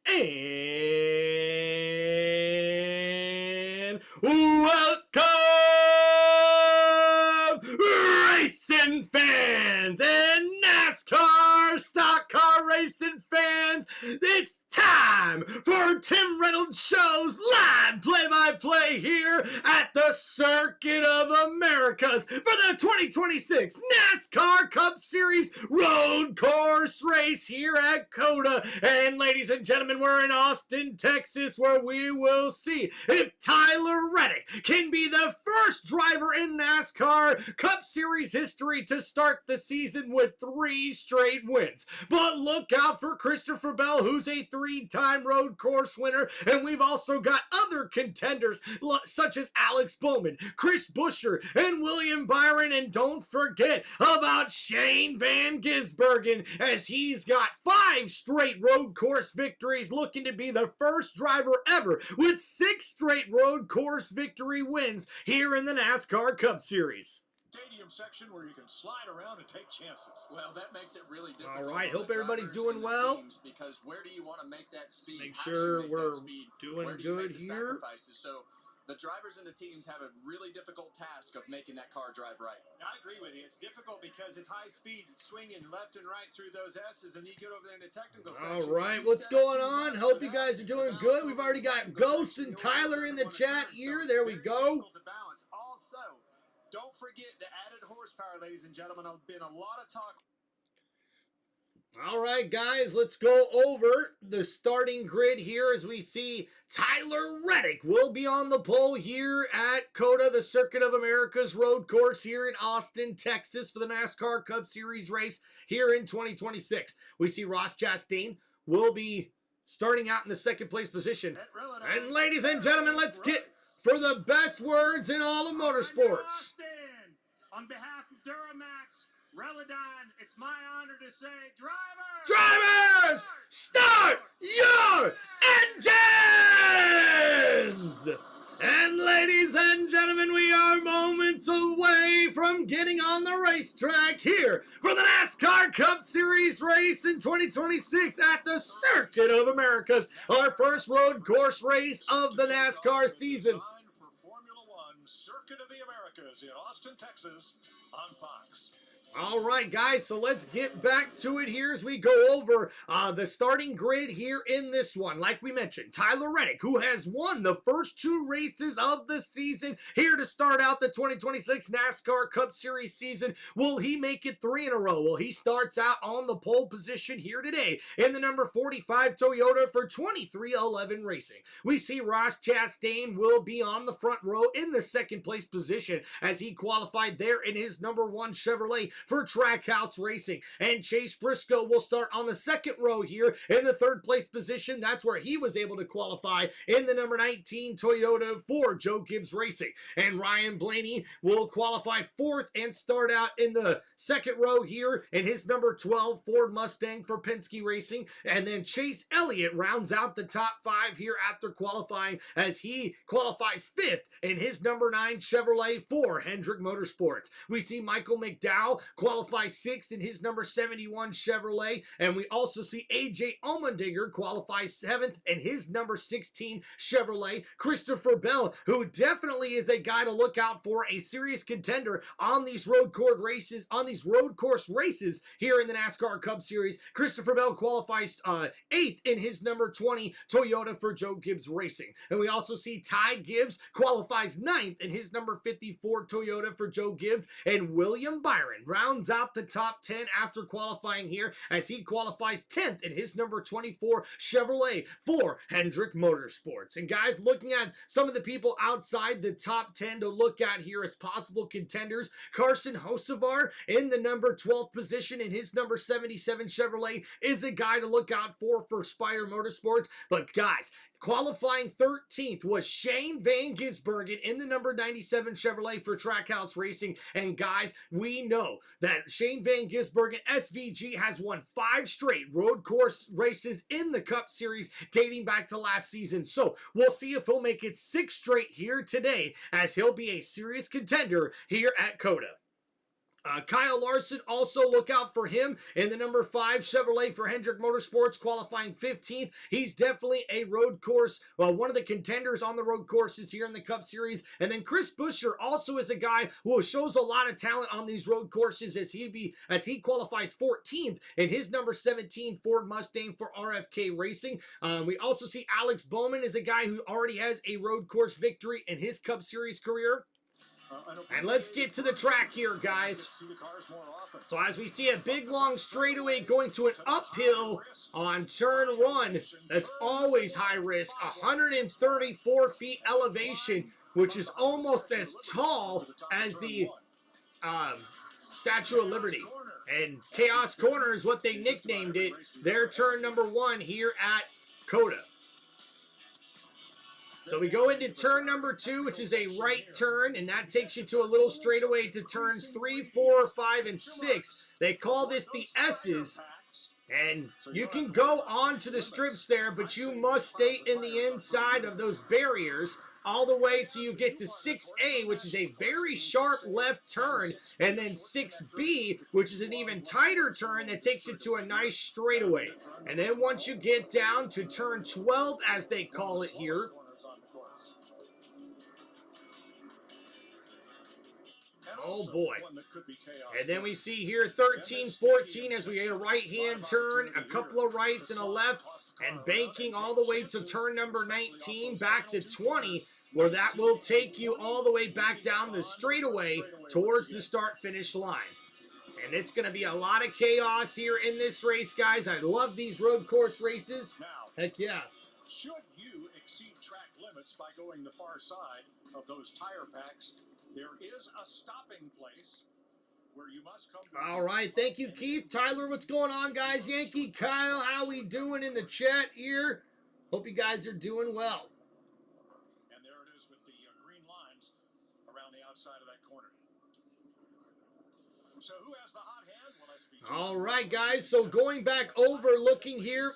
And welcome, racing fans and NASCAR stock car racing fans. It's time for Tim Reynolds Show's live play-by-play here at the Circuit of Americas for the 2026 NASCAR Cup Series Road Course Race here at COTA. And ladies and gentlemen, we're in Austin, Texas, where we will see if Tyler Reddick can be the first driver in NASCAR Cup Series history to start the season with 3 straight wins. But look out for Christopher Bell, who's a 3-time road course winner, and we've also got other contenders such as Alex Bowman, Chris Buescher, and William Byron. And don't forget about Shane Van Gisbergen, as he's got 5 straight road course victories, looking to be the first driver ever with 6 straight road course victory wins here in the NASCAR Cup Series. Stadium section where you can slide around and take chances. Well, that makes it really difficult. All right, hope everybody's doing well. Because where do you want to make that speed? Make sure we're doing good here. So the drivers and the teams have a really difficult task of making that car drive right. I agree with you. It's difficult because it's high speed, swinging left and right through those S's, and you get over there in the technical section. All right, what's going on? Hope you guys are doing good. We've already got Ghost and Tyler in the chat here. There we go. Also, don't forget the added horsepower, ladies and gentlemen. There's been a lot of talk. All right, guys, let's go over the starting grid here as we see Tyler Reddick will be on the pole here at COTA, the Circuit of Americas road course here in Austin, Texas for the NASCAR Cup Series race here in 2026. We see Ross Chastain will be starting out in the second place position. And ladies and gentlemen, let's get for the best words in all of motorsports. On behalf of Duramax, Reladon, it's my honor to say, drivers, start your engines! And ladies and gentlemen, we are moments away from getting on the racetrack here for the NASCAR Cup Series race in 2026 at the Circuit of Americas, our first road course race of the NASCAR season. For Formula One, Circuit of the Americas in Austin, Texas, on Fox. All right, guys, so let's get back to it here as we go over the starting grid here in this one. Like we mentioned, Tyler Reddick, who has won the first 2 races of the season, here to start out the 2026 NASCAR Cup Series season. Will he make it 3 in a row? Well, he starts out on the pole position here today in the number 45 Toyota for 2311 Racing. We see Ross Chastain will be on the front row in the second place position as he qualified there in his number 1 Chevrolet for Trackhouse Racing. And Chase Briscoe will start on the second row here in the third place position. That's where he was able to qualify in the number 19 Toyota for Joe Gibbs Racing. And Ryan Blaney will qualify 4th and start out in the second row here in his number 12 Ford Mustang for Penske Racing. And then Chase Elliott rounds out the top 5 here after qualifying as he qualifies 5th in his number 9 Chevrolet for Hendrick Motorsports. We see Michael McDowell qualify 6th in his number 71 Chevrolet, and we also see AJ Allmendinger qualify 7th in his number 16 Chevrolet. Christopher Bell, who definitely is a guy to look out for, a serious contender on these road course races here in the NASCAR Cup Series. Christopher Bell qualifies 8th in his number 20 Toyota for Joe Gibbs Racing. And we also see Ty Gibbs qualifies 9th in his number 54 Toyota for Joe Gibbs, and William Byron rounds out the top 10 after qualifying here as he qualifies 10th in his number 24 Chevrolet for Hendrick Motorsports. And guys, looking at some of the people outside the top 10 to look at here as possible contenders, Carson Hocevar in the number 12th position in his number 77 Chevrolet is a guy to look out for Spire Motorsports. But guys, qualifying 13th was Shane Van Gisbergen in the number 97 Chevrolet for Trackhouse Racing. And guys, we know that Shane Van Gisbergen, SVG, has won 5 straight road course races in the Cup Series dating back to last season. So we'll see if he'll make it 6 straight here today, as he'll be a serious contender here at COTA. Kyle Larson, also look out for him in the number 5 Chevrolet for Hendrick Motorsports, qualifying 15th. He's definitely a road course, one of the contenders on the road courses here in the Cup Series. And then Chris Buescher also is a guy who shows a lot of talent on these road courses as he qualifies 14th in his number 17 Ford Mustang for RFK Racing. We also see Alex Bowman is a guy who already has a road course victory in his Cup Series career. And let's get to the track here, guys. So as we see a big long straightaway going to an uphill on turn 1, that's always high risk. 134 feet elevation, which is almost as tall as the Statue of Liberty. And Chaos Corner is what they nicknamed it. Their turn number 1 here at COTA. So we go into turn number 2, which is a right turn, and that takes you to a little straightaway to turns 3, 4, 5, and 6. They call this the S's, and you can go on to the strips there, but you must stay in the inside of those barriers all the way till you get to 6A, which is a very sharp left turn, and then 6B, which is an even tighter turn that takes you to a nice straightaway. And then once you get down to turn 12, as they call it here, oh boy. And then we see here 13, 14 as we get a right-hand turn, a couple of rights and a left, and banking all the way to turn number 19, back to 20, where that will take you all the way back down the straightaway towards the start-finish line. And it's going to be a lot of chaos here in this race, guys. I love these road course races. Heck yeah. Should you exceed track limits by going the far side of those tire packs, there is a stopping place where you must come to. All right, thank you, Keith. Tyler, what's going on, guys? Yankee, Kyle, how we doing in the chat here? Hope you guys are doing well. And there it is with the green lines around the outside of that corner. So who has the hot hand? Well, SVG. All right, guys, so going back over, looking here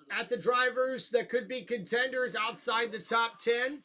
at the drivers that could be contenders outside the top 10.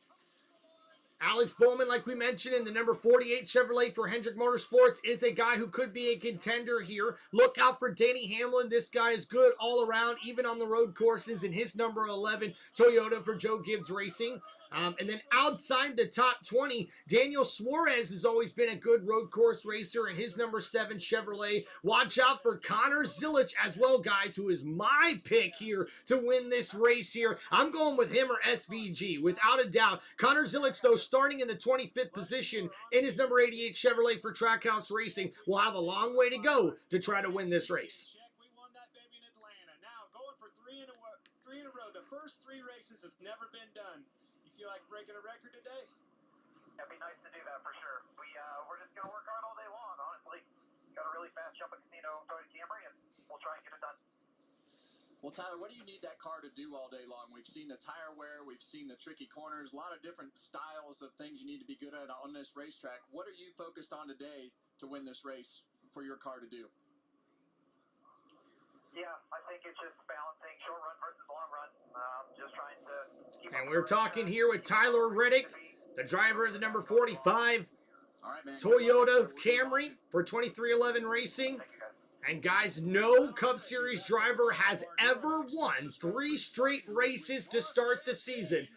Alex Bowman, like we mentioned, in the number 48 Chevrolet for Hendrick Motorsports, is a guy who could be a contender here. Look out for Danny Hamlin. This guy is good all around, even on the road courses, in his number 11 Toyota for Joe Gibbs Racing. And then outside the top 20, Daniel Suarez has always been a good road course racer in his number 7 Chevrolet. Watch out for Connor Zilic as well, guys, who is my pick here to win this race here. I'm going with him or SVG, without a doubt. Connor Zilic, though, starting in the 25th position in his number 88 Chevrolet for Trackhouse Racing, will have a long way to go to try to win this race. We won that baby in Atlanta. Now going for three in a row. The first 3 races has never been done. You feel like breaking a record today? It'd be nice to do that for sure. We're just gonna work hard all day long, honestly. Got a really fast jumping casino Toyota Camry, and we'll try and get it done. Well, Tyler, what do you need that car to do all day long? We've seen the tire wear, we've seen the tricky corners, a lot of different styles of things you need to be good at on this racetrack. What are you focused on today to win this race for your car to do? Yeah, I think it's just balancing short run versus long run. Just trying to keep. And we're talking here with Tyler Reddick, the driver of the number 45 All right, man. Toyota Camry for 2311 Racing. And guys, no Cup Series driver has ever won 3 straight races to start the season.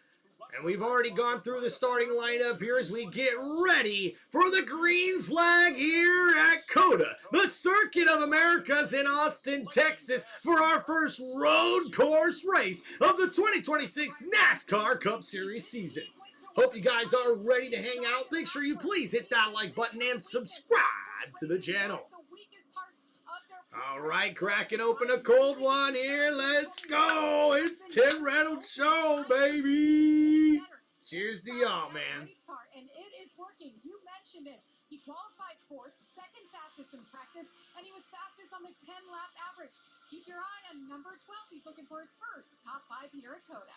And we've already gone through the starting lineup here as we get ready for the green flag here at COTA, the Circuit of Americas in Austin, Texas, for our first road course race of the 2026 NASCAR Cup Series season. Hope you guys are ready to hang out. Make sure you please hit that like button and subscribe to the channel. All right, cracking open a cold one here. Let's go. It's Tim Reynolds Show, baby. Cheers to y'all, man. And it is working. You mentioned it. He qualified fourth, second fastest in practice, and he was fastest on the 10-lap average. Keep your eye on number 12. He's looking for his first top 5 here at COTA.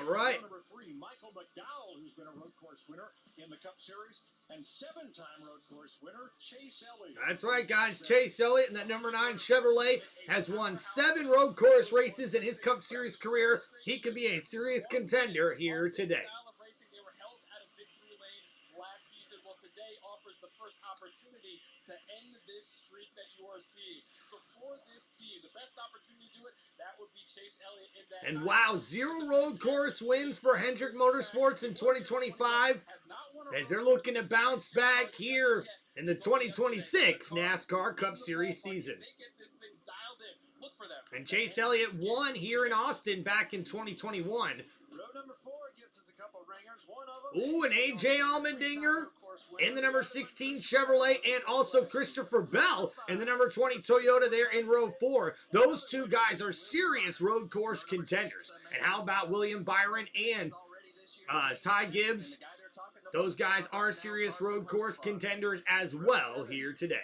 All right. Number 3, Michael McDowell, who's been a road course winner in the Cup Series, and 7-time road course winner Chase Elliott. That's right, guys. Chase Elliott in that number 9 Chevrolet has won 7 road course races in his Cup Series career. He could be a serious contender here today. They were held out of victory lane last season. Well, today offers the first opportunity to to end this streak that you are seeing. So for this team, the best opportunity to do it, that would be Chase Elliott in that. And wow, 0 road course wins for Hendrick Motorsports in 2025 as they're looking to bounce back here in the 2026 NASCAR Cup Series season. And Chase Elliott won here in Austin back in 2021. Row number 4 gives us a couple ringers. One of them. Ooh, an A.J. Allmendinger in the number 16 Chevrolet, and also Christopher Bell in the number 20 Toyota there in row 4. Those two guys are serious road course contenders. And how about William Byron and Ty Gibbs? Those guys are serious road course contenders as well here today.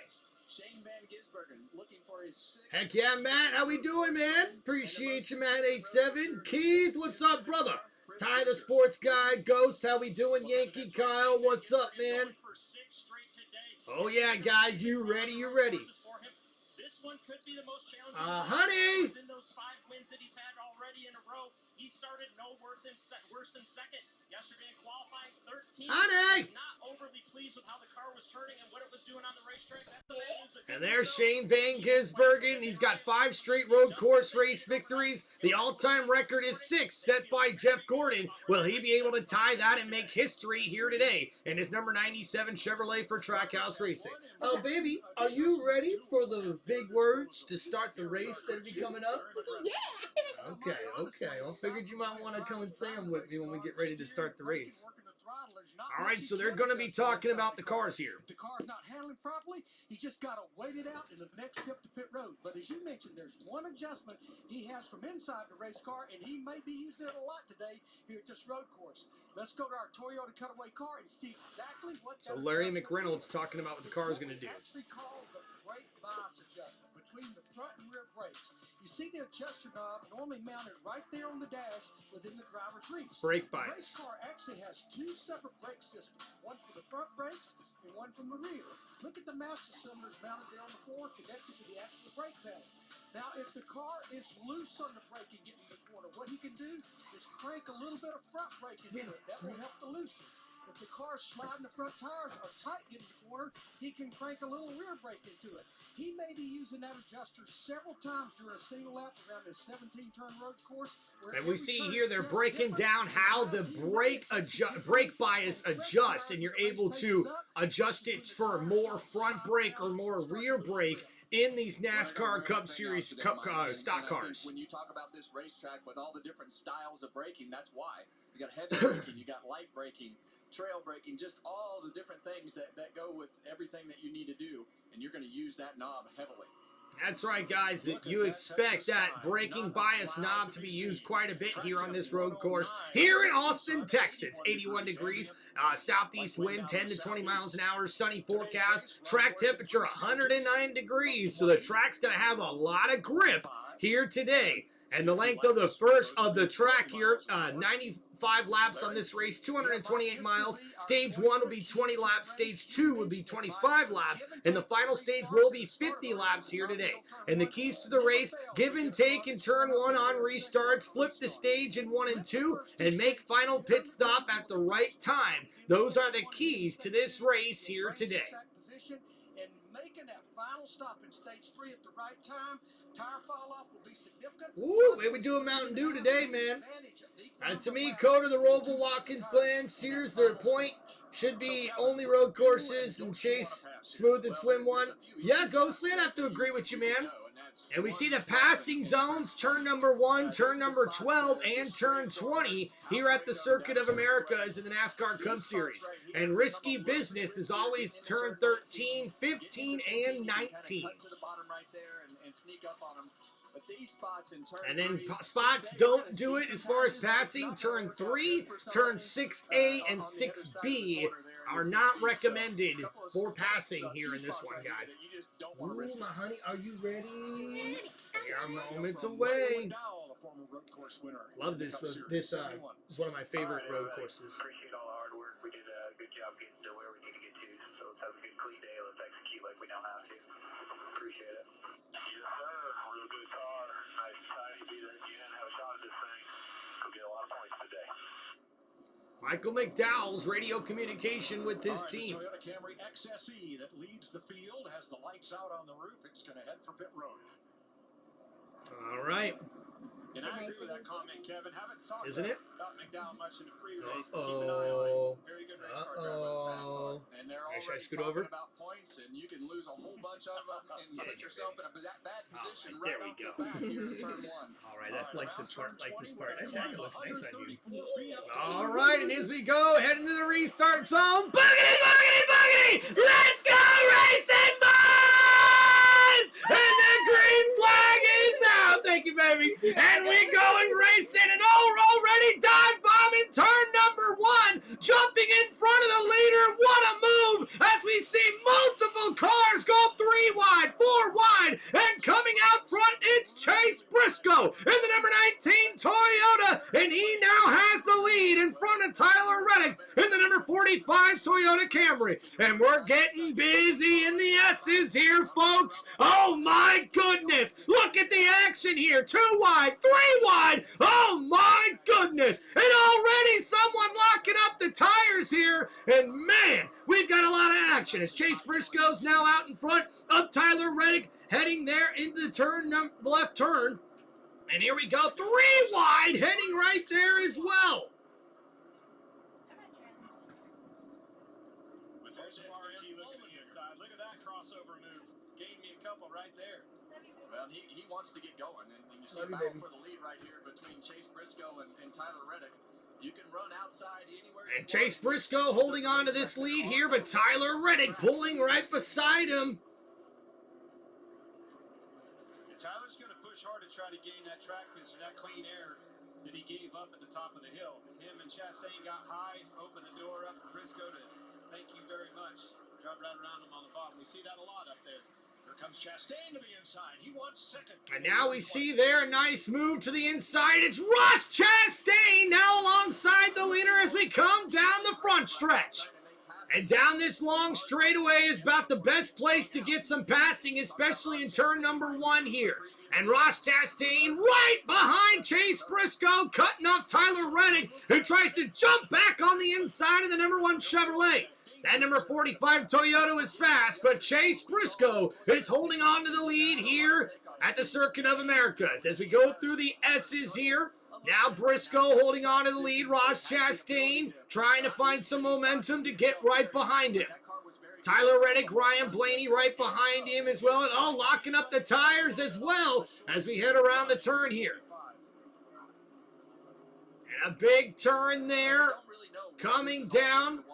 Heck yeah, Matt. How we doing, man? Appreciate you, Matt87. Keith, what's up, brother? Ty the sports guy. Ghost, how we doing? Yankee Kyle, what's up, man? Oh, yeah, guys. You ready? You ready? This one could be the most challenging. Honey! In those 5 wins that he's had already in a row, he started no worse than second. Yesterday in qualifying, 13. Honey! He's not overly pleased with how the car was turning and what it was doing on the racetrack. And there's Shane Van Gisbergen. He's got 5 straight road course race victories. The all-time record is 6, set by Jeff Gordon. Will he be able to tie that and make history here today in his number 97 Chevrolet for Trackhouse Racing? Oh, baby, are you ready for the big words to start the race that'll be coming up? Yeah. Okay. Well, figured you might want to come and say them with me when we get ready to start the race. All right, so they're going to be talking about the cars here. If the car's not handling properly, he's just got to wait it out in the next trip to pit road. But as you mentioned, there's one adjustment he has from inside the race car, and he may be using it a lot today here at this road course. Let's go to our Toyota cutaway car and see exactly what that So Larry adjustment McReynolds is. talking about what the car is going to do. It's actually called the brake bias adjustment between the front and rear brakes. You see the adjuster knob normally mounted right there on the dash within the driver's reach. Brake The race bias. car actually has 2 separate brake systems, one for the front brakes and one from the rear. Look at the master cylinders mounted there on the floor connected to the actual brake pedal. Now, if the car is loose on the brake and getting to the corner, what he can do is crank a little bit of front brake into it. That will help the looseness. If the car's sliding, the front tires are tight getting to the corner, he can crank a little rear brake into it. He may be using that adjuster several times during a single lap around this 17-turn road course. And we see here they're breaking down how the brake bias adjusts, and you're able to adjust it for more front brake or more rear brake in these NASCAR Cup Series stock cars. When you talk about this racetrack with all the different styles of braking, that's why. You got heavy braking, you got light braking, trail braking, just all the different things that go with everything that you need to do, and you're going to use that knob heavily. That's right, guys. You expect that braking bias knob to be used quite a bit here on this road course. Here in Austin, Texas, 81 degrees, southeast wind 10 to 20 miles an hour, sunny forecast, track temperature 109 degrees. So the track's going to have a lot of grip here today. And the length of the first of the track here, 95 laps on this race, 228 miles. Stage 1 will be 20 laps. Stage 2 will be 25 laps. And the final stage will be 50 laps here today. And the keys to the race, give and take in turn 1 on restarts, flip the stage in 1 and 2, and make final pit stop at the right time. Those are the keys to this race here today. And making that final stop in stage 3 at the right time, tire fall off will be significant. Ooh, what we doing Mountain Dew today, man? To me, COTA, the Roval, Watkins, Glen, Sears, their point should be only road courses and chase smooth and swim one. Yeah, Ghostly, I'd have to agree with you, man. And we see the passing zones, turn number 1, turn number 12, and turn 20 here at the Circuit of Americas in the NASCAR Cup Series. And risky business is always turn 13, 15, and 19. And then spots don't do it as far as passing. Turn 3, turn 6A, and 6B are not recommended for passing here in this one, guys. Ooh, my honey, are you ready? We are moments away. Love this. This is one of my favorite road courses. Appreciate all the hard work. We did a good job getting to where we need to get to. So let's have a good clean day. Let's execute like we know how to. Appreciate it. Yes, sir. Real good car. Nice, tidy. Be there again. Have a shot at this thing. Go get a lot of points today. Michael McDowell's radio communication with his All right, team. the Toyota Camry XSE that leads the field has the lights out on the roof. It's going to head for pit road. All right. And I agree with that comment, Kevin. Haven't talked Isn't it? about McDowell much in the pre-race, but keep an eye on him. Very good race car driver. And they're Should I already scoot talking over? about points, and you can lose a whole bunch of them and put yourself in a bad position All right, right there we off the go. bat here in turn one. All right, I like this part. Like this part. That jacket looks nice on you. 134 All right, and as we go, heading to the restart zone. Boogity, boogity, boogity! Let's go racing, boys! And the green flag is out. Thank you, baby. And we going racing, and already dive bombing turn number 1, jumping in front of the leader. What a move! As we see multiple cars go 3 wide, 4 wide, and coming out front, it's Chase Briscoe in the number 19 Toyota, and he now has the lead in front of Tyler Reddick in the number 45 Toyota Camry. And we're getting busy in the S's here, folks. Oh my goodness! Look at the action here. 2 wide, 3 wide. Oh my goodness! And already someone locking up the tires here. And man, we've got a lot of action as Chase Briscoe's now out in front of Tyler Reddick, heading there into the left turn. And here we go, 3 wide, heading right there as well. But there's the key. Look at the inside. Look at that crossover move. Gave me a couple right there. Well, he wants to get going, and you see Love a you, battle baby. for the lead right here between Chase Briscoe and Tyler Reddick. You can run outside anywhere. And Chase Briscoe holding on to this lead here, but Tyler Reddick pulling right beside him. And Tyler's going to push hard to try to gain that track position, that clean air that he gave up at the top of the hill. Him and Chastain got high, opened the door up for Briscoe to thank you very much. Drive right around him on the bottom. We see that a lot up there. Here comes Chastain to the inside. He wants second. And now we see there a nice move to the inside. It's Ross Chastain now alongside the leader as we come down the front stretch. And down this long straightaway is about the best place to get some passing, especially in turn number 1 here. And Ross Chastain right behind Chase Briscoe, cutting off Tyler Reddick, who tries to jump back on the inside of the number 1 Chevrolet. That number 45 Toyota is fast, but Chase Briscoe is holding on to the lead here at the Circuit of Americas. As we go through the S's here, now Briscoe holding on to the lead. Ross Chastain trying to find some momentum to get right behind him. Tyler Reddick, Ryan Blaney right behind him as well, and all locking up the tires as well as we head around the turn here. And a big turn there, coming down.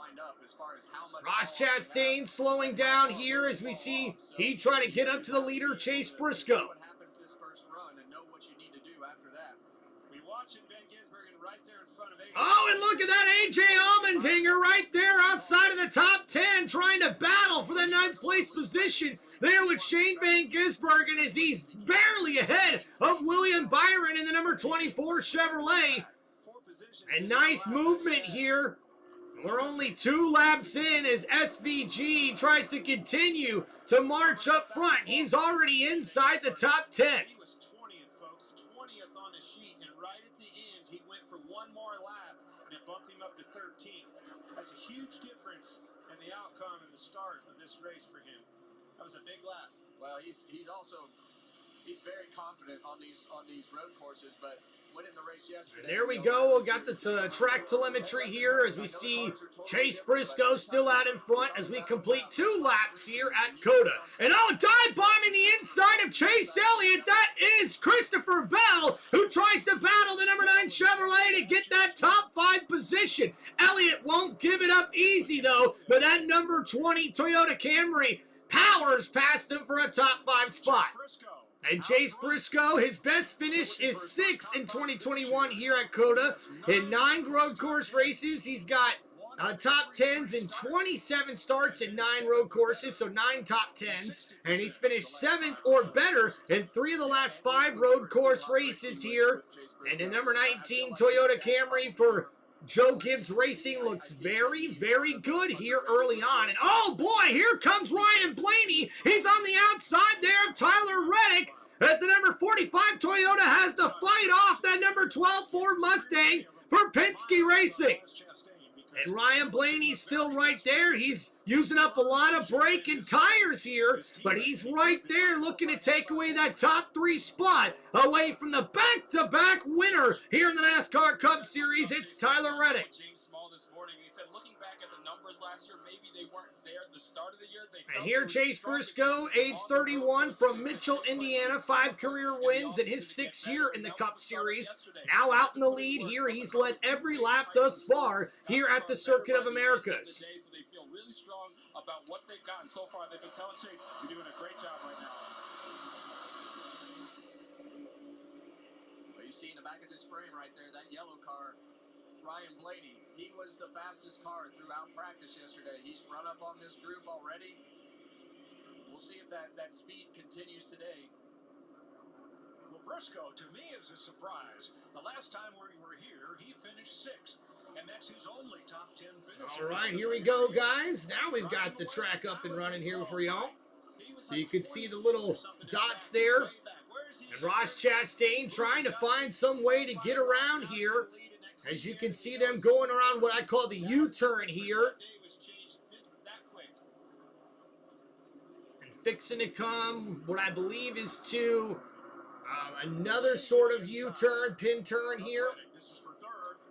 Ross Chastain slowing down here as we see he try to get up to the leader, Chase Briscoe. What happens this first run and know what you need to do after that. We watching Ben Gisbergen right there in front of AJ. Oh, and look at that AJ Allmendinger right there outside of the top 10 trying to battle for the 9th place position there with Shane Van Gisbergen as he's barely ahead of William Byron in the number 24 Chevrolet. And nice movement here. We're only 2 laps in as SVG tries to continue to march up front. He's already inside the top 10. He was 20th, folks. 20th on the sheet, and right at the end, he went for 1 more lap, and it bumped him up to 13th. That's a huge difference in the outcome and the start of this race for him. That was a big lap. Well, he's very confident on these road courses, but winning the race yesterday. And there we go. We got the track telemetry here as we see Chase Briscoe still out in front as we complete 2 laps here at COTA. And oh, dive bombing the inside of Chase Elliott. That is Christopher Bell, who tries to battle the number 9 Chevrolet to get that top 5 position. Elliott won't give it up easy though, but that number 20 Toyota Camry powers past him for a top 5 spot. And Chase Briscoe, his best finish is 6th in 2021 here at COTA. In 9 road course races, he's got top 10s in 27 starts in 9 road courses, so 9 top 10s. And he's finished 7th or better in 3 of the last 5 road course races here. And the number 19 Toyota Camry for Joe Gibbs Racing looks very, very good here early on. And oh boy, here comes Ryan Blaney. He's on the outside there of Tyler Reddick as the number 45 Toyota has to fight off that number 12 Ford Mustang for Penske Racing. And Ryan Blaney's still right there. He's using up a lot of brake and tires here, but he's right there looking to take away that top 3 spot away from the back-to-back winner here in the NASCAR Cup Series. It's Tyler Reddick. James Small this morning, he said, looking back at the numbers last year, maybe they weren't there at the start of the year. And here Chase Briscoe, age 31, from Mitchell, Indiana, 5 career wins in his 6th year in the Cup Series. Now out in the lead here. He's led every lap thus far here at the Circuit of Americas. So they feel really strong about what they've gotten so far. They've been telling Chase, you're doing a great job right now. Well, you see in the back of this frame right there, that yellow car, Ryan Blaney, he was the fastest car throughout practice yesterday. He's run up on this group already. We'll see if that speed continues today. Well, Briscoe, to me, is a surprise. The last time we were here, he finished 6th, and that's his only top 10 finish. All right, here we go, guys. Now we've got the track up and running here for y'all. So you can see the little dots there. And Ross Chastain trying to find some way to get around here. As you can see them going around what I call the U-turn here. And fixing to come what I believe is to another sort of U-turn, pin turn here.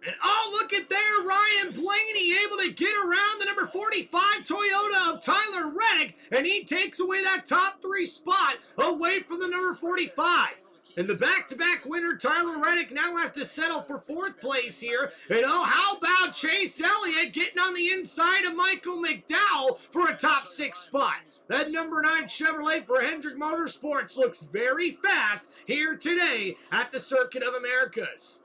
And oh, look at there, Ryan Blaney able to get around the number 45 Toyota of Tyler Reddick, and he takes away that top 3 spot away from the number 45. And the back-to-back winner, Tyler Reddick, now has to settle for 4th place here. And oh, how about Chase Elliott getting on the inside of Michael McDowell for a top 6 spot? That number 9 Chevrolet for Hendrick Motorsports looks very fast here today at the Circuit of Americas.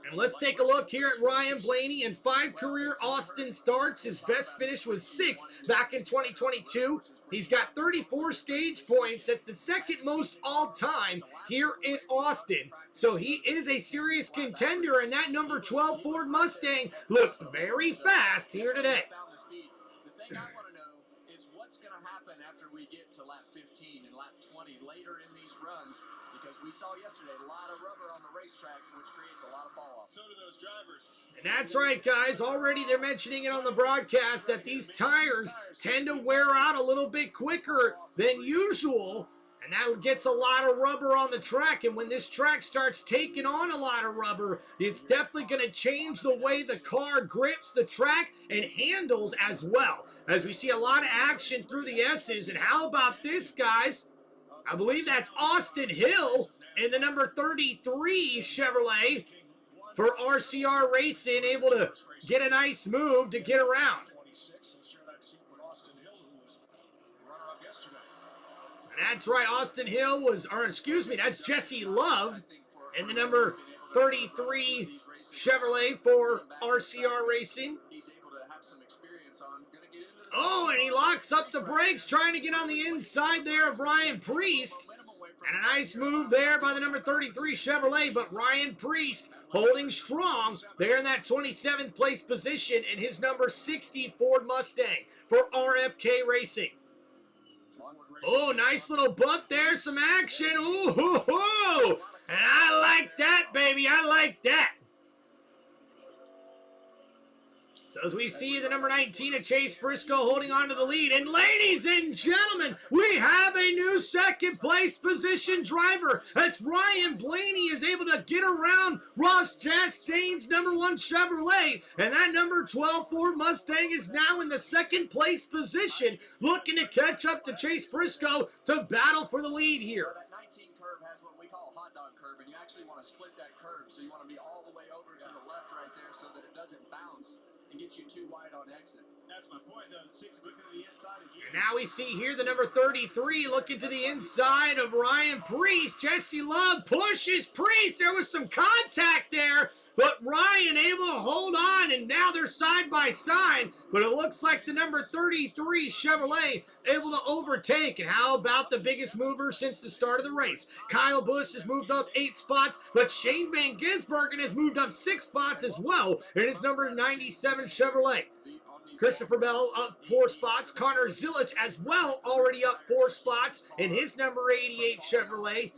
And let's take a look here at Ryan Blaney. In 5 career Austin starts, his best finish was 6th back in 2022. He's got 34 stage points. That's the 2nd most all-time here in Austin. So he is a serious contender, and that number 12 Ford Mustang looks very fast here today. The thing I want to know is what's going to happen after we get to lap 15 and lap 20 later in these runs. Because we saw yesterday a lot of rubber on the racetrack, which creates a lot of fall-off. So do those drivers. And that's right, guys. Already they're mentioning it on the broadcast that these tires tend to wear out a little bit quicker than usual. And that gets a lot of rubber on the track. And when this track starts taking on a lot of rubber, it's definitely going to change the way the car grips the track and handles as well. As we see a lot of action through the S's. And how about this, guys? I believe that's Austin Hill in the number 33 Chevrolet for RCR Racing, able to get a nice move to get around. And that's right, Austin Hill was, or excuse me, that's Jesse Love in the number 33 Chevrolet for RCR Racing. Oh, and he locks up the brakes, trying to get on the inside there of Ryan Priest. And a nice move there by the number 33 Chevrolet, but Ryan Priest holding strong there in that 27th place position in his number 60 Ford Mustang for RFK Racing. Oh, nice little bump there, some action. Ooh, hoo, hoo. And I like that, baby. I like that. So as we see the number 19 of Chase Briscoe holding on to the lead. And ladies and gentlemen, we have a new 2nd place position driver as Ryan Blaney is able to get around Ross Chastain's number 1 Chevrolet. And that number 12 Ford Mustang is now in the 2nd place position, looking to catch up to Chase Briscoe to battle for the lead here. That 19 curve has what we call a hot dog curve, and you actually want to split that curve. So you want to be all the way over to the left right there so that it doesn't bounce and get you too wide on exit. That's my point, though. 6 looking to the inside again. And now we see here the number 33 looking to the inside of Ryan Priest. Jesse Love pushes Priest. There was some contact there, but Ryan able to hold on, and now they're side by side. But it looks like the number 33 Chevrolet able to overtake. And how about the biggest mover since the start of the race? Kyle Busch has moved up 8 spots, but Shane Van Gisbergen has moved up 6 spots as well in his number 97 Chevrolet. On Christopher Bell up 4 spots. Connor Zilic as well, already up 4 spots in his number 88 Chevrolet.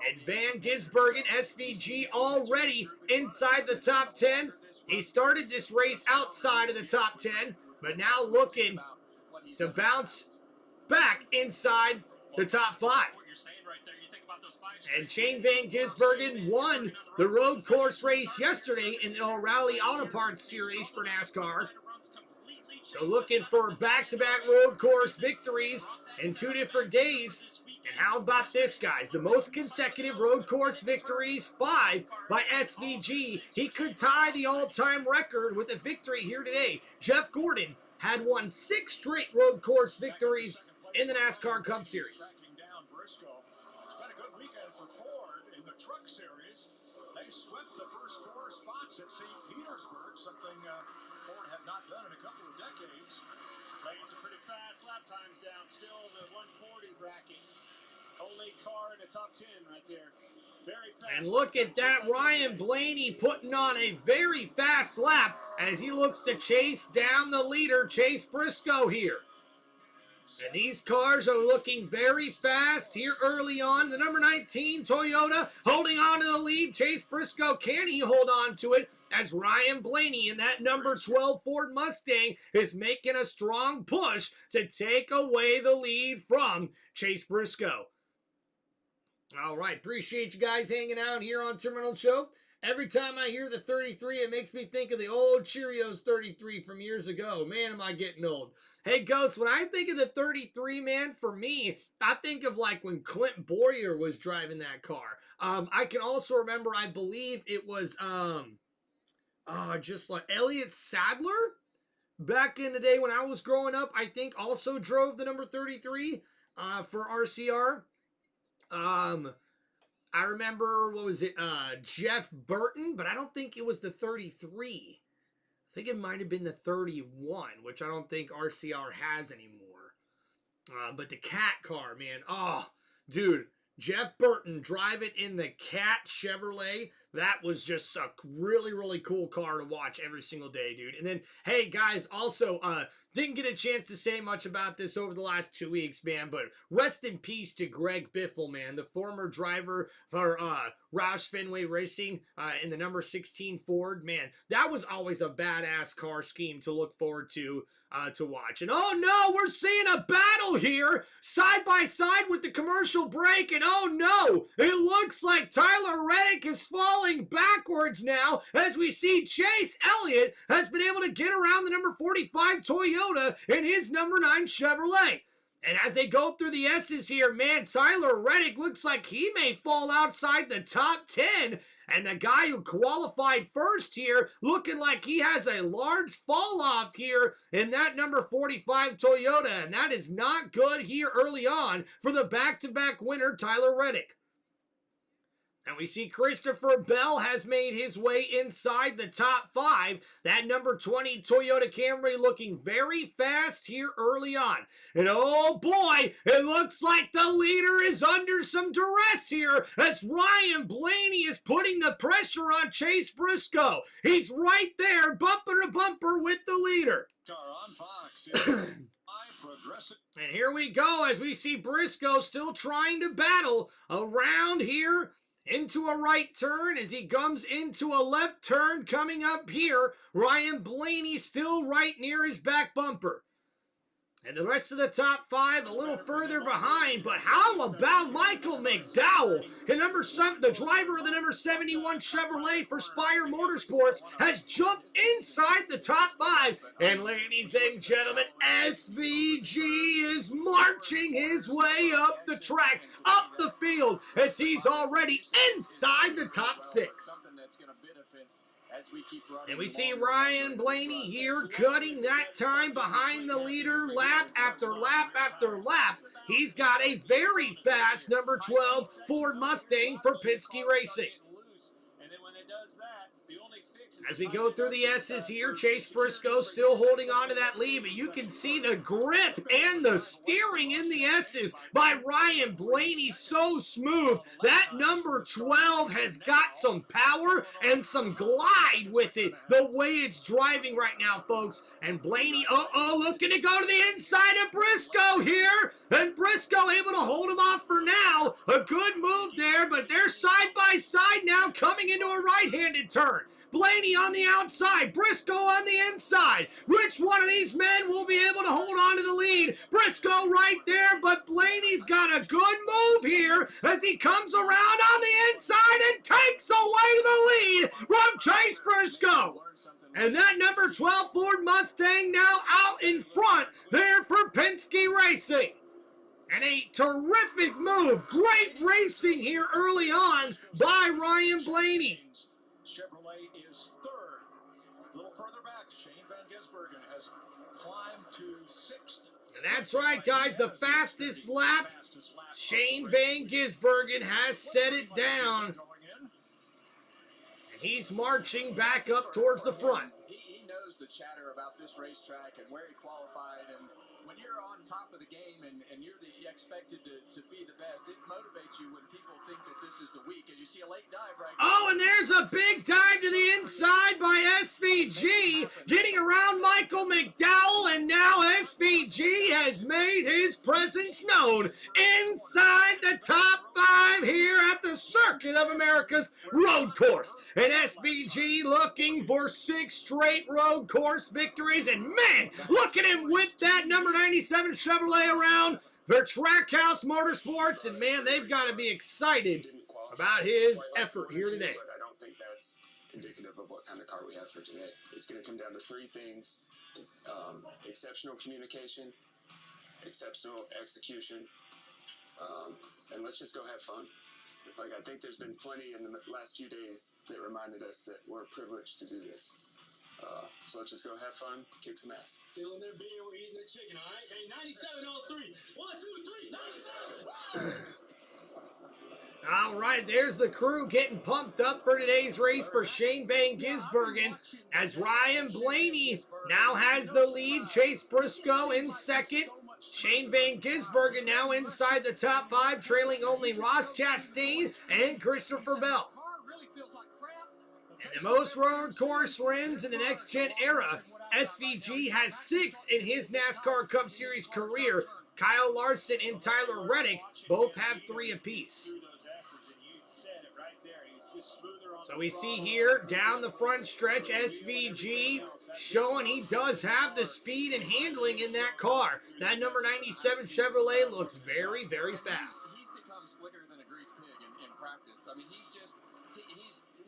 And Van Gisbergen, SVG, already inside the top 10. He started this race outside of the top 10, but now looking to bounce back inside the top 5. And Shane Van Gisbergen won the road course race yesterday in the O'Reilly Auto Parts Series for NASCAR. So looking for back-to-back road course victories in 2 different days. And how about this, guys? The most consecutive road course victories, 5 by SVG. He could tie the all-time record with a victory here today. Jeff Gordon had won 6 straight road course victories in the NASCAR Cup Series. It's been a good weekend for Ford in the Truck Series. They swept the first 4 spots at St. Petersburg, something Ford had not done in a couple of decades. Laying some pretty fast lap times down. Still the 140 bracket. Only car in the top 10 right there. Very fast. And look at that, Ryan Blaney putting on a very fast lap as he looks to chase down the leader, Chase Briscoe here. And these cars are looking very fast here early on. The number 19 Toyota holding on to the lead. Chase Briscoe, can he hold on to it? As Ryan Blaney in that number 12 Ford Mustang is making a strong push to take away the lead from Chase Briscoe. All right, appreciate you guys hanging out here on Tim Reynolds Show. Every time I hear the 33, it makes me think of the old Cheerios 33 from years ago. Man, am I getting old. Hey, Ghost, when I think of the 33, man, for me, I think of like when Clint Boyer was driving that car. I can also remember, I believe it was just like Elliott Sadler back in the day when I was growing up. I think also drove the number 33 for RCR. I remember, what was it, Jeff Burton, but I don't think it was the 33. I think it might have been the 31, which I don't think RCR has anymore. But the Cat car, man, oh, dude, Jeff Burton driving in the Cat Chevrolet, that was just a really, really cool car to watch every single day, dude. And then, hey, guys, also, didn't get a chance to say much about this over the last 2 weeks, man, but rest in peace to Greg Biffle, man, the former driver for Roush Fenway Racing in the number 16 Ford. Man, that was always a badass car scheme to look forward to watch. And oh no, we're seeing a battle here, side by side with the commercial break, and oh no, it looks like Tyler Reddick is falling backwards now as we see Chase Elliott has been able to get around the number 45 Toyota in his number 9 Chevrolet. And as they go through the S's here, man, Tyler Reddick looks like he may fall outside the top 10. And the guy who qualified first here looking like he has a large fall off here in that number 45 Toyota. And that is not good here early on for the back-to-back winner, Tyler Reddick. And we see Christopher Bell has made his way inside the top 5. That number 20 Toyota Camry looking very fast here early on. And oh boy, it looks like the leader is under some duress here as Ryan Blaney is putting the pressure on Chase Briscoe. He's right there, bumper to bumper with the leader. On Fox. And here we go as we see Briscoe still trying to battle around here into a right turn as he comes into a left turn coming up here. Ryan Blaney still right near his back bumper. And the rest of the top 5 a little further behind. But how about Michael McDowell? The driver of the number 71 Chevrolet for Spire Motorsports has jumped inside the top 5. And ladies and gentlemen, SVG is marching his way up the track, up the field, as he's already inside the top 6. And we see Ryan Blaney here cutting that time behind the leader lap after lap after lap. He's got a very fast number 12 Ford Mustang for Penske Racing. As we go through the S's here, Chase Briscoe still holding on to that lead, but you can see the grip and the steering in the S's by Ryan Blaney, so smooth. That number 12 has got some power and some glide with it, the way it's driving right now, folks. And Blaney, looking to go to the inside of Briscoe here, and Briscoe able to hold him off for now. A good move there, but they're side by side now, coming into a right-handed turn. Blaney on the outside, Briscoe on the inside. Which one of these men will be able to hold on to the lead? Briscoe right there, but Blaney's got a good move here as he comes around on the inside and takes away the lead from Chase Briscoe. And that number 12 Ford Mustang now out in front there for Penske Racing. And a terrific move. Great racing here early on by Ryan Blaney. Chevrolet is third. A little further back, Shane Van Gisbergen has climbed to sixth. And that's right, guys. The fastest lap, Shane Van Gisbergen has set it down. And he's marching back up towards the front. He knows the chatter about this racetrack and where he qualified, and when you're on top of the game and you're expected to be the best, it motivates you when people think that this is the week. As you see a late dive right now. Oh, and there's a big dive to the inside by SVG, getting around Michael McDowell, and now SVG has made his presence known inside the top 5 here at the Circuit of America's road course. And SVG looking for 6 straight road course victories, and man, look at him with that number 97 Chevrolet around for Trackhouse Motorsports, and man, they've got to be excited about his effort here today. But I don't think that's indicative of what kind of car we have for today. It's going to come down to 3 things: exceptional communication, exceptional execution, and let's just go have fun. Like, I think there's been plenty in the last few days that reminded us that we're privileged to do this. So let's just go have fun, kick some ass. Still in their beer, we're eating their chicken, all right? Hey, 9703. 1, 2, 3, 97. All right, there's the crew getting pumped up for today's race for Shane Van Gisbergen, as Ryan Blaney now has the lead. Chase Briscoe in second. Shane Van Gisbergen now inside the top 5, trailing only Ross Chastain and Christopher Bell. And the most road course wins in the next gen era. SVG has 6 in his NASCAR Cup Series career. Kyle Larson and Tyler Reddick both have 3 apiece. So we see here down the front stretch, SVG showing he does have the speed and handling in that car. That number 97 Chevrolet looks very, very fast. He's become slicker than a grease pig in practice. I mean, he's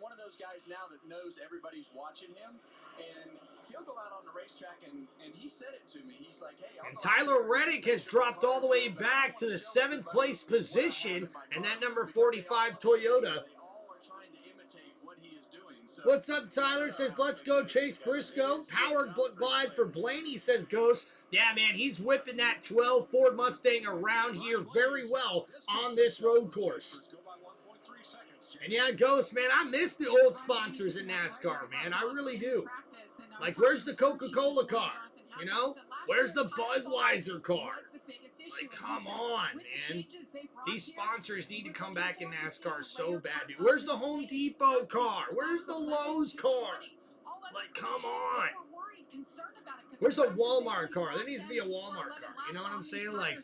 one of those guys now that knows everybody's watching him, and he'll go out on the racetrack, and he said it to me. He's like, hey, and Tyler Reddick has dropped all the way back to the 7th place position, and that number 45 Toyota. What's up, Tyler? Says, let's go Chase Briscoe. Powered glide for Blaney, says Ghost. Yeah, man, he's whipping that 12 Ford Mustang around here very well on this road course. And yeah, Ghost, man, I miss the old sponsors in NASCAR, man. I really do. Like, where's the Coca-Cola car? You know? Where's the Budweiser car? Like, come on, man. These sponsors need to come back in NASCAR so bad, dude. Where's the Home Depot car? Where's the Lowe's car? Like, come on. Where's the Walmart car? There needs to be a Walmart car. You know what I'm saying? Like,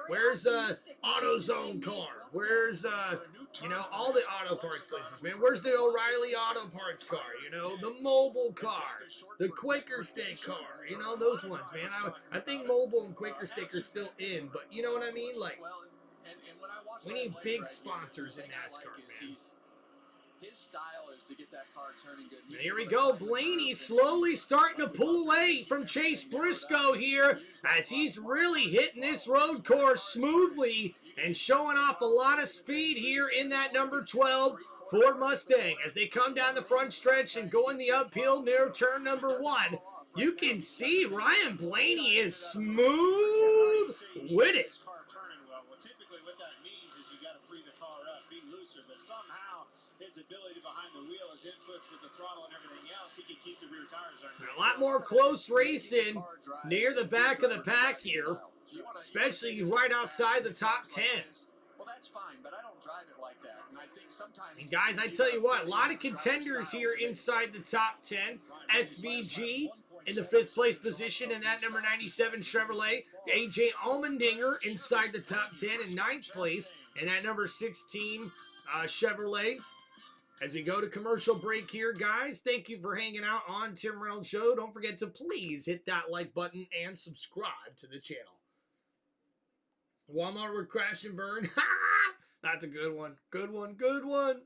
where's the AutoZone car? Where's, you know, all the auto parts places, man? Where's the O'Reilly Auto Parts car? You know, the Mobile car, the Quaker Steak car, you know, those ones, man. I think Mobile and Quaker Steak are still in, but you know what I mean? Like, we need big sponsors in NASCAR, man. His style is to get that car turning good. And here we go. Blaney slowly starting to pull away from Chase Briscoe here as he's really hitting this road course smoothly and showing off a lot of speed here in that number 12 Ford Mustang. As they come down the front stretch and go in the uphill near turn number 1, you can see Ryan Blaney is smooth with it. Typically what that means is you got to free the car up, be looser, but somehow his ability behind the wheel, his inputs with the throttle and everything else, he can keep the rear tires on. A lot more close racing near the back of the pack here, especially right outside the top 10. Well, that's fine, but I don't drive it like that. And I think sometimes. And guys, I tell you what, a lot of contenders here inside the top 10. SVG in the 5th place position in that number 97 Chevrolet. AJ Allmendinger inside the top 10 in 9th place in that number 16 Chevrolet. As we go to commercial break here, guys, thank you for hanging out on Tim Reynolds Show. Don't forget to please hit that like button and subscribe to the channel. Walmart would crash and burn. That's a good one. Good one. Good one.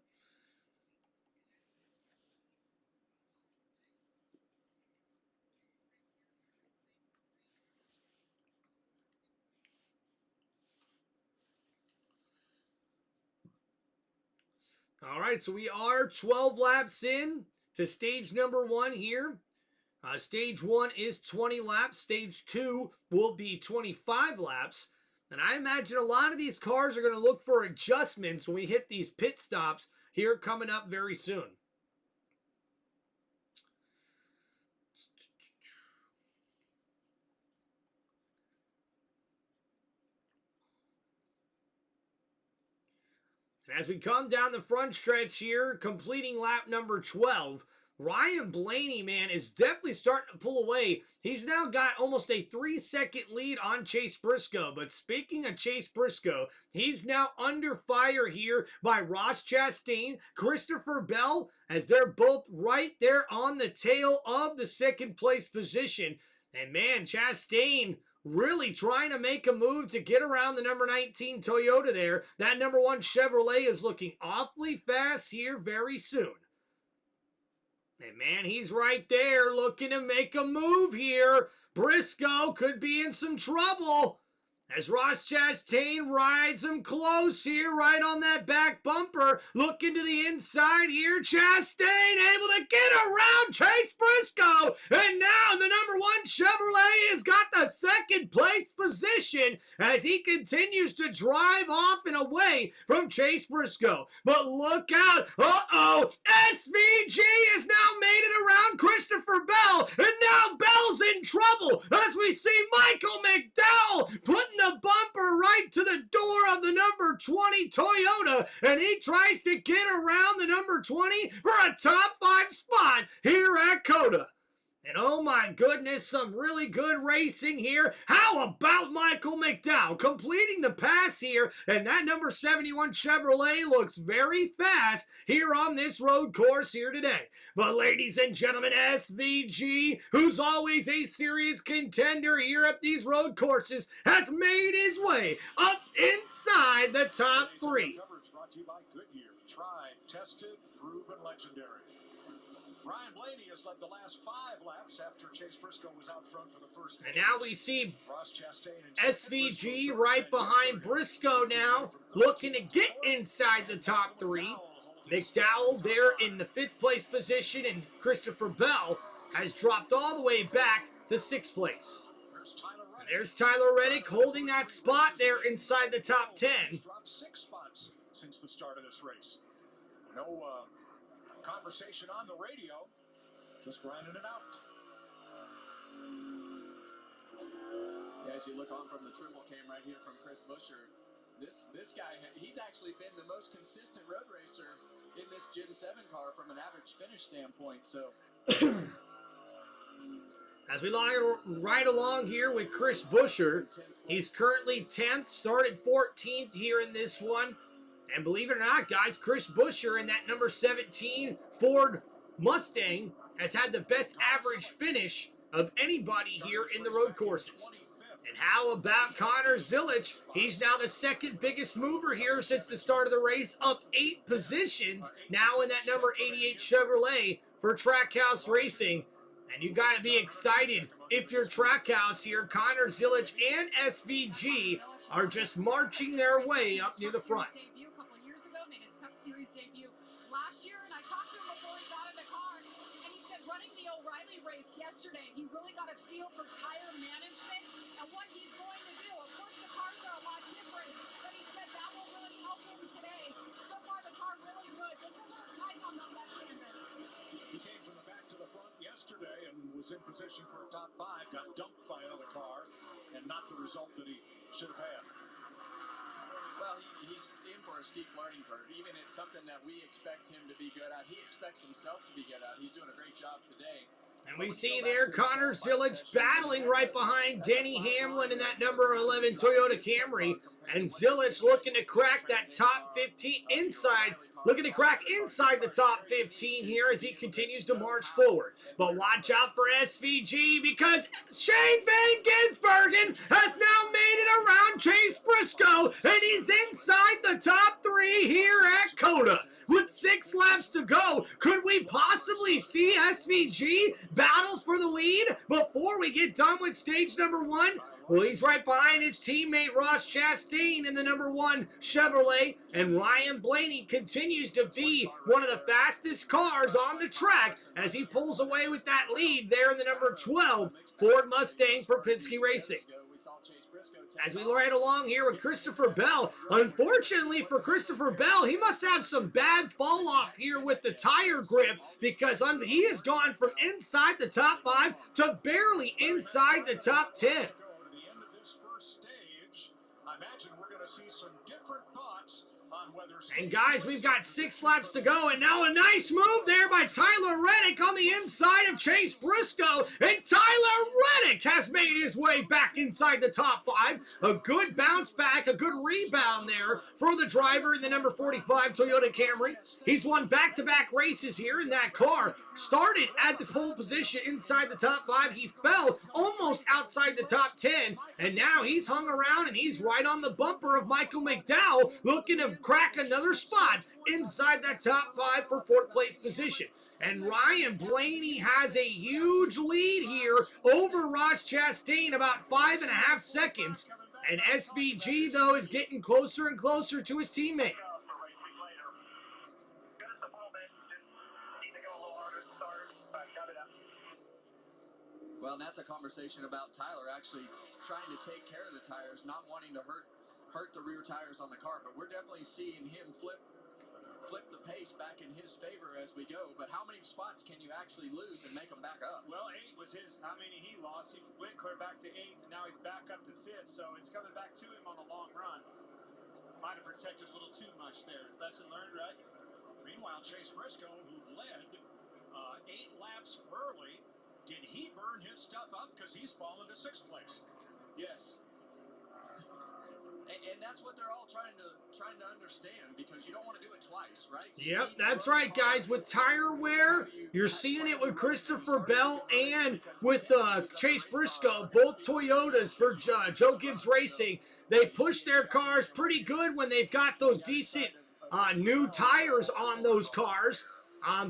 All right, so we are 12 laps in to stage number 1 here. Stage 1 is 20 laps. Stage 2 will be 25 laps. And I imagine a lot of these cars are going to look for adjustments when we hit these pit stops here coming up very soon. And as we come down the front stretch here, completing lap number 12, Ryan Blaney, man, is definitely starting to pull away. He's now got almost a 3-second lead on Chase Briscoe. But speaking of Chase Briscoe, he's now under fire here by Ross Chastain, Christopher Bell, as they're both right there on the tail of the 2nd place position. And man, Chastain really trying to make a move to get around the number 19 Toyota there. That number 1 Chevrolet is looking awfully fast here very soon. And man, he's right there looking to make a move here. Briscoe could be in some trouble as Ross Chastain rides him close here, right on that back bumper. Looking to the inside here. Chastain able to get around Chase Briscoe. And now the number 1 Chevrolet has got the 2nd place position as he continues to drive off and away from Chase Briscoe. But look out. Uh-oh. SVG has now made it around Christopher Bell. And now Bell's in trouble as we see Michael McDowell putting the bumper right to the door of the number 20 Toyota, and he tries to get around the number 20 for a top 5 spot here at COTA. And oh my goodness, some really good racing here. How about Michael McDowell completing the pass here? And that number 71 Chevrolet looks very fast here on this road course here today. But ladies and gentlemen, SVG, who's always a serious contender here at these road courses, has made his way up inside the top 3. Brought to you by Goodyear. Tried, tested, proven legendary. Ryan Blaney has led the last 5 laps after Chase Briscoe was out front for the first. And now we see SVG right behind Briscoe now, looking to get inside the top 3. McDowell there in the 5th place position, and Christopher Bell has dropped all the way back to 6th place. And there's Tyler Reddick holding that spot there inside the top 10. Dropped 6 spots since the start of this race. No conversation on the radio, just grinding it out. Yeah, as you look on from the triple cam right here from Chris Buescher, this guy, he's actually been the most consistent road racer in this Gen 7 car from an average finish standpoint. So as we ride along here with Chris Buescher, he's currently 10th, started 14th here in this one. And believe it or not, guys, Chris Buescher in that number 17 Ford Mustang has had the best average finish of anybody here in the road courses. And how about Connor Zilic? He's now the 2nd biggest mover here since the start of the race, up 8 positions, now in that number 88 Chevrolet for Trackhouse Racing. And you got to be excited if you're Trackhouse here. Connor Zilic and SVG are just marching their way up near the front. Yesterday, he really got a feel for tire management and what he's going to do. Of course, the cars are a lot different, but he said that will really help him today. So far, the car really good. Just a little was in position for a top 5, got dumped by another car, and not the result that he should have had. Well, he's in for a steep learning curve. Even it's something that we expect him to be good at. He expects himself to be good at. He's doing a great job today. And we see there Connor Zilic battling right behind Denny Hamlin in that number 11 Toyota Camry. And Zilic looking to crack that top 15 inside, looking to crack inside the top 15 here as he continues to march forward. But watch out for SVG because Shane Van Gisbergen has now made it around Chase Briscoe and he's inside the top 3 here at COTA. With 6 laps to go, could we possibly see SVG battle for the lead before we get done with stage number 1? Well, he's right behind his teammate Ross Chastain in the number 1 Chevrolet, and Ryan Blaney continues to be one of the fastest cars on the track as he pulls away with that lead there in the number 12 Ford Mustang for Penske Racing. As we ride along here with Christopher Bell, unfortunately for Christopher Bell, he must have some bad fall off here with the tire grip because he has gone from inside the top 5 to barely inside the top 10. At the end of this first stage, I imagine we're going to see some different thoughts on whether. And guys, we've got 6 laps to go, and now a nice move there by Tyler Reddick on the inside of Chase Briscoe, and Tyler Reddick has made his way back inside the top 5. A good bounce back, a good rebound there for the driver in the number 45 Toyota Camry. He's won back-to-back races here in that car. Started at the pole position inside the top 5. He fell almost outside the top 10, and now he's hung around and he's right on the bumper of Michael McDowell, looking to crack another spot inside that top 5 for 4th place position. And Ryan Blaney has a huge lead here over Ross Chastain, about 5.5 seconds. And SVG, though, is getting closer and closer to his teammate. Well, and that's a conversation about Tyler actually trying to take care of the tires, not wanting to hurt the rear tires on the car. But we're definitely seeing him flip the pace back in his favor as we go. But how many spots can you actually lose and make them back up? Well, 8 was how many he lost. He went clear back to 8th, and now he's back up to 5th, so it's coming back to him on a long run. Might have protected a little too much there. Lesson learned, right? Meanwhile, Chase Briscoe, who led 8 laps early, did he burn his stuff up because he's fallen to 6th place? Yes. And that's what they're all trying to understand, because you don't want to do it twice, right? Yep, that's right, guys. With tire wear, you're seeing it with Christopher Bell and with Chase Briscoe, both Toyotas for Joe Gibbs Racing. They push their cars pretty good when they've got those decent new tires on those cars.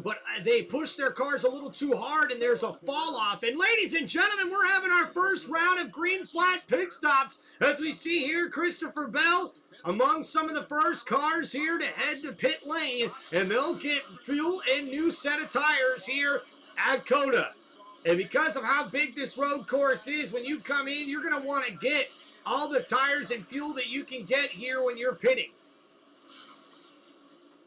But they push their cars a little too hard, and there's a fall off. And ladies and gentlemen, we're having our first round of green flag pit stops. As we see here, Christopher Bell among some of the first cars here to head to pit lane, and they'll get fuel and new set of tires here at COTA. And because of how big this road course is, when you come in, you're going to want to get all the tires and fuel that you can get here when you're pitting.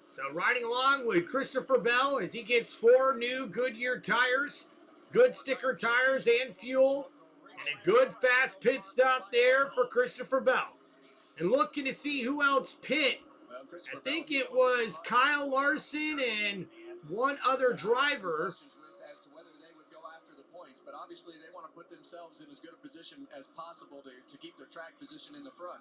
So riding along with Christopher Bell as he gets 4 new Goodyear tires, good sticker tires and fuel, and a good fast pit stop there for Christopher Bell. And looking to see who else pit. I think it was Kyle Larson and one other driver. As to whether they would go after the points, but obviously they want to put themselves in as good a position as possible to keep their track position in the front.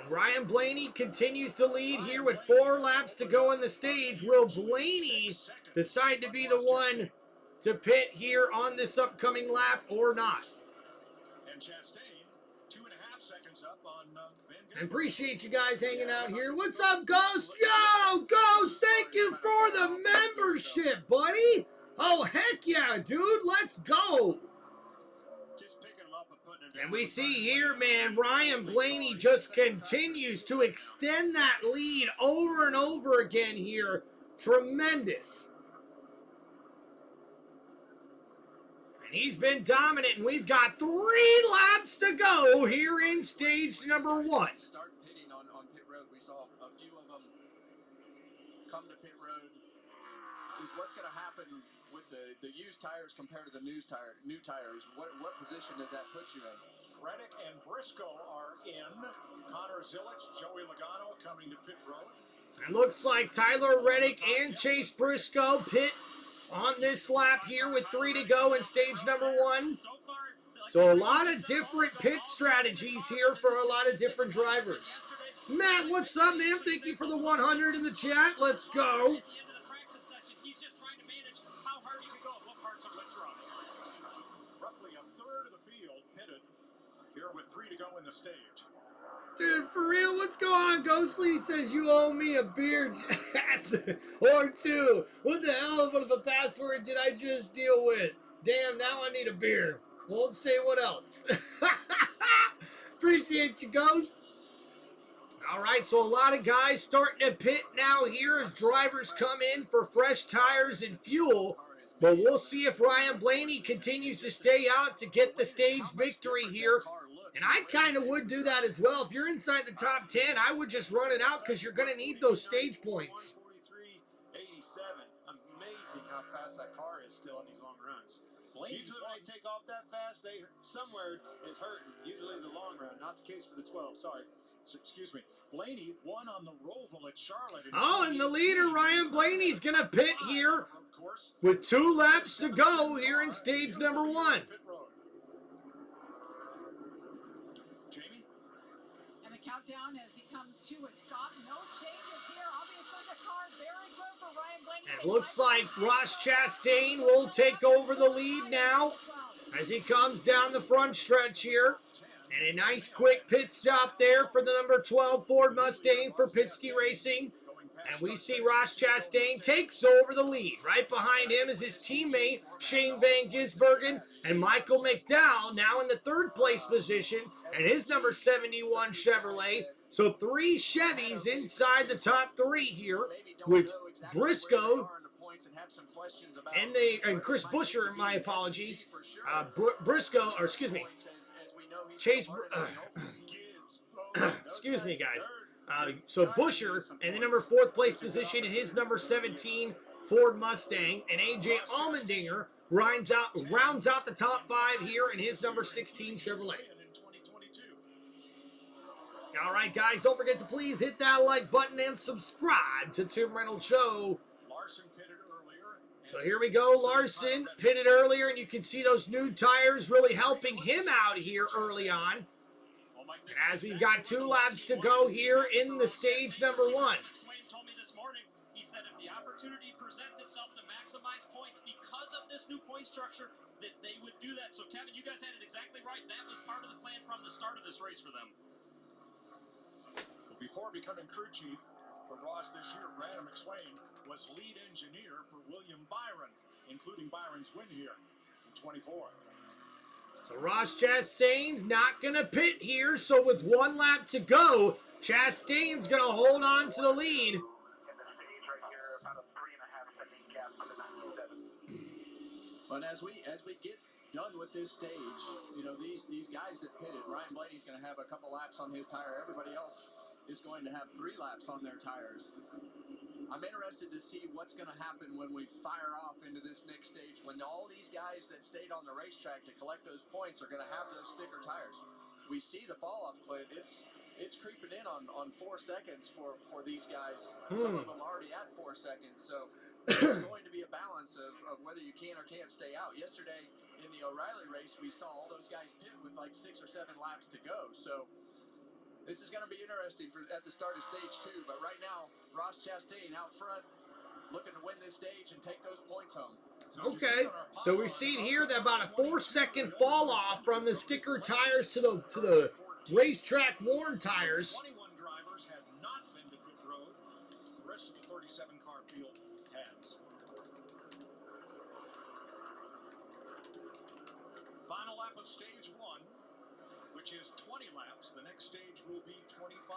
And Ryan Blaney continues to lead here with 4 laps to go in the stage. Will Blaney decide to be the one to pit here on this upcoming lap or not? And Chastain, 2.5 seconds up on Van I appreciate you guys hanging out here. What's up, Ghost? Yo, Ghost, thank you for the membership, buddy. Oh, heck yeah, dude. Let's go. And we see here, man, Ryan Blaney just continues to extend that lead over and over again here. Tremendous. And he's been dominant, and we've got 3 laps to go here in stage number 1. Start pitting on pit road. We saw a few of them come to pit road is what's going to happen with the used tires compared to the new tires. What position does that put you in? Reddick and Briscoe are in. Connor Zillich, Joey Logano coming to pit road. It looks like Tyler Reddick and Chase Briscoe pit on this lap here with 3 to go in stage number 1. So a lot of different pit strategies here for a lot of different drivers. Matt, what's up, man? Thank you for the 100 in the chat. Let's go. He's just trying to manage how hard he can go at what parts of which runs. Roughly a third of the field pitted here with 3 to go in the stage. Dude, for real, what's going on? Ghostly says you owe me a beer, or 2. What the hell of a password did I just deal with? Damn, now I need a beer. Won't say what else. Appreciate you, Ghost. All right, so a lot of guys starting to pit now here as drivers come in for fresh tires and fuel. But we'll see if Ryan Blaney continues to stay out to get the stage victory here. And I kind of would do that as well. If you're inside the top 10, I would just run it out because you're going to need those stage points. 143.87. Amazing how fast that car is still on these long runs. Usually when they take off that fast, somewhere is hurting. Usually the long run, not the case for the 12. Sorry. So, excuse me. Blaney won on the Roval at Charlotte. Oh, and the leader, Ryan Blaney's going to pit here with 2 laps to go here in stage number 1. Jamie? And the countdown as he comes to a stop. No changes here. Obviously, the car very good for Ryan Blaney. It looks like Ross Chastain will take over the lead now as he comes down the front stretch here. And a nice quick pit stop there for the number 12 Ford Mustang for Pitski Racing. And we see Ross Chastain takes over the lead. Right behind him is his teammate Shane Van Gisbergen and Michael McDowell now in the 3rd place position and his number 71 Chevrolet. So 3 Chevys inside the top 3 here with Briscoe and Chris Buescher, my apologies. Briscoe, or excuse me, Chase, excuse me, guys. So Buescher in the number 4th place position in his number 17 Ford Mustang, and AJ Allmendinger rounds out the top 5 here in his number 16 Chevrolet. All right, guys, don't forget to please hit that like button and subscribe to Tim Reynolds Show. Larson pitted earlier. So here we go. Larson pitted earlier, and you can see those new tires really helping him out here early on. And as we've got 2 laps to go here in the stage number 1. Swain told me this morning, he said if the opportunity presents itself to maximize points because of this new point structure, that they would do that. So, Kevin, you guys had it exactly right. That was part of the plan from the start of this race for them. Well, before becoming crew chief for Ross this year, Brandon McSwain was lead engineer for William Byron, including Byron's win here in 24. So Ross Chastain's not going to pit here, so with 1 lap to go, Chastain's going to hold on to the lead. But as we get done with this stage, you know, these guys that pitted, Ryan Blaney's going to have a couple laps on his tire. Everybody else is going to have 3 laps on their tires. I'm interested to see what's going to happen when we fire off into this next stage, when all these guys that stayed on the racetrack to collect those points are going to have those sticker tires. We see the fall-off, Clint. It's creeping in on 4 seconds for these guys. Some of them already at 4 seconds. So there's going to be a balance of whether you can or can't stay out. Yesterday in the O'Reilly race, we saw all those guys pit with like 6 or 7 laps to go. So this is going to be interesting at the start of stage 2. But right now, Ross Chastain out front, looking to win this stage and take those points home. Okay, so we see here that about a 4-second fall off from the sticker tires to the racetrack worn tires. 21 drivers have not been to pit road. The rest of the 37-car field has. Final lap of stage 1, which is 20 laps. The next stage will be 25.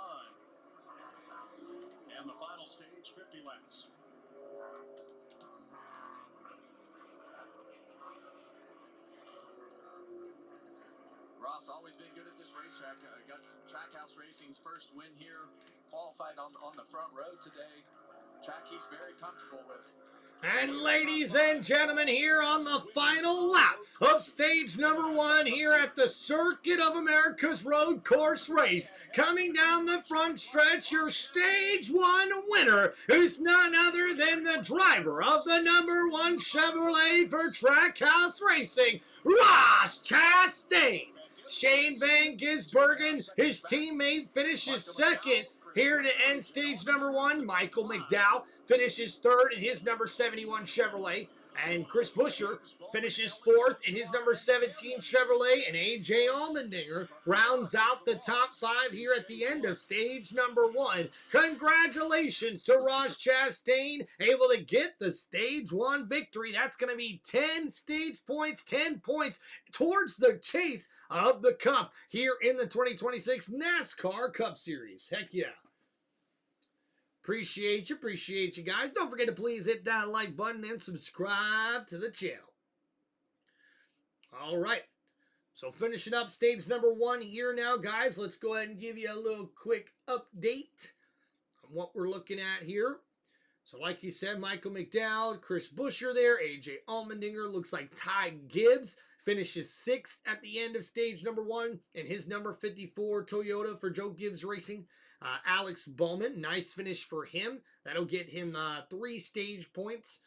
And the final stage, 50 laps. Ross always been good at this racetrack. Got Trackhouse Racing's first win here. Qualified on the front row today. Track he's very comfortable with. And ladies and gentlemen, here on the final lap of stage number 1 here at the Circuit of America's Road Course Race, coming down the front stretch, your stage 1 winner is none other than the driver of the number 1 Chevrolet for Trackhouse Racing, Ross Chastain. Shane Van Gisbergen, his teammate, finishes second. Here to end stage number 1, Michael McDowell finishes third in his number 71 Chevrolet. And Chris Buescher finishes fourth in his number 17 Chevrolet. And A.J. Allmendinger rounds out the top 5 here at the end of stage number 1. Congratulations to Ross Chastain, able to get the stage 1 victory. That's going to be 10 stage points, 10 points towards the chase of the Cup here in the 2026 NASCAR Cup Series. Heck yeah. Appreciate you guys. Don't forget to please hit that like button and subscribe to the channel. All right, so finishing up stage number 1 here now, guys. Let's go ahead and give you a little quick update on what we're looking at here. So like you said, Michael McDowell, Chris Buescher there, A.J. Allmendinger, looks like Ty Gibbs finishes 6th at the end of stage number 1 in his number 54 Toyota for Joe Gibbs Racing. Alex Bowman, nice finish for him. That'll get him 3 stage points.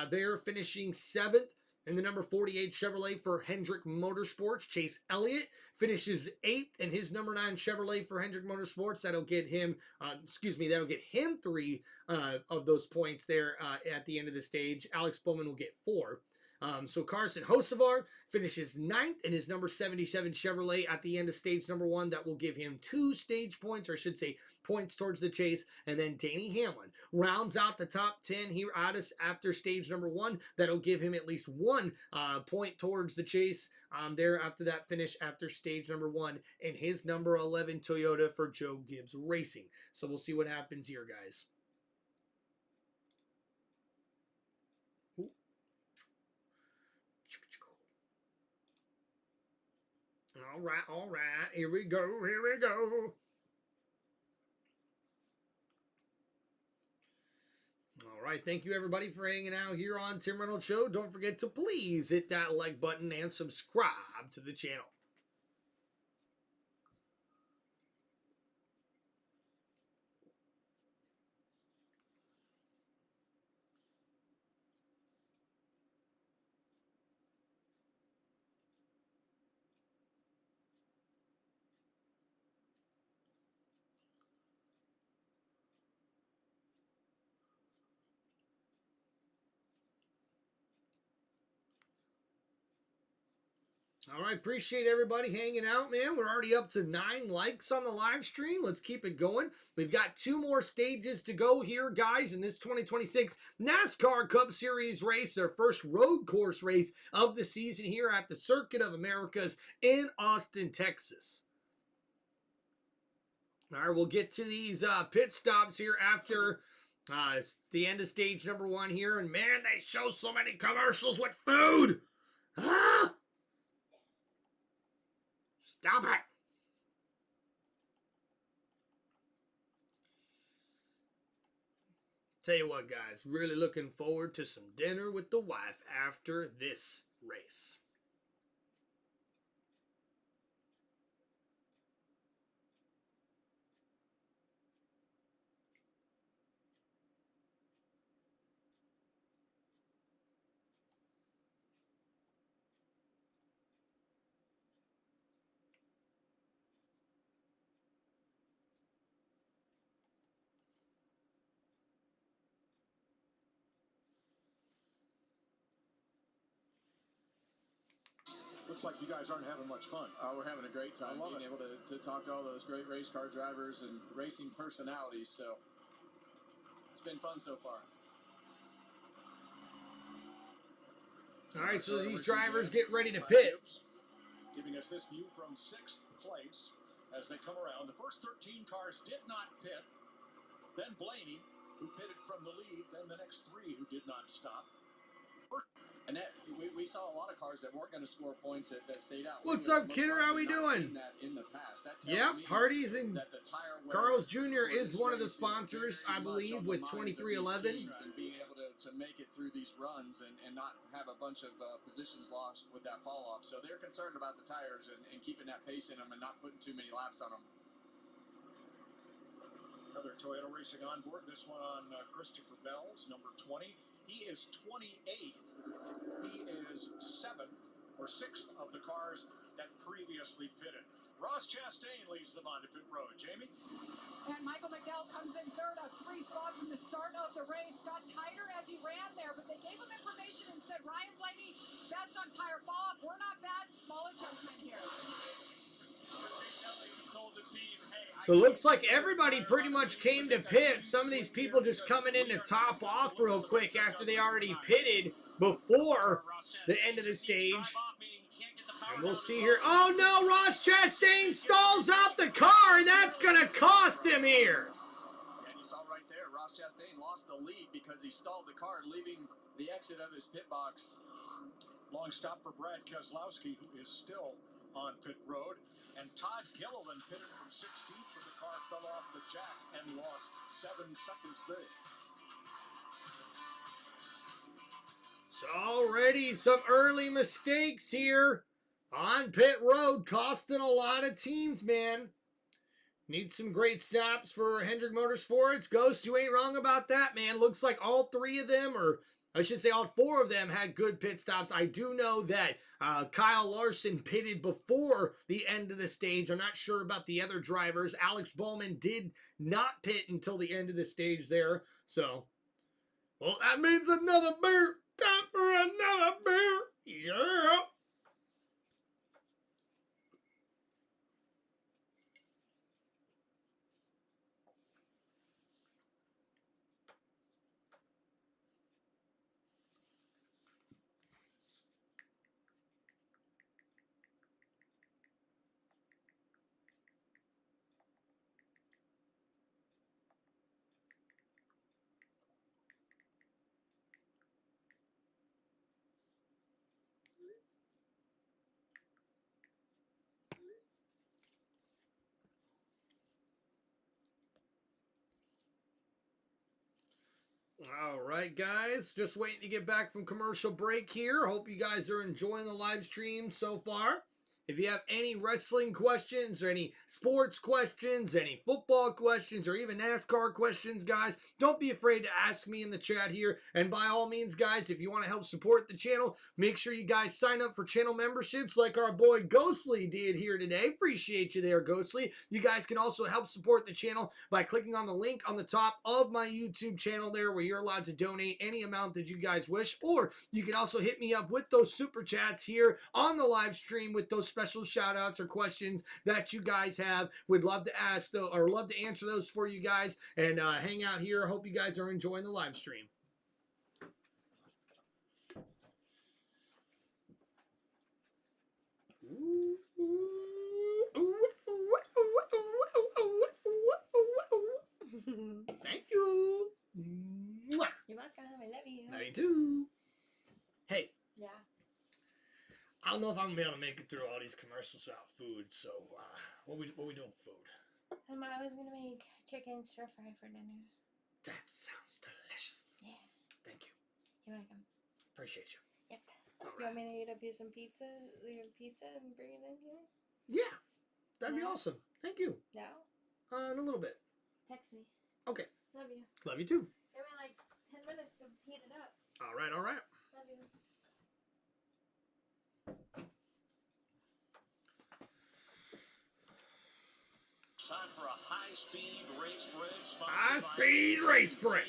There finishing 7th in the number 48 Chevrolet for Hendrick Motorsports. Chase Elliott finishes 8th in his number 9 Chevrolet for Hendrick Motorsports. That'll get him, that'll get him 3 of those points there at the end of the stage. Alex Bowman will get 4. So Carson Hocevar finishes 9th in his number 77 Chevrolet at the end of stage number 1. That will give him 2 stage points, or I should say points towards the chase. And then Danny Hamlin rounds out the top 10 here after stage number 1. That'll give him at least 1 point towards the chase there after that finish after stage number 1 in his number 11 Toyota for Joe Gibbs Racing. So we'll see what happens here, guys. All right, here we go. All right, thank you everybody for hanging out here on Tim Reynolds Show. Don't forget to please hit that like button and subscribe to the channel. All right, appreciate everybody hanging out, man. We're already up to 9 likes on the live stream. Let's keep it going. We've got 2 more stages to go here, guys, in this 2026 NASCAR Cup Series race, their first road course race of the season here at the Circuit of Americas in Austin, Texas. All right, we'll get to these pit stops here after the end of stage number 1 here. And, man, they show so many commercials with food. Ah! Stop it! Tell you what, guys, really looking forward to some dinner with the wife after this race. Looks like you guys aren't having much fun. We're having a great time being able to talk to all those great race car drivers and racing personalities. So it's been fun so far. All right, so these drivers get ready to pit. Giving us this view from 6th place as they come around. The first 13 cars did not pit. Then Blaney, who pitted from the lead. Then the next 3 who did not stop. And that we saw a lot of cars that weren't going to score points that stayed out. What's up, Kidder? How we doing? That in the past. That yep, Hardee's and Carl's Jr. is one of the sponsors, I believe, with 2311. And being able to make it through these runs and not have a bunch of positions lost with that fall off. So they're concerned about the tires and keeping that pace in them and not putting too many laps on them. Another Toyota racing on board. This one on Christopher Bell's number 20. He is 28th. He is 7th or 6th of the cars that previously pitted. Ross Chastain leads them onto pit road. Jamie? And Michael McDowell comes in third of 3 spots from the start of the race. Got tighter as he ran there, but they gave him information and said, Ryan Blaney, best on tire fall off. We're not bad. Small adjustment here. So it looks like everybody pretty much came to pit. Some of these people just coming in to top off real quick after they already pitted before the end of the stage. And we'll see here. Oh no, Ross Chastain stalls out the car, and that's going to cost him here. And you saw right there, Ross Chastain lost the lead because he stalled the car, leaving the exit of his pit box. Long stop for Brad Keselowski, who is still on pit road. And Todd Gilliland pitted from 16th, but the car fell off the jack and lost 7 seconds there. So already some early mistakes here on pit road, costing a lot of teams, man. Need some great stops for Hendrick Motorsports. Ghost, you ain't wrong about that, man. Looks like all 3 of them, or I should say all 4 of them, had good pit stops. I do know that Kyle Larson pitted before the end of the stage. I'm not sure about the other drivers. Alex Bowman did not pit until the end of the stage there. So, well, that means another beer. Time for another beer. Yeah. All right, guys, just waiting to get back from commercial break here. Hope you guys are enjoying the live stream so far. If you have any wrestling questions or any sports questions, any football questions, or even NASCAR questions, guys, don't be afraid to ask me in the chat here. And by all means, guys, if you want to help support the channel, make sure you guys sign up for channel memberships like our boy Ghostly did here today. Appreciate you there, Ghostly. You guys can also help support the channel by clicking on the link on the top of my YouTube channel there, where you're allowed to donate any amount that you guys wish. Or you can also hit me up with those super chats here on the live stream with those special shout outs or questions that you guys have. We'd love to ask though, or love to answer those for you guys, and hang out here. Hope you guys are enjoying the live stream. Thank you. You're welcome. I love you. Love you too. Hey. Yeah. I don't know if I'm gonna be able to make it through all these commercials without food. So, what we doing for food? I was gonna make chicken stir fry for dinner. That sounds delicious. Yeah. Thank you. You're welcome. Appreciate you. Yep. You want me to eat up you some pizza, and bring it in here? Yeah, that'd be awesome. Thank you. No. In a little bit. Text me. Okay. Love you. Love you too. Give me like 10 minutes to heat it up. All right. All right. Love you. Time for a high-speed race break. High-speed race break.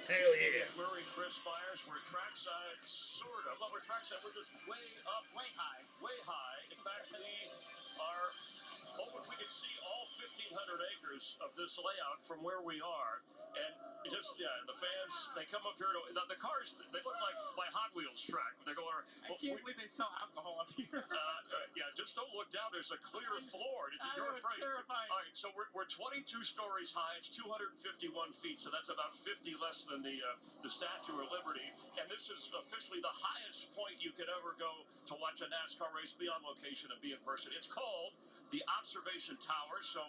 Hell yeah. Murray, Chris Myers, we're trackside, sort of. Well, we're trackside. We're just way up, way high, way high. In fact, we are hoping we can see all 1,500 acres of this layout from where we are. And just, the fans, they come up here. The cars, they look like my Hot Wheels track. They're going around. I can't believe they sell alcohol up here. Just don't look down. There's a clear floor. You're afraid. It's terrifying. All right, so we're 22 stories high. It's 251 feet, so that's about 50 less than the Statue of Liberty. And this is officially the highest point you could ever go to watch a NASCAR race, be on location and be in person. It's called the Observation Tower. So,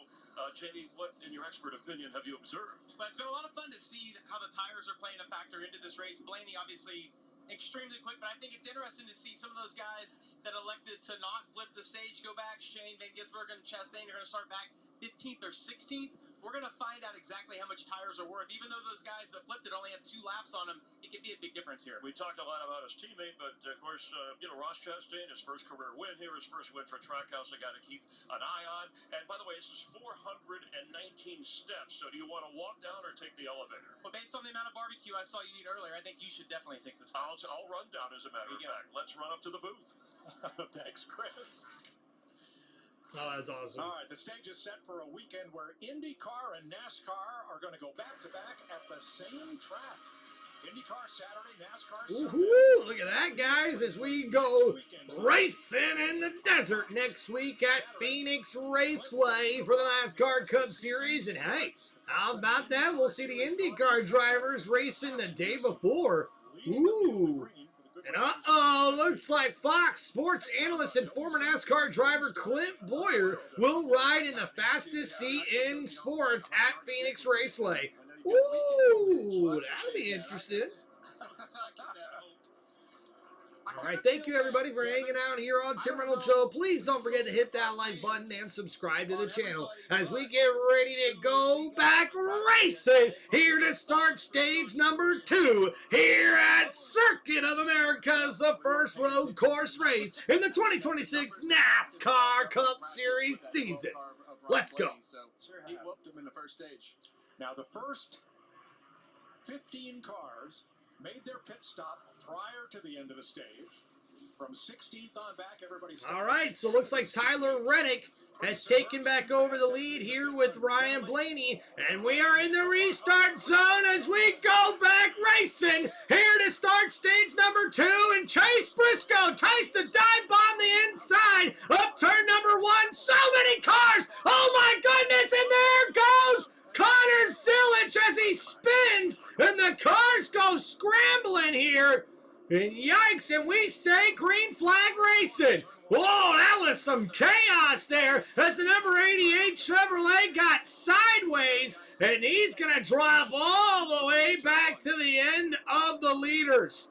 Jamie, what, in your expert opinion, have you observed? But it's been a lot of fun to see how the tires are playing a factor into this race. Blaney, obviously, extremely quick, but I think it's interesting to see some of those guys that elected to not flip the stage go back. Shane, Van Gisbergen, and Chastain are going to start back 15th or 16th. We're going to find out exactly how much tires are worth. Even though those guys that flipped it only have 2 laps on them, it could be a big difference here. We talked a lot about his teammate, but of course, Ross Chastain, his first career win here, his first win for Trackhouse, I got to keep an eye on. And by the way, this is 419 steps. So do you want to walk down or take the elevator? Well, based on the amount of barbecue I saw you eat earlier, I think you should definitely take the steps. I'll run down, as a matter of fact. Let's run up to the booth. Thanks, Chris. Oh, that's awesome. All right, the stage is set for a weekend where IndyCar and NASCAR are going to go back-to-back at the same track. IndyCar Saturday, NASCAR Sunday. Woohoo! Look at that, guys, as we go racing in the desert next week at Phoenix Raceway for the NASCAR Cup Series. And hey, how about that? We'll see the IndyCar drivers racing the day before. Ooh. And looks like Fox Sports analyst and former NASCAR driver Clint Boyer will ride in the fastest seat in sports at Phoenix Raceway. Ooh, that'll be interesting. All right, thank you everybody for hanging out here on Tim Reynolds Show. Please don't forget to hit that like button and subscribe to the channel as we get ready to go back racing here to start stage number 2 here at Circuit of America's the first road course race in the 2026 NASCAR Cup Series season. Let's go. He whooped him in the first stage. Now, the first 15 cars made their pit stop prior to the end of the stage. From 16th on back, everybody's... All right, so looks like Tyler Reddick has taken back over the lead here with Ryan Blaney, and we are in the restart zone as we go back racing here to start stage number 2, and Chase Briscoe tries to dive bomb the inside of turn number 1. So many cars! Oh my goodness, and there goes Connor Zilic as he spins, and the cars go scrambling here. And yikes, and we say green flag racing. Whoa, that was some chaos there as the number 88 Chevrolet got sideways, and he's going to drop all the way back to the end of the leaders.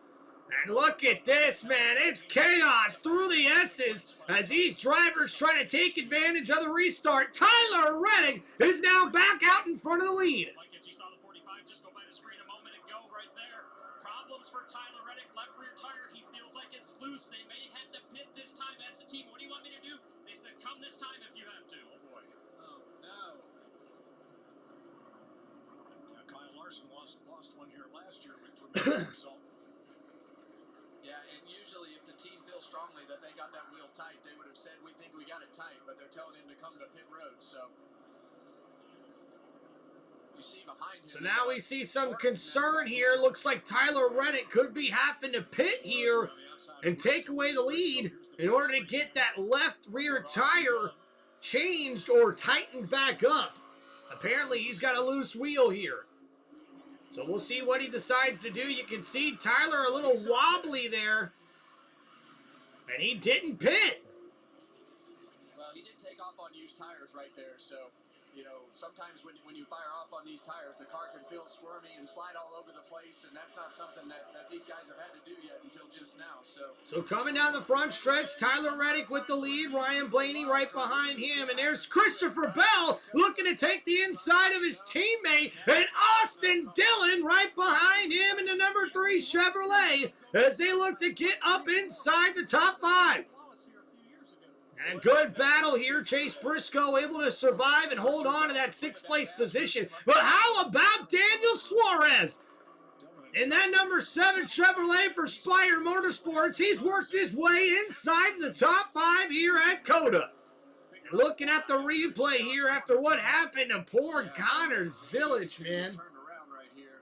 And look at this, man. It's chaos through the S's as these drivers try to take advantage of the restart. Tyler Reddick is now back out in front of the lead. Like as you saw the 45 just go by the screen a moment ago right there. Problems for Tyler Reddick. Left rear tire. He feels like it's loose. They may have to pit this time as a team. What do you want me to do? They said come this time if you have to. Oh, boy. Oh, no. Kyle Larson lost one here last year with tremendous result. Yeah, and usually if the team feels strongly that they got that wheel tight, they would have said, we think we got it tight, but they're telling him to come to pit road, so. You see behind him. So now we see some concern here. Looks like Tyler Reddick could be having to pit here and take away the lead in order to get that left rear tire changed or tightened back up. Apparently he's got a loose wheel here. So we'll see what he decides to do. You can see Tyler a little wobbly there. And he didn't pit. Well, he did take off on used tires right there, so, you know, sometimes when you fire off on these tires, the car can feel squirmy and slide all over the place, and that's not something that these guys have had to do yet until just now, So coming down the front stretch, Tyler Reddick with the lead, Ryan Blaney right behind him, and there's Christopher Bell looking to take the inside of his teammate, and Austin Dillon right behind him in the number 3 Chevrolet as they look to get up inside the top 5. And a good battle here. Chase Briscoe able to survive and hold on to that 6th place position. But how about Daniel Suarez? In that number 7 Chevrolet for Spire Motorsports, he's worked his way inside the top 5 here at COTA. And looking at the replay here after what happened to poor Connor Zilic, man. turned around right here.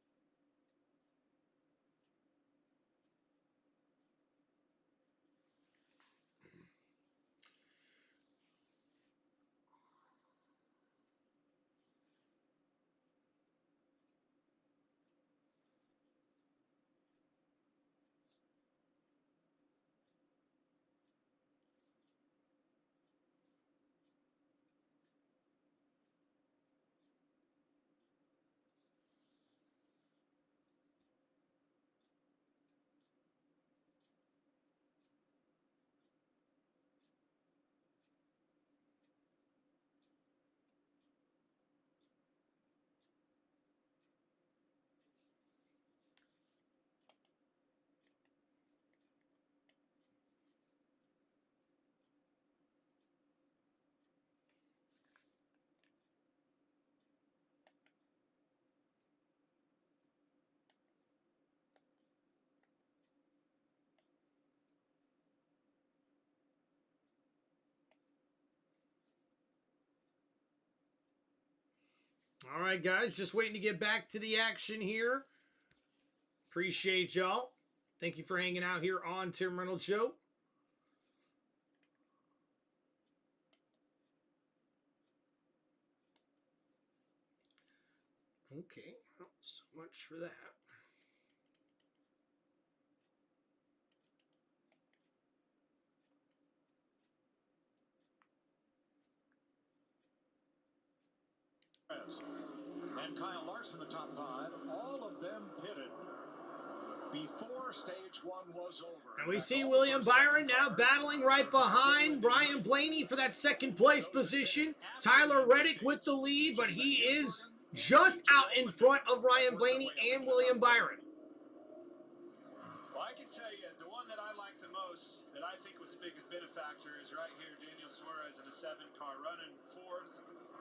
All right, guys, just waiting to get back to the action here. Appreciate y'all. Thank you for hanging out here on Tim Reynolds Show. Okay, well, so much for that. And Kyle Larson, the top 5, all of them pitted before stage 1 was over. And we see William Byron now battling right behind Ryan Blaney for that second place position. Tyler Reddick with the lead, but he is just out in front of Ryan Blaney and William Byron. Well, I can tell you, the one that I like the most, that I think was the biggest benefactor, is right here, Daniel Suarez in a 7 car, running 4th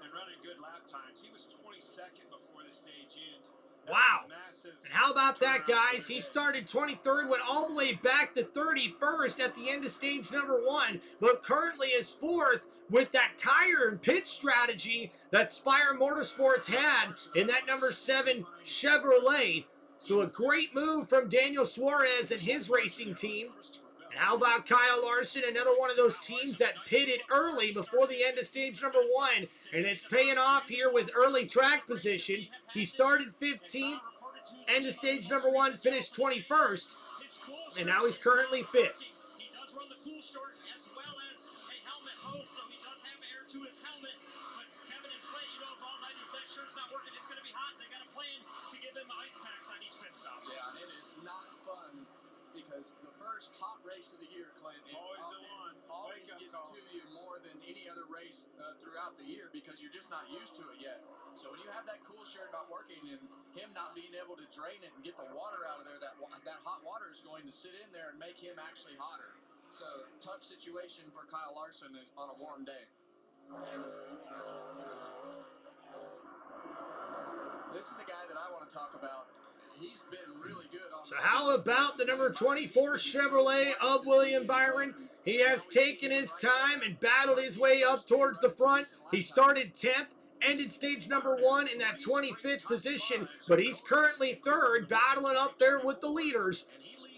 and running good lap times. He was 22nd before the stage end. Wow. And how about that, guys? He started 23rd, went all the way back to 31st at the end of stage number 1, but currently is 4th with that tire and pit strategy that Spire Motorsports had in that number 7 Chevrolet. So a great move from Daniel Suarez and his racing team. And how about Kyle Larson, another one of those teams that pitted early before the end of stage number 1, and it's paying off here with early track position. He started 15th, end of stage number 1, finished 21st, and now he's currently 5th. He does run the cool short as well as a helmet hose, so he does have air to his helmet. But Kevin and Clay, you know as well as I do, if that shirt's not working, it's going to be hot. They got a plan to give them ice packs on each pit stop. Yeah, it is not fun because the first hot race of the year, Clint, is always gets to you more than any other race throughout the year because you're just not used to it yet. So when you have that cool shirt not working and him not being able to drain it and get the water out of there, that hot water is going to sit in there and make him actually hotter. So tough situation for Kyle Larson on a warm day. This is the guy that I want to talk about. He's been really good on. So how about the number 24 Chevrolet of William Byron? He has taken his time and battled his way up towards the front. He started 10th, ended stage number 1 in that 25th position, but he's currently 3rd, battling up there with the leaders.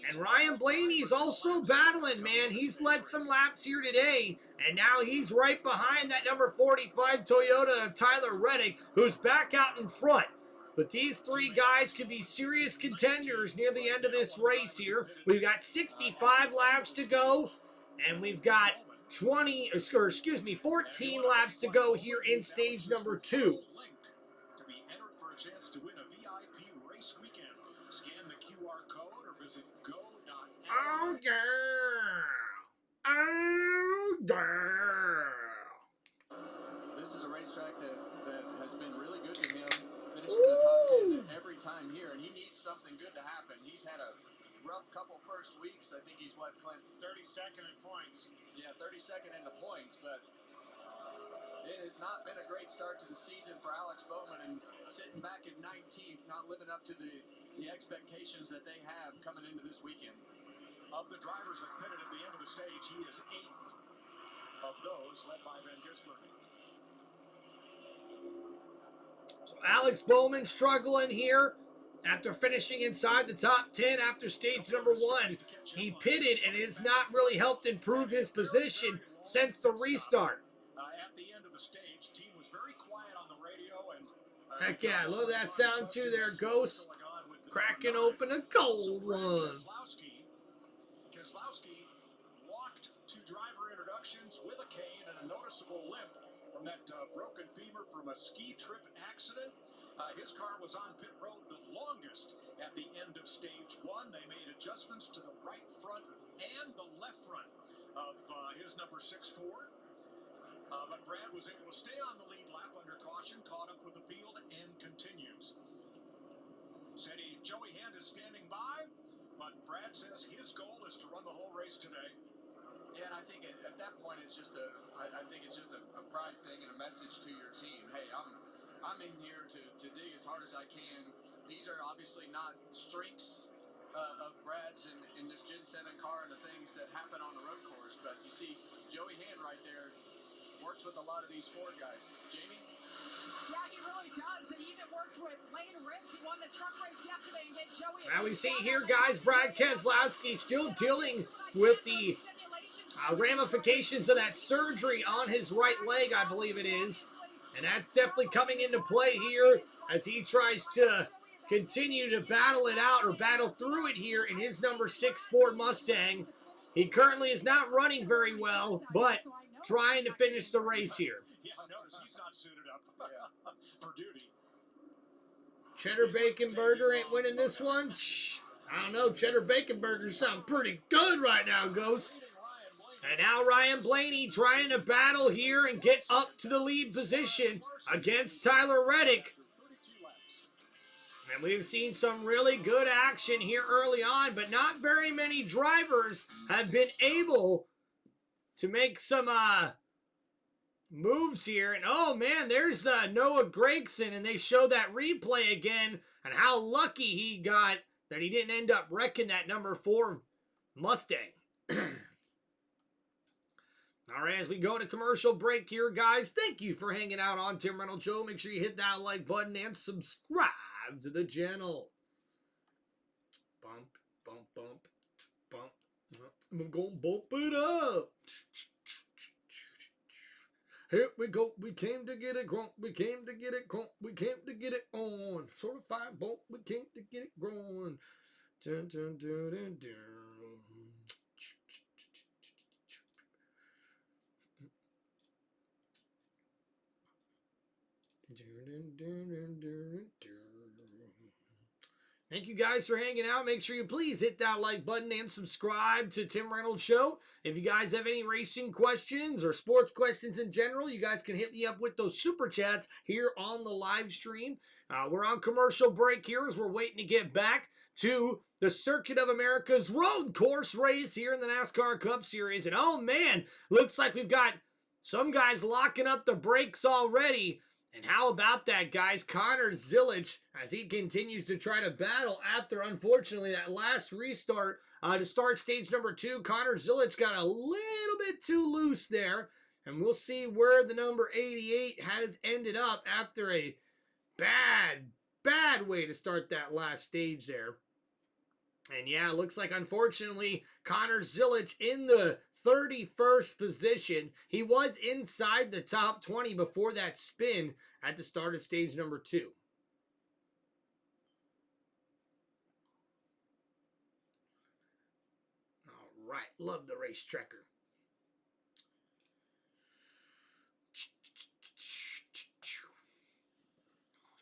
And Ryan Blaney's also battling, man. He's led some laps here today, and now he's right behind that number 45 Toyota of Tyler Reddick, who's back out in front. But these 3 guys could be serious contenders near the end of this race here. We've got 65 laps to go, and we've got 14 laps to go here in stage number 2. To be entered for a chance to win a VIP race weekend. Scan the QR code or visit go.com. Oh, girl. Oh, girl. This is a racetrack that has been really good to him. Finishing the top 10 every time here, and he needs something good to happen. He's had a rough couple first weeks. I think he's what, Clint? 32nd in points. Yeah, 32nd in the points, but it has not been a great start to the season for Alex Bowman, and sitting back at 19th, not living up to the expectations that they have coming into this weekend. Of the drivers that pitted at the end of the stage, he is 8th of those, led by Van Gisbergen. So Alex Bowman struggling here after finishing inside the top 10 after stage number 1. He pitted, and it has not really helped improve his position since the restart. At the end of the stage, team was very quiet on the radio. And heck yeah, I love that sound too there, Ghost. Cracking open a cold one. Keselowski walked to driver introductions with a cane and a noticeable limp from that broken femur from a ski trip accident. His car was on pit road the longest at the end of stage 1. They made adjustments to the right front and the left front of his number 6 Ford. But Brad was able to stay on the lead lap under caution, caught up with the field, and continues. Said Joey Hand is standing by, but Brad says his goal is to run the whole race today. Yeah, and I think at that point it's just I think it's just a pride thing and a message to your team. Hey, I'm in here to dig as hard as I can. These are obviously not strengths of Brad's in this Gen 7 car and the things that happen on the road course. But you see Joey Hand right there works with a lot of these Ford guys. Jamie? Yeah, he really does. They even worked with Lane Ritz. He won the truck race yesterday and get Joey. Now we see here, guys, Brad Keselowski still dealing with the ramifications of that surgery on his right leg, I believe it is. And that's definitely coming into play here as he tries to continue to battle it out or battle through it here in his number 6 Ford Mustang. He currently is not running very well, but trying to finish the race here. Yeah, notice he's not suited up for duty. Cheddar Bacon Burger ain't winning this one. Shh, I don't know. Cheddar Bacon Burgers sound pretty good right now, Ghost. And now Ryan Blaney trying to battle here and get up to the lead position against Tyler Reddick. And we've seen some really good action here early on, but not very many drivers have been able to make some moves here. And oh man, there's Noah Gragson, and they show that replay again and how lucky he got that he didn't end up wrecking that number 4 Mustang. All right, as we go to commercial break here, guys, thank you for hanging out on Tim Reynolds Show. Make sure you hit that like button and subscribe to the channel. Bump, bump, bump, bump. I'm gonna bump it up. Here we go. We came to get it grunk. We came to get it grunk. We came to get it on. Certified bump. We came to get it growing. Dun, dun, dun, dun, dun. Thank you guys for hanging out. Make sure you please hit that like button and subscribe to Tim Reynolds Show. If you guys have any racing questions or sports questions in general, you guys can hit me up with those super chats here on the live stream. We're on commercial break here as we're waiting to get back to the Circuit of America's road course race here in the NASCAR Cup Series. And oh man, looks like we've got some guys locking up the brakes already. And how about that, guys? Connor Zilisch, as he continues to try to battle after, unfortunately, that last restart to start stage number 2. Connor Zilisch got a little bit too loose there. And we'll see where the number 88 has ended up after a bad way to start that last stage there. And yeah, it looks like, unfortunately, Connor Zilisch in the 31st position. He was inside the top 20 before that spin at the start of stage number 2. All right, love the race tracker.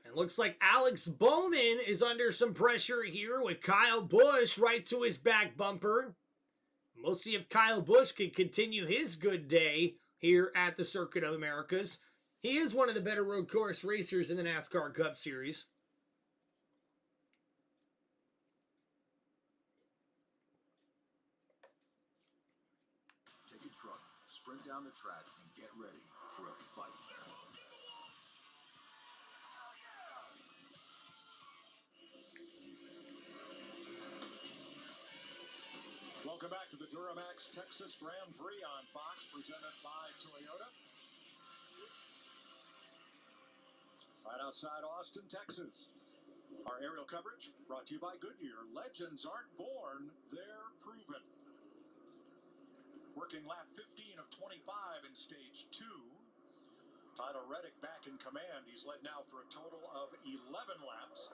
And looks like Alex Bowman is under some pressure here with Kyle Busch right to his back bumper. We'll see if Kyle Busch can continue his good day here at the Circuit of Americas. He is one of the better road course racers in the NASCAR Cup Series. Take a truck, sprint down the track, and get ready for a fight. Welcome back to the Duramax Texas Grand Prix on Fox, presented by Toyota. Right outside Austin, Texas. Our aerial coverage brought to you by Goodyear. Legends aren't born, they're proven. Working lap 15 of 25 in stage 2. Tyler Reddick back in command. He's led now for a total of 11 laps.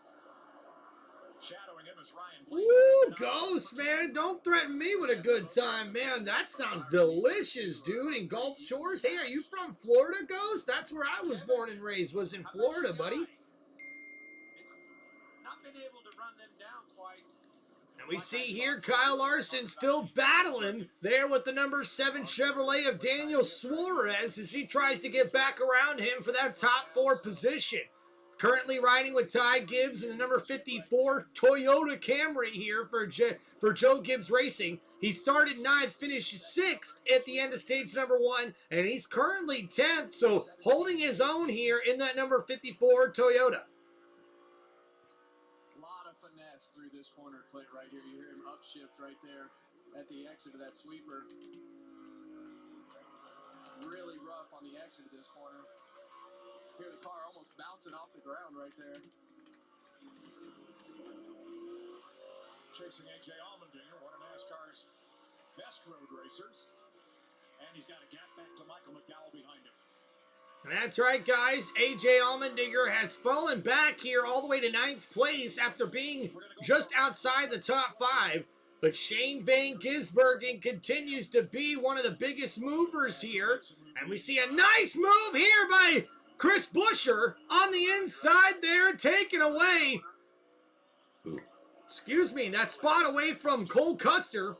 Shadowing him is Ryan Blaney. Ooh, Ghost, man. Don't threaten me with a good time, man. That sounds delicious, dude. In Gulf Shores. Hey, are you from Florida, Ghost? That's where I was born and raised, was in Florida, buddy. It's not been able to run them down quite. And we see here Kyle Larson still battling there with the number 7 Chevrolet of Daniel Suarez as he tries to get back around him for that top 4 position. Currently riding with Ty Gibbs in the number 54 Toyota Camry here for Joe Gibbs Racing. He started 9th, finished 6th at the end of stage number 1, and he's currently 10th, so holding his own here in that number 54 Toyota. A lot of finesse through this corner, Clint, right here. You hear him upshift right there at the exit of that sweeper. Really rough on the exit of this corner. Hear the car almost bouncing off the ground right there. Chasing A.J. Allmendinger, one of NASCAR's best road racers. And he's got a gap back to Michael McDowell behind him. That's right, guys. A.J. Allmendinger has fallen back here all the way to 9th place after being just outside the top 5. But Shane Van Gisbergen continues to be one of the biggest movers here. And we see a nice move here by Chris Buescher on the inside there, taken away. Excuse me, that spot away from Cole Custer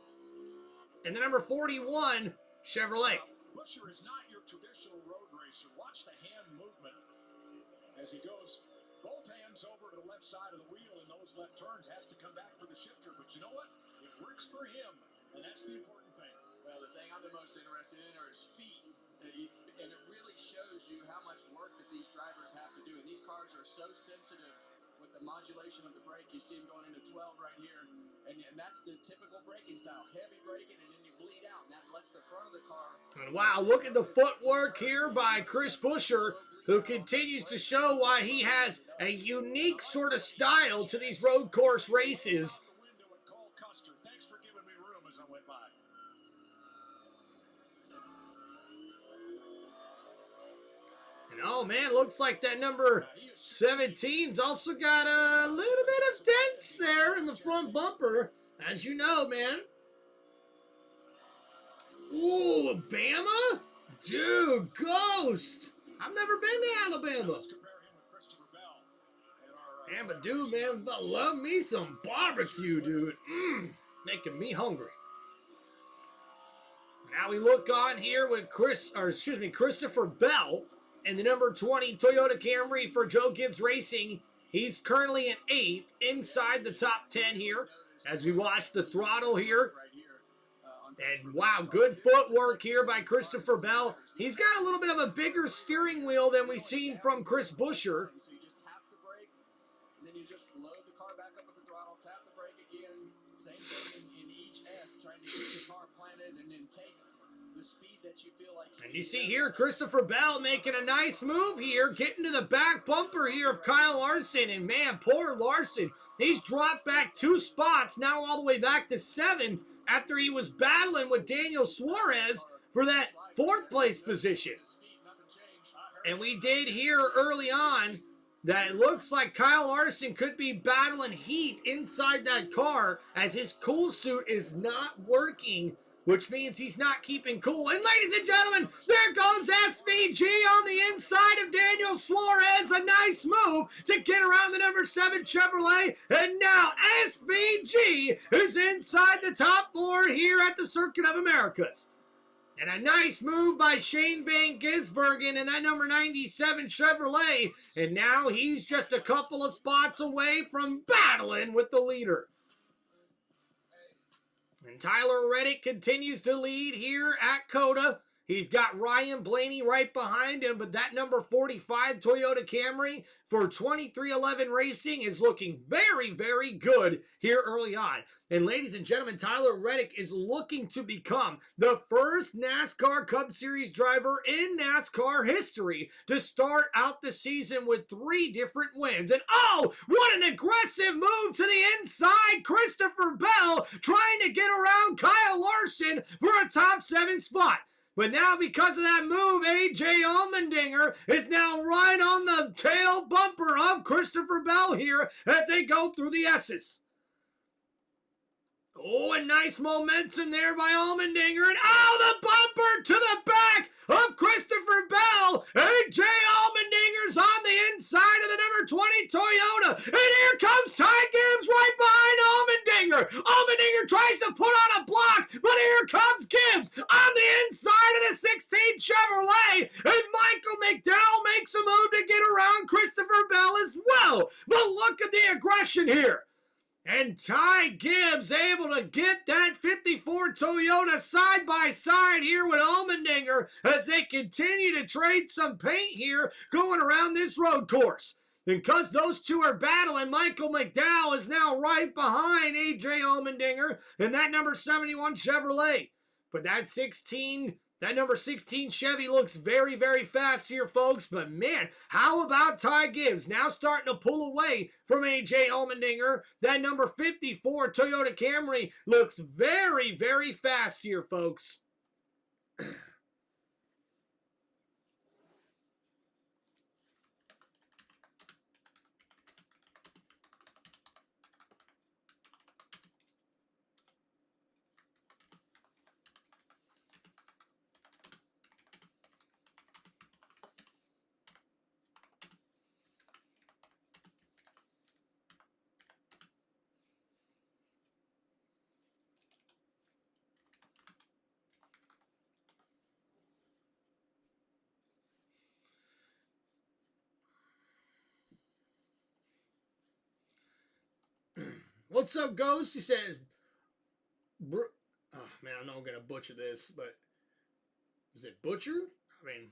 and the number 41 Chevrolet. Buescher is not your traditional road racer. Watch the hand movement as he goes both hands over to the left side of the wheel in those left turns. Has to come back for the shifter, but you know what? It works for him, and that's the important thing. Well, the thing I'm the most interested in are his feet, and it really shows you how much work that these drivers have to do. And these cars are so sensitive with the modulation of the brake. You see him going into 12 right here, and that's the typical braking style, heavy braking, and then you bleed out, and that lets the front of the car. And wow, look at the footwork here by Chris Buescher, who continues to show why he has a unique sort of style to these road course races. Thanks for giving me room as I went by. And oh man, looks like that number 17's also got a little bit of dents there in the front bumper, as you know, man. Ooh, Bama? Dude, Ghost! I've never been to Alabama. Yeah, but dude, man, I love me some barbecue, dude. Making me hungry. Now we look on here with Christopher Bell and the number 20 Toyota Camry for Joe Gibbs Racing. He's currently in 8th, inside the top 10 here, as we watch the throttle here. And wow, good footwork here by Christopher Bell. He's got a little bit of a bigger steering wheel than we've seen from Chris Buescher. So you just tap the brake, and then you just load the car back up with the throttle, tap the brake again. Same thing in each S, trying to get the car planted and then take the speed that you feel like. And you see here, Christopher Bell making a nice move here, getting to the back bumper here of Kyle Larson. And man, poor Larson, he's dropped back 2 spots, now all the way back to 7th, after he was battling with Daniel Suarez for that 4th place position. And we did hear early on that it looks like Kyle Larson could be battling heat inside that car as his cool suit is not working, which means he's not keeping cool. And ladies and gentlemen, there goes SVG on the inside of Daniel Suarez. A nice move to get around the number 7 Chevrolet. And now SVG is inside the top 4 here at the Circuit of Americas. And a nice move by Shane Van Gisbergen and that number 97 Chevrolet. And now he's just a couple of spots away from battling with the leader. And Tyler Reddick continues to lead here at COTA. He's got Ryan Blaney right behind him, but that number 45 Toyota Camry for 2311 Racing is looking very, very good here early on. And ladies and gentlemen, Tyler Reddick is looking to become the first NASCAR Cup Series driver in NASCAR history to start out the season with 3 different wins. And oh, what an aggressive move to the inside. Christopher Bell trying to get around Kyle Larson for a top 7 spot. But now because of that move, A.J. Allmendinger is now right on the tail bumper of Christopher Bell here as they go through the S's. Oh, a nice momentum there by Allmendinger. And oh, the bumper to the back of Christopher Bell. A.J. Allmendinger's on the inside of the number 20 Toyota. And here comes Ty Gibbs right behind Allmendinger. Allmendinger tries to put on a block, but here comes Gibbs on the inside of the 16 Chevrolet. And Michael McDowell makes a move to get around Christopher Bell as well. But look at the aggression here. And Ty Gibbs able to get that 54 Toyota side by side here with Allmendinger as they continue to trade some paint here going around this road course. Because those two are battling, Michael McDowell is now right behind A.J. Allmendinger and that number 71 Chevrolet. But that 16 That number 16 Chevy looks very, very fast here, folks. But, man, how about Ty Gibbs? Now starting to pull away from A.J. Allmendinger. That number 54 Toyota Camry looks very, very fast here, folks. What's up, Ghost? He says, oh, man, I know I'm going to butcher this, but is it butcher? I mean,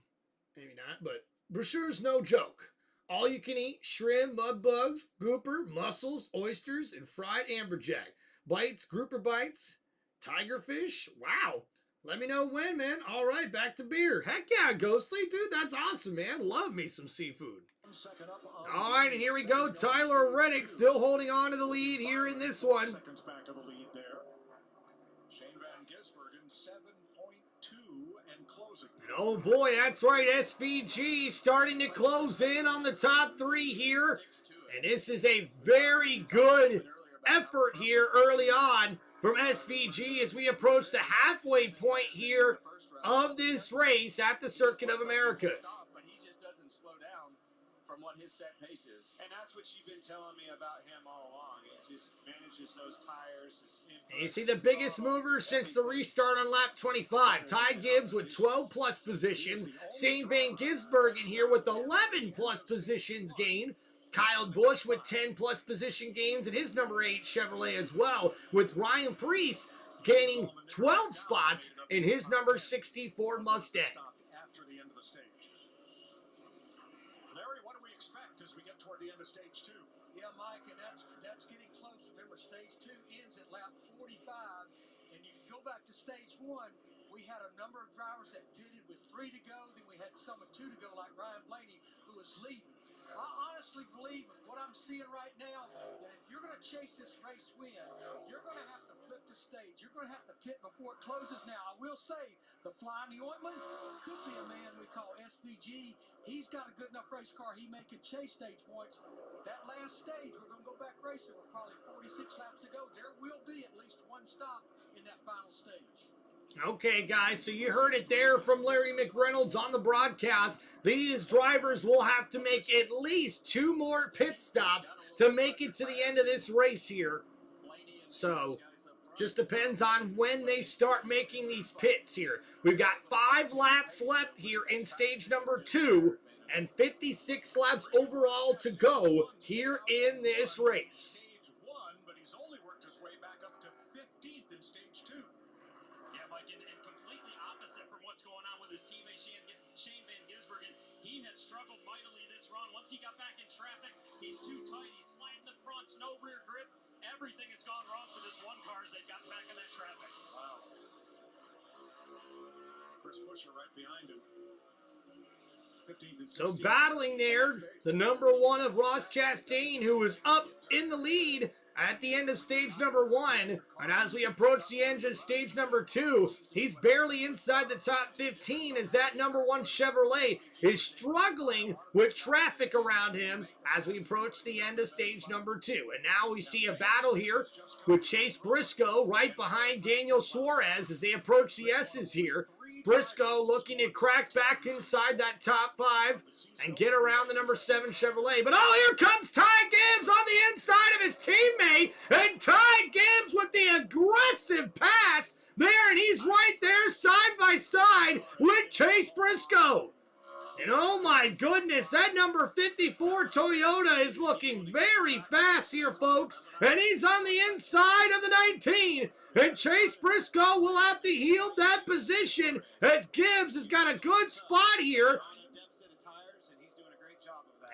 maybe not, but brochure's no joke. All you can eat shrimp, mud bugs, grouper, mussels, oysters, and fried amberjack. Bites, grouper bites, tigerfish. Wow. Let me know when, man. All right, back to beer. Heck yeah, Ghostly, dude. That's awesome, man. Love me some seafood. All right, and here we go. Tyler Reddick still holding on to the lead here in this one. Seconds back of the lead there. Shane Van Gisbergen 7.2 and closing. And oh boy, that's right. SVG starting to close in on the top three here. And this is a very good effort here early on from SVG as we approach the halfway point here of this race at the Circuit of Americas. But he just doesn't slow down from what his set pace is. And that's what you've been telling me about him all along. He just manages those tires. And you see the biggest mover since the restart on lap 25. Ty Gibbs with 12 plus positions. Shane Van Gisbergen here with 11 plus positions gained. Kyle Busch with 10 plus position gains in his number 8 Chevrolet as well, with Ryan Preece gaining 12 spots in his number 64 Mustang. After the end of the stage. Larry, what do we expect as we get toward the end of stage 2? Yeah, Mike, and that's getting close. Remember, stage 2 ends at lap 45, and if you go back to stage 1, we had a number of drivers that pitted with 3 to go, then we had some with 2 to go, like Ryan Blaney, who was leading. I honestly believe with what I'm seeing right now that if you're going to chase this race win, you're going to have to flip the stage. You're going to have to pit before it closes. Now, I will say the fly in the ointment could be a man we call SVG. He's got a good enough race car. He may could chase stage points. That last stage, we're going to go back racing with probably 46 laps to go. There will be at least one stop in that final stage. Okay, guys, so you heard it there from Larry McReynolds on the broadcast. These drivers will have to make at least 2 more pit stops to make it to the end of this race here. So, just depends on when they start making these pits here. We've got 5 laps left here in stage number 2 and 56 laps overall to go here in this race. Stage 1, but he's only worked his way back up to 15th in stage 2. Yeah, Mike, and completely opposite from what's going on with his teammate Shane Van Gisbergen. He has struggled mightily this run. Once he got back in traffic, he's too tight. He's sliding the fronts, no rear grip. Everything has gone wrong for this one car as they got back in that traffic. Wow. Chris Buescher right behind him. 15th and 16th. So battling there, the number 1 of Ross Chastain, who was up in the lead at the end of stage number 1. And as we approach the end of stage number 2, he's barely inside the top 15 as that number 1 Chevrolet is struggling with traffic around him as we approach the end of stage number 2. And now we see a battle here with Chase Briscoe right behind Daniel Suarez as they approach the S's here. Briscoe looking to crack back inside that top 5 and get around the number 7 Chevrolet. But oh, here comes Ty Gibbs on the inside of his teammate. And Ty Gibbs with the aggressive pass there. And he's right there side by side with Chase Briscoe. And oh my goodness, that number 54 Toyota is looking very fast here, folks. And he's on the inside of the 19. And Chase Briscoe will have to yield that position as Gibbs has got a good spot here.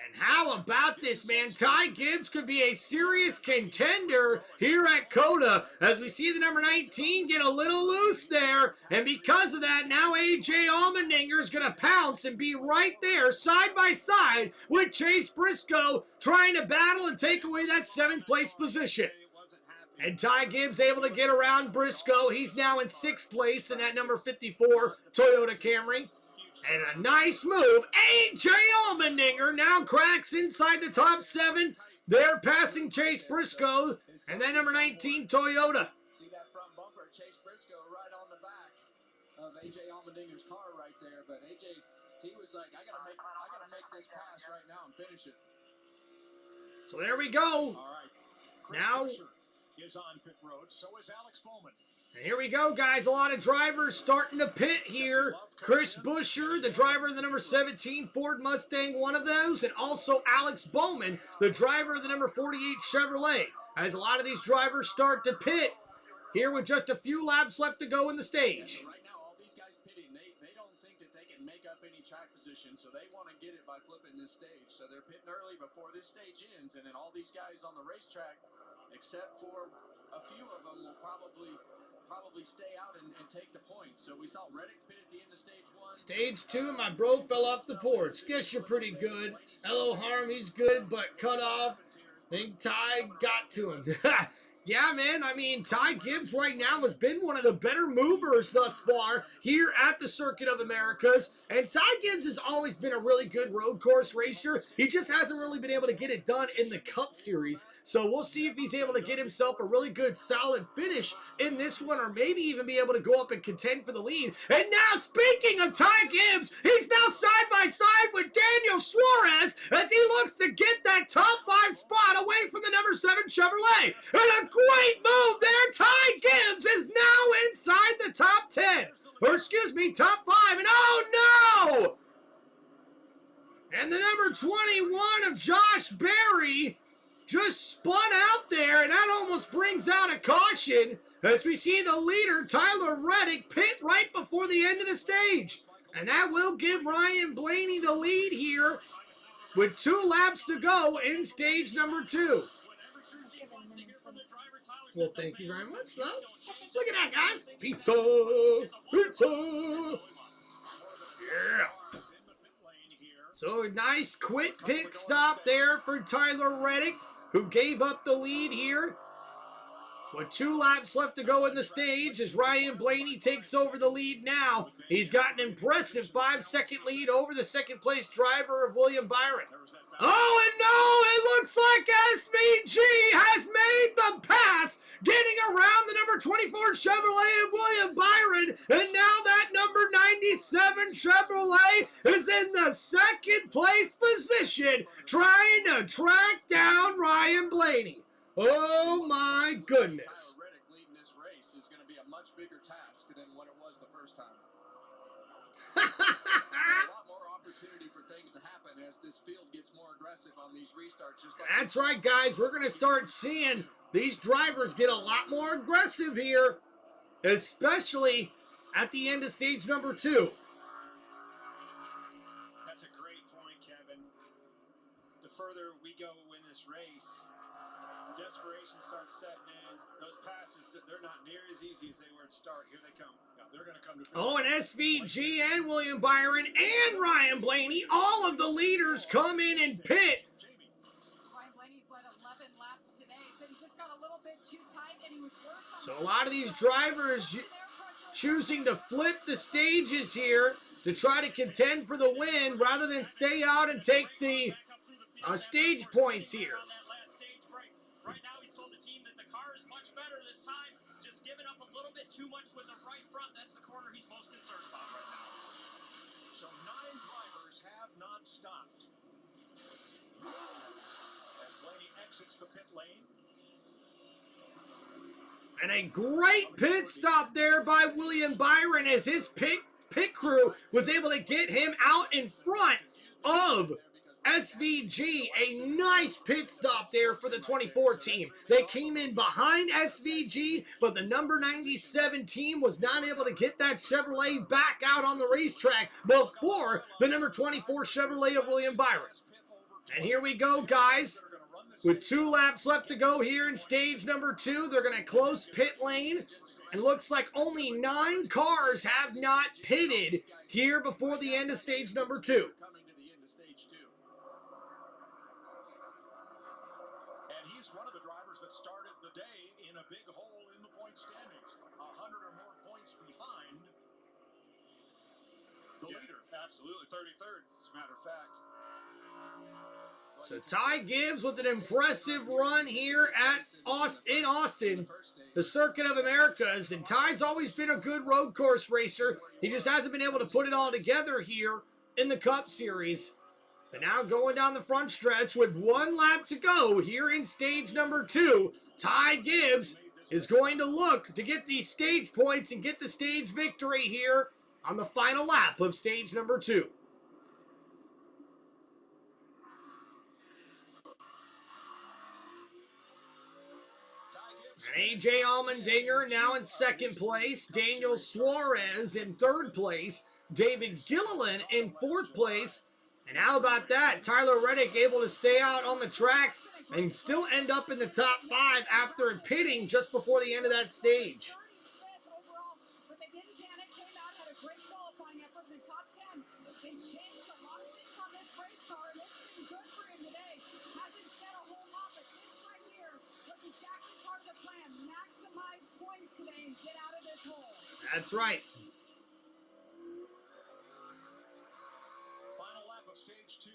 And How about this, man? Ty Gibbs could be a serious contender here at COTA as we see the number 19 get a little loose there. And because of that, now A.J. Allmendinger is going to pounce and be right there side by side with Chase Briscoe trying to battle and take away that 7th place position. And Ty Gibbs able to get around Briscoe. He's now in 6th place in that number 54 Toyota Camry. And a nice move. A.J. Allmendinger now cracks inside the top 7. They're passing Chase Briscoe and that number 19 Toyota. See that front bumper, Chase Briscoe right on the back of A.J. Allmendinger's car right there. But A.J., he was like, I gotta make this pass right now and finish it. So there we go. All right. Chris Now Buescher is on pit road. So is Alex Bowman. and here we go, guys. A lot of drivers starting to pit here. Chris Buescher, the driver of the number 17 Ford Mustang, one of those. And also Alex Bowman, the driver of the number 48 Chevrolet. As a lot of these drivers start to pit here with just a few laps left to go in the stage. Right now, all these guys pitting, they don't think that they can make up any track position, so they want to get it by flipping this stage. So they're pitting early before this stage ends, and then all these guys on the racetrack, except for a few of them, will probably stay out and take the points. So we saw Reddick pit at the end of stage 1. Stage 2, my bro fell off the porch. Guess you're pretty good. Hello, Harm, he's good, but cut off. Think Ty got to him. Yeah, man, I mean, Ty Gibbs right now has been one of the better movers thus far here at the Circuit of Americas. And Ty Gibbs has always been a really good road course racer. He just hasn't really been able to get it done in the Cup Series. So we'll see if he's able to get himself a really good, solid finish in this one, or maybe even be able to go up and contend for the lead. And now, speaking of Ty Gibbs, he's now side by side with Daniel Suarez as he looks to get that top 5 spot away from the number 7 Chevrolet. And a great move there. Ty Gibbs is now inside the top 10. Or excuse me, top 5. And oh no! And the number 21 of Josh Berry just spun out there, and that almost brings out a caution as we see the leader, Tyler Reddick, pit right before the end of the stage. And that will give Ryan Blaney the lead here with 2 laps to go in stage number 2. Well, thank you very much, love. Look at that, guys. Pizza! Pizza! Yeah. So, nice quick pit stop there for Tyler Reddick, who gave up the lead here. With 2 laps left to go in the stage as Ryan Blaney takes over the lead now. He's got an impressive 5-second lead over the 2nd place driver of William Byron. Oh, and no, it looks like SVG has made the pass, getting around the number 24 Chevrolet of William Byron, and now that number 97 Chevrolet is in the 2nd place position, trying to track down Ryan Blaney. Oh my goodness. Tyler Reddick leading this race is going to be a much bigger task than what it was the first time. A lot more opportunity for things to happen as this field gets more aggressive on these restarts. Just like that's right, guys. We're going to start seeing these drivers get a lot more aggressive here, especially at the end of stage number 2. That's a great point, Kevin. The further we go in this race, desperation starts setting in. Those passes, they're not near as easy as they were at start. Here they come. Yeah, they're going to come to Oh, and SVG and William Byron and Ryan Blaney, all of the leaders come in and pit. Ryan Blaney's led 11 laps today. Said he just got a little bit too tight and he was worse on So a lot of these drivers choosing to flip the stages here to try to contend for the win rather than stay out and take the stage points here. Right now, he's told the team that the car is much better this time. Just giving up a little bit too much with the right front. That's the corner he's most concerned about right now. So 9 drivers have not stopped. As Blaney exits the pit lane. And a great pit stop there by William Byron as his pit crew was able to get him out in front of SVG. A nice pit stop there for the 24 team. They came in behind SVG, but the number 97 team was not able to get that Chevrolet back out on the racetrack before the number 24 Chevrolet of William Byron. And here we go, guys. With 2 laps left to go here in stage number 2, they're going to close pit lane. And looks like only 9 cars have not pitted here before the end of stage number 2. And he's one of the drivers that started the day in a big hole in the point standings. 100 or more points behind the leader. Absolutely, 33rd, as a matter of fact. So Ty Gibbs with an impressive run here in Austin, the Circuit of Americas. And Ty's always been a good road course racer. He just hasn't been able to put it all together here in the Cup Series. But now going down the front stretch with 1 lap to go here in stage number 2, Ty Gibbs is going to look to get these stage points and get the stage victory here on the final lap of stage number 2. And AJ Allmendinger now in 2nd place. Daniel Suarez in 3rd place. David Gilliland in 4th place. And how about that? Tyler Reddick able to stay out on the track and still end up in the top 5 after pitting just before the end of that stage. But they didn't panic, came out, had a great qualifying effort in the top 10. They changed a lot of things on this race car, and it's been good for him today. Hasn't said a whole lot, but this right here was exactly part of the plan. Maximize points today and get out of this hole. That's right. Final lap of stage 2.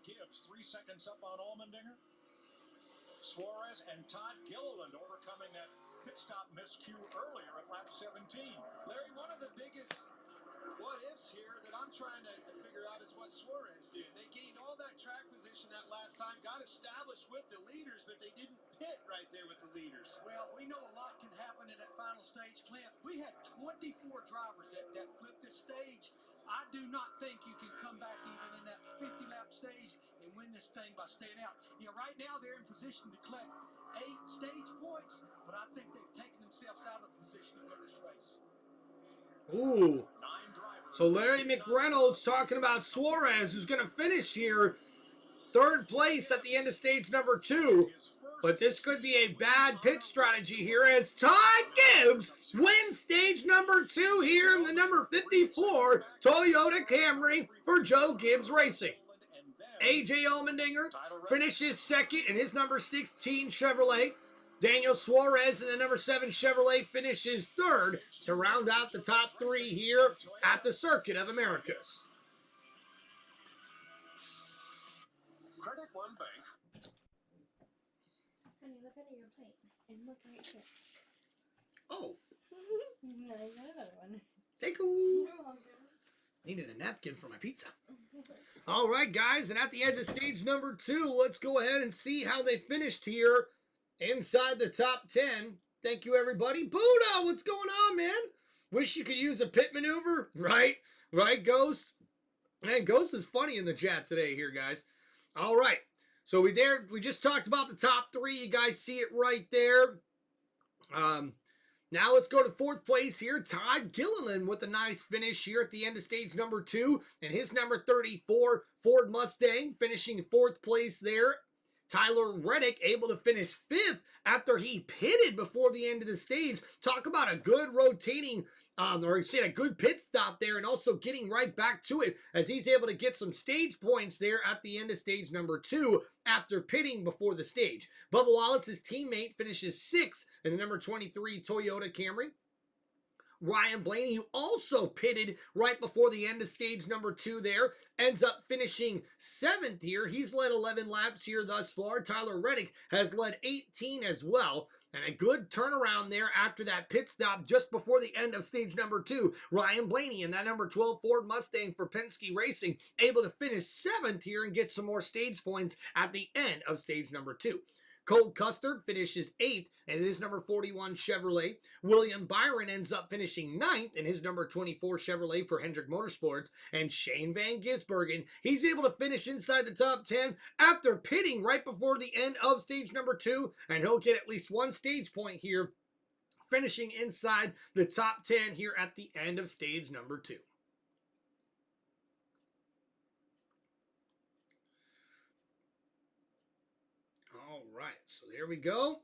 Gibbs 3 seconds up on Allmendinger. Suarez and Todd Gilliland overcoming that pit stop miscue earlier at lap 17. Larry, one of the biggest what-ifs here that I'm trying to figure out is what Suarez did. They gained all that track position that last time, got established with the leaders, but they didn't pit right there with the leaders. Well, we know a lot can happen in that final stage, Clint. We had 24 drivers that flipped this stage. I do not think you can come back even in that 50-lap stage and win this thing by staying out. Yeah, right now they're in position to collect 8 stage points, but I think they've taken themselves out of the position to win this race. Ooh. So Larry McReynolds talking about Suarez, who's going to finish here 3rd place at the end of stage number 2. But this could be a bad pit strategy here as Ty Gibbs wins stage number 2 here in the number 54 Toyota Camry for Joe Gibbs Racing. AJ Allmendinger finishes 2nd in his number 16 Chevrolet. Daniel Suarez in the number 7 Chevrolet finishes 3rd to round out the top 3 here at the Circuit of Americas. Credit One Bank. Honey, look under your plate. And look right here. Oh. No, I got another one. Thank you. Needed a napkin for my pizza. All right, guys, and at the end of stage number 2, let's go ahead and see how they finished here inside the top 10. Thank you, everybody. Buddha, what's going on, man? Wish you could use a pit maneuver, right? Right, Ghost? Man, Ghost is funny in the chat today here, guys. All right. So we just talked about the top 3. You guys see it right there. Now let's go to 4th place here. Todd Gilliland with a nice finish here at the end of stage number 2. And his number 34 Ford Mustang finishing 4th place there. Tyler Reddick able to finish 5th after he pitted before the end of the stage. Talk about a good rotating, or a good pit stop there, and also getting right back to it as he's able to get some stage points there at the end of stage number 2 after pitting before the stage. Bubba Wallace's teammate finishes 6th in the number 23 Toyota Camry. Ryan Blaney, who also pitted right before the end of stage number 2 there, ends up finishing 7th here. He's led 11 laps here thus far. Tyler Reddick has led 18 as well. And a good turnaround there after that pit stop just before the end of stage number 2. Ryan Blaney in that number 12 Ford Mustang for Penske Racing able to finish 7th here and get some more stage points at the end of stage number 2. Cole Custer finishes 8th in his number 41 Chevrolet. William Byron ends up finishing 9th in his number 24 Chevrolet for Hendrick Motorsports. And Shane Van Gisbergen, he's able to finish inside the top 10 after pitting right before the end of stage number 2. And he'll get at least 1 stage point here, finishing inside the top 10 here at the end of stage number 2. right, so there we go.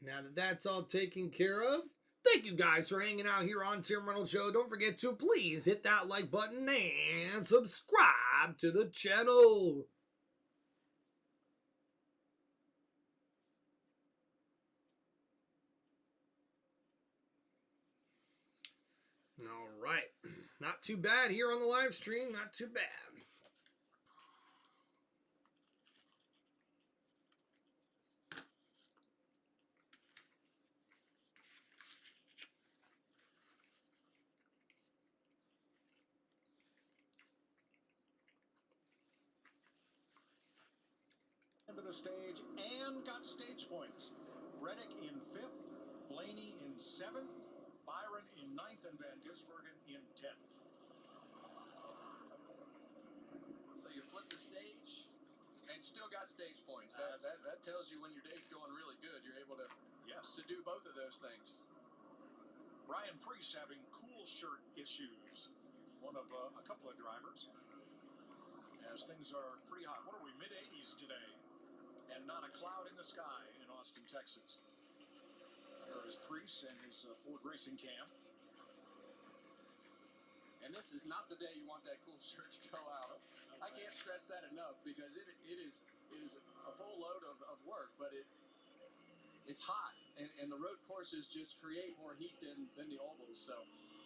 Now that that's all taken care of, thank you guys for hanging out here on Tim Reynolds Show. Don't forget to please hit that like button and subscribe to the channel. All right, not too bad here on the live stream, not too bad. Into the stage and got stage points. Reddick in 5th, Blaney in 7th, Byron in 9th, and Van Gisbergen in 10th. So you flip the stage and still got stage points. That tells you when your day's going really good, you're able to do both of those things. Brian Priest having cool shirt issues. One of a couple of drivers. As things are pretty hot. What are we, mid-80s today? And not a cloud in the sky in Austin, Texas. There is Priest and his Ford Racing Cam. And this is not the day you want that cool shirt to go out. I can't stress that enough because it is a full load of work, but it's hot. And the road courses just create more heat than the ovals. So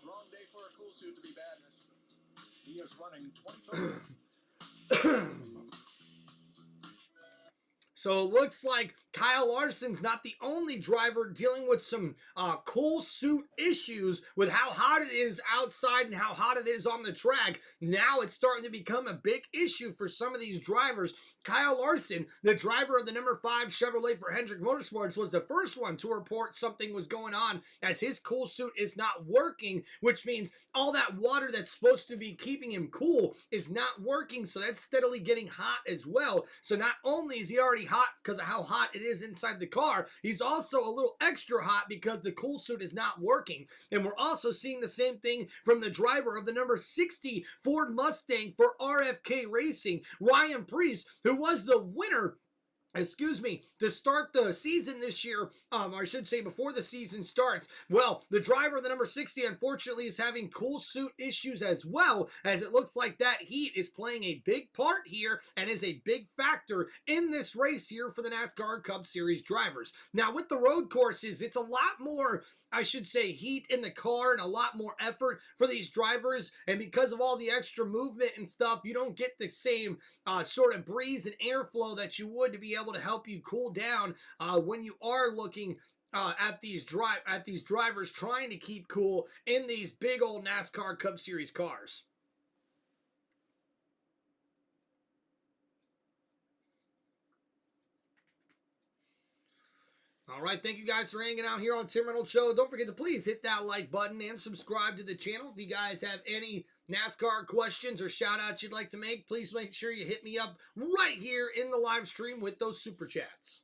wrong day for a cool suit to be bad. He is running 23rd. So it looks like Kyle Larson's not the only driver dealing with some cool suit issues with how hot it is outside and how hot it is on the track. Now it's starting to become a big issue for some of these drivers. Kyle Larson, the driver of the number 5 Chevrolet for Hendrick Motorsports, was the first one to report something was going on as his cool suit is not working, which means all that water that's supposed to be keeping him cool is not working, so that's steadily getting hot as well. So not only is he already hot because of how hot it is inside the car, he's also a little extra hot because the cool suit is not working. And we're also seeing the same thing from the driver of the number 60 Ford Mustang for RFK Racing, Ryan Priest, who was the winner to start the season this year, or I should say before the season starts. Well, the driver of the number 60 unfortunately is having cool suit issues as well, as it looks like that heat is playing a big part here and is a big factor in this race here for the NASCAR Cup Series drivers. Now, with the road courses, it's a lot more, I should say, heat in the car and a lot more effort for these drivers, and because of all the extra movement and stuff, you don't get the same sort of breeze and airflow that you would to be able to help you cool down when you are looking at these drivers trying to keep cool in these big old NASCAR Cup Series cars. All right, thank you guys for hanging out here on Tim Reynolds Show. Don't forget to please hit that like button and subscribe to the channel. If you guys have any NASCAR questions or shout outs you'd like to make, please make sure you hit me up right here in the live stream with those super chats.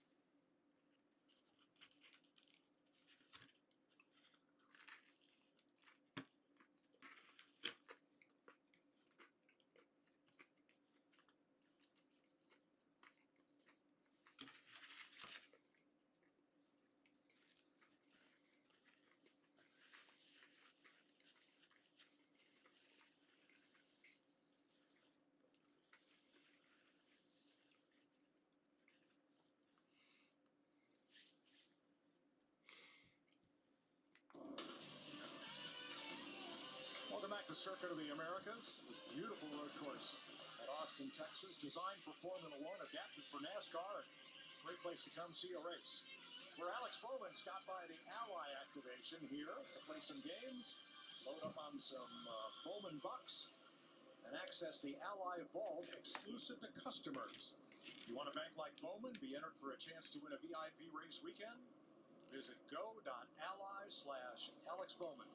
Welcome back to Circuit of the Americas. This beautiful road course at Austin, Texas, designed for Formula One, adapted for NASCAR. Great place to come see a race. Where Alex Bowman stopped by the Ally activation here to play some games, load up on some Bowman bucks, and access the Ally Vault exclusive to customers. You want to bank like Bowman? Be entered for a chance to win a VIP race weekend? Visit go.ally/Alex Bowman.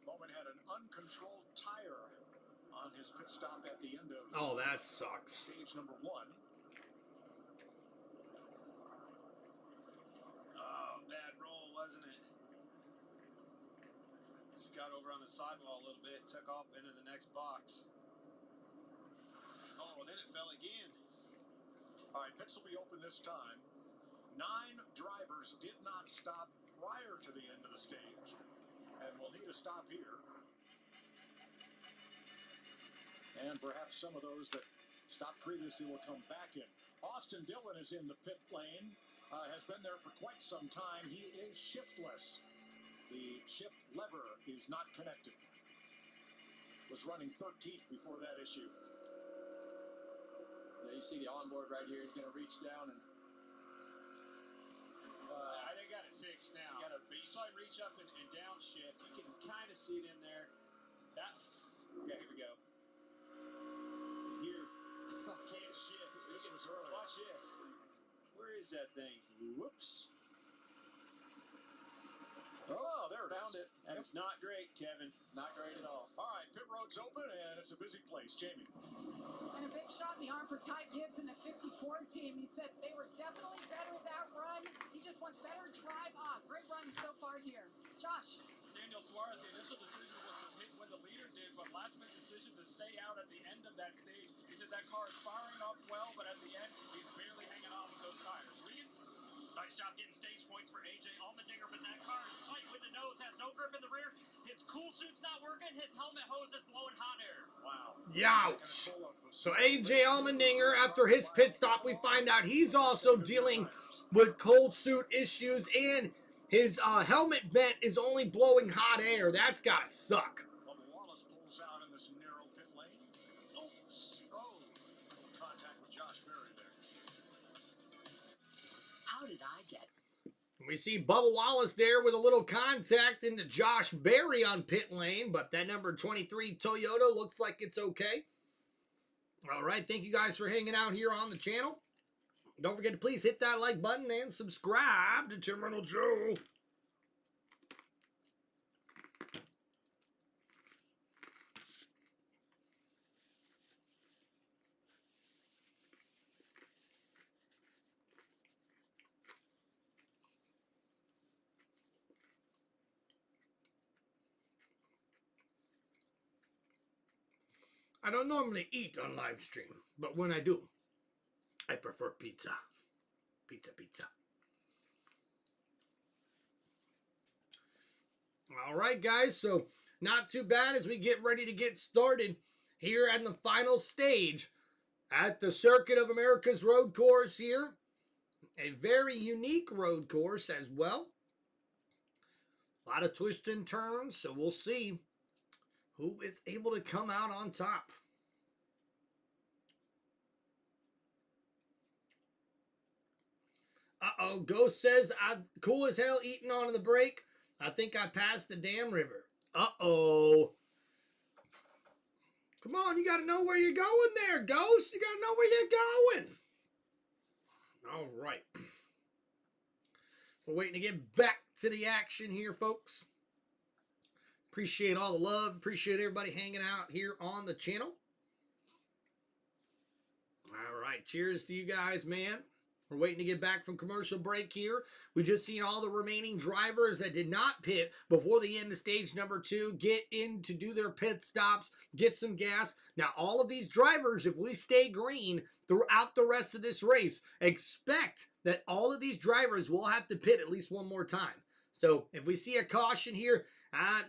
Bowman had an uncontrolled tire on his pit stop at the end of that sucks. stage number 1. Oh, bad roll, wasn't it? Just got over on the sidewall a little bit, took off into the next box. Oh, then it fell again. All right, pits will be open this time. 9 drivers did not stop prior to the end of the stage, and will need a stop here. And perhaps some of those that stopped previously will come back in. Austin Dillon is in the pit lane, has been there for quite some time. He is shiftless. The shift lever is not connected. Was running 13th before that issue. Yeah, you see the onboard right here. He's going to reach down and. They got it fixed now. But you saw him reach up and downshift. You can kind of see it in there. Okay, here we go. Here, can't shift. This was early. Watch this. Where is that thing? Whoops. Oh, there it Found is. it. That is not great, Kevin. Not great at all. All right, pit road's open, and it's a busy place. Jamie. And a big shot in the arm for Ty Gibbs and the 54 team. He said they were definitely better that run. He just wants better drive off. Great run so far here. Josh. Daniel Suarez, the initial decision was to pit when the leader did, but last minute decision to stay out at the end of that stage. He said that car is firing up well, but at the end, he's barely hanging on with those tires. Reed? Nice job getting stage points for AJ Allmendinger, but that car is tight with the nose, has no grip in the rear. His cool suit's not working. His helmet hose is blowing hot air. Wow. Youch. So AJ Allmendinger, after his pit stop, we find out he's also dealing with cold suit issues, and his helmet vent is only blowing hot air. That's gotta suck. Bubba Wallace pulls out in this narrow pit lane. Oops. Oh. Contact with Josh Berry there. How did I get? We see Bubba Wallace there with a little contact into Josh Berry on pit lane, but that number 23 Toyota looks like it's okay. All right, thank you guys for hanging out here on the channel. Don't forget to please hit that like button and subscribe to Tim Reynolds Show. I don't normally eat on live stream, but when I do, I prefer pizza. Pizza. All right, guys, so not too bad as we get ready to get started here at the final stage at the Circuit of America's road course here. A very unique road course as well. A lot of twists and turns, so we'll see who is able to come out on top. Uh-oh, Ghost says, I'm cool as hell eating on the break. I think I passed the damn river. Uh-oh. Come on, you got to know where you're going there, Ghost. You got to know where you're going. All right. We're waiting to get back to the action here, folks. Appreciate all the love. Appreciate everybody hanging out here on the channel. All right. Cheers to you guys, man. We're waiting to get back from commercial break here. We just seen all the remaining drivers that did not pit before the end of stage number 2 get in to do their pit stops, get some gas. Now, all of these drivers, if we stay green throughout the rest of this race, expect that all of these drivers will have to pit at least one more time. So if we see a caution here,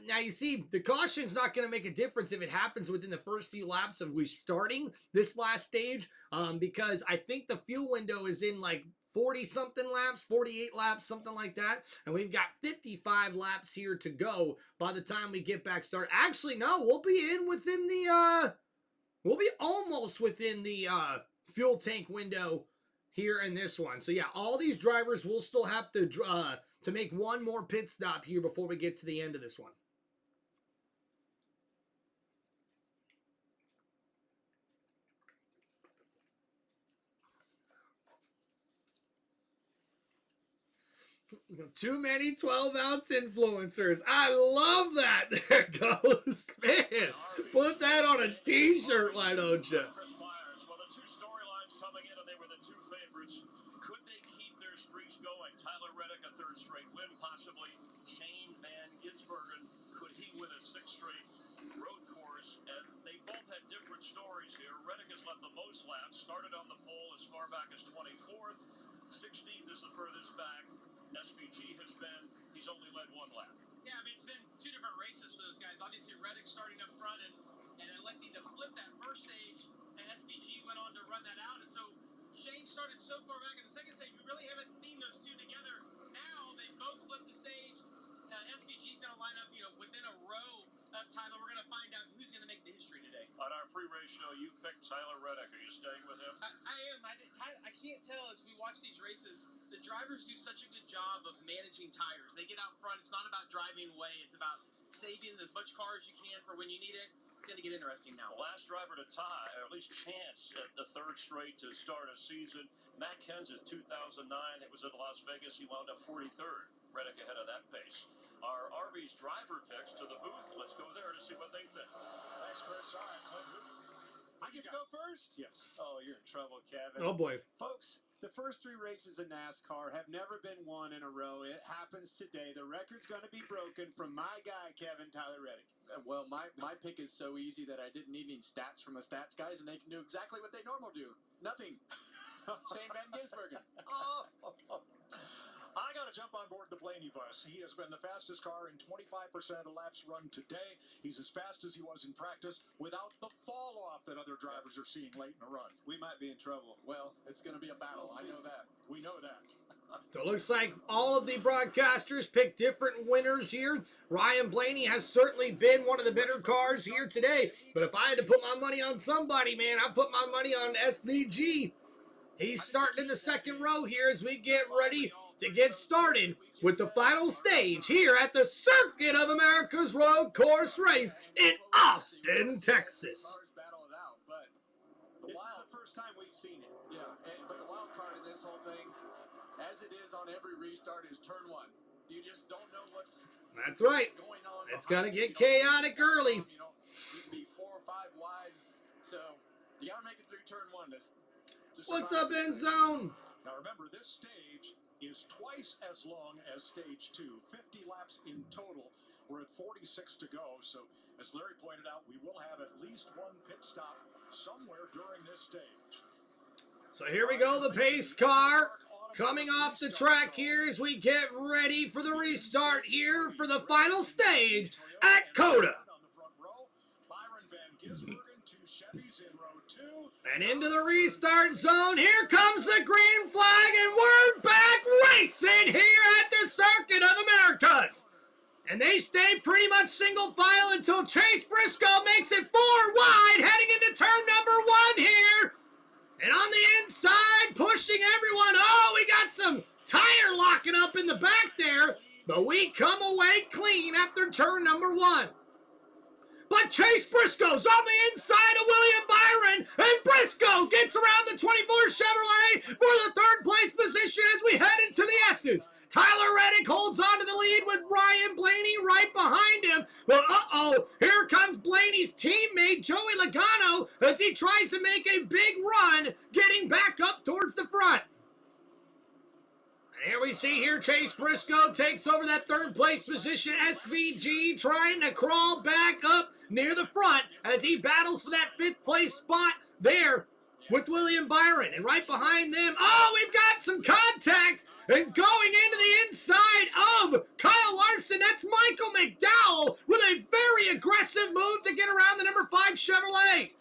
now you see the caution's not going to make a difference if it happens within the first few laps of we starting this last stage, because I think the fuel window is in like 40-something laps, 48 laps, something like that. And we've got 55 laps here to go by the time we get back started. Actually, no, we'll be within the, we'll be almost within the fuel tank window here in this one. So yeah, all these drivers will still have to make one more pit stop here before we get to the end of this one. Too many 12-ounce influencers. I love that. There goes. Man, put that on a t-shirt, why don't you? Well, the two storylines coming in, and they were the two favorites. Could they keep their streaks going? Tyler Reddick, a third straight win, possibly. Shane Van Gisbergen, could he win sixth straight road course, and they both had different stories here. Reddick has led the most laps, started on the pole as far back as 24th. 16th is the furthest back. SVG has been, he's only led one lap. Yeah, I mean, it's been two different races for those guys. Obviously, Reddick starting up front and electing to flip that first stage, and SVG went on to run that out. And so Shane started so far back in the second stage, we really haven't seen those two together. Now they both flipped the stage. SVG's going to line up, within a row of Tyler. We're going to find out who's going to make the history today. On our pre-race show, you picked Tyler Reddick. Are you staying with him? I am. I can't tell as we watch these races. The drivers do such a good job of managing tires. They get out front. It's not about driving away. It's about saving as much car as you can for when you need it. It's going to get interesting now. The last driver to tie, or at least chance at the third straight to start a season. Matt Kenseth, 2009. It was at Las Vegas. He wound up 43rd. Reddick ahead of that pace. Our RV's driver picks to the booth. Let's go there to see what they think. Thanks, Chris. All right, Clint. I get to go first? Yes. Oh, you're in trouble, Kevin. Oh, boy. Folks, the first three races in NASCAR have never been won in a row. It happens today. The record's going to be broken from my guy, Kevin, Tyler Reddick. Well, my pick is so easy that I didn't need any stats from the stats guys, and they knew exactly what they normally do. Nothing. Shane Van Gisbergen. I got to jump on board the Blaney bus. He has been the fastest car in 25% of the laps run today. He's as fast as he was in practice without the fall off that other drivers are seeing late in the run. We might be in trouble. Well, it's going to be a battle. I know that. We know that. So it looks like all of the broadcasters picked different winners here. Ryan Blaney has certainly been one of the better cars here today. But if I had to put my money on somebody, man, I put my money on SVG. He's starting in the second row here as we get ready to get started with the final stage here at the Circuit of America's Road Course Race in Austin, Texas. Cars battle it out, but This is the first time we've seen it. yeah, but the wild card in this whole thing, as it is on every restart, is turn one. You just don't know what's That's right. going on. It's going to get chaotic early. You can be 4 or 5 wide, so you got to make it through turn one. What's up, end zone? Now remember, this stage is twice as long as stage 2. 50 laps in total. We're at 46 to go. So as Larry pointed out, we will have at least one pit stop somewhere during this stage. So here we go, the pace car coming off the track here as we get ready for the restart here for the final stage at COTA. Byron Van Gisbergen, 2 Chevys in row 2. And into the restart zone, here comes the green flag, and we're back racing here at the Circuit of Americas. And they stay pretty much single file until Chase Briscoe makes it 4 wide, heading into turn number 1 here. And on the inside, pushing everyone. Oh, we got some tire locking up in the back there, but we come away clean after turn number 1. But Chase Briscoe's on the inside of William Byron, and Briscoe gets around the 24 Chevrolet for the third place position as we head into the S's. Tyler Reddick holds on to the lead with Ryan Blaney right behind him. But here comes Blaney's teammate Joey Logano as he tries to make a big run, getting back up towards the front. And here we see here Chase Briscoe takes over that third place position. SVG trying to crawl back up near the front as he battles for that 5th place spot there with William Byron. And right behind them, we've got some contact. And going into the inside of Kyle Larson, that's Michael McDowell with a very aggressive move to get around the number 5 Chevrolet.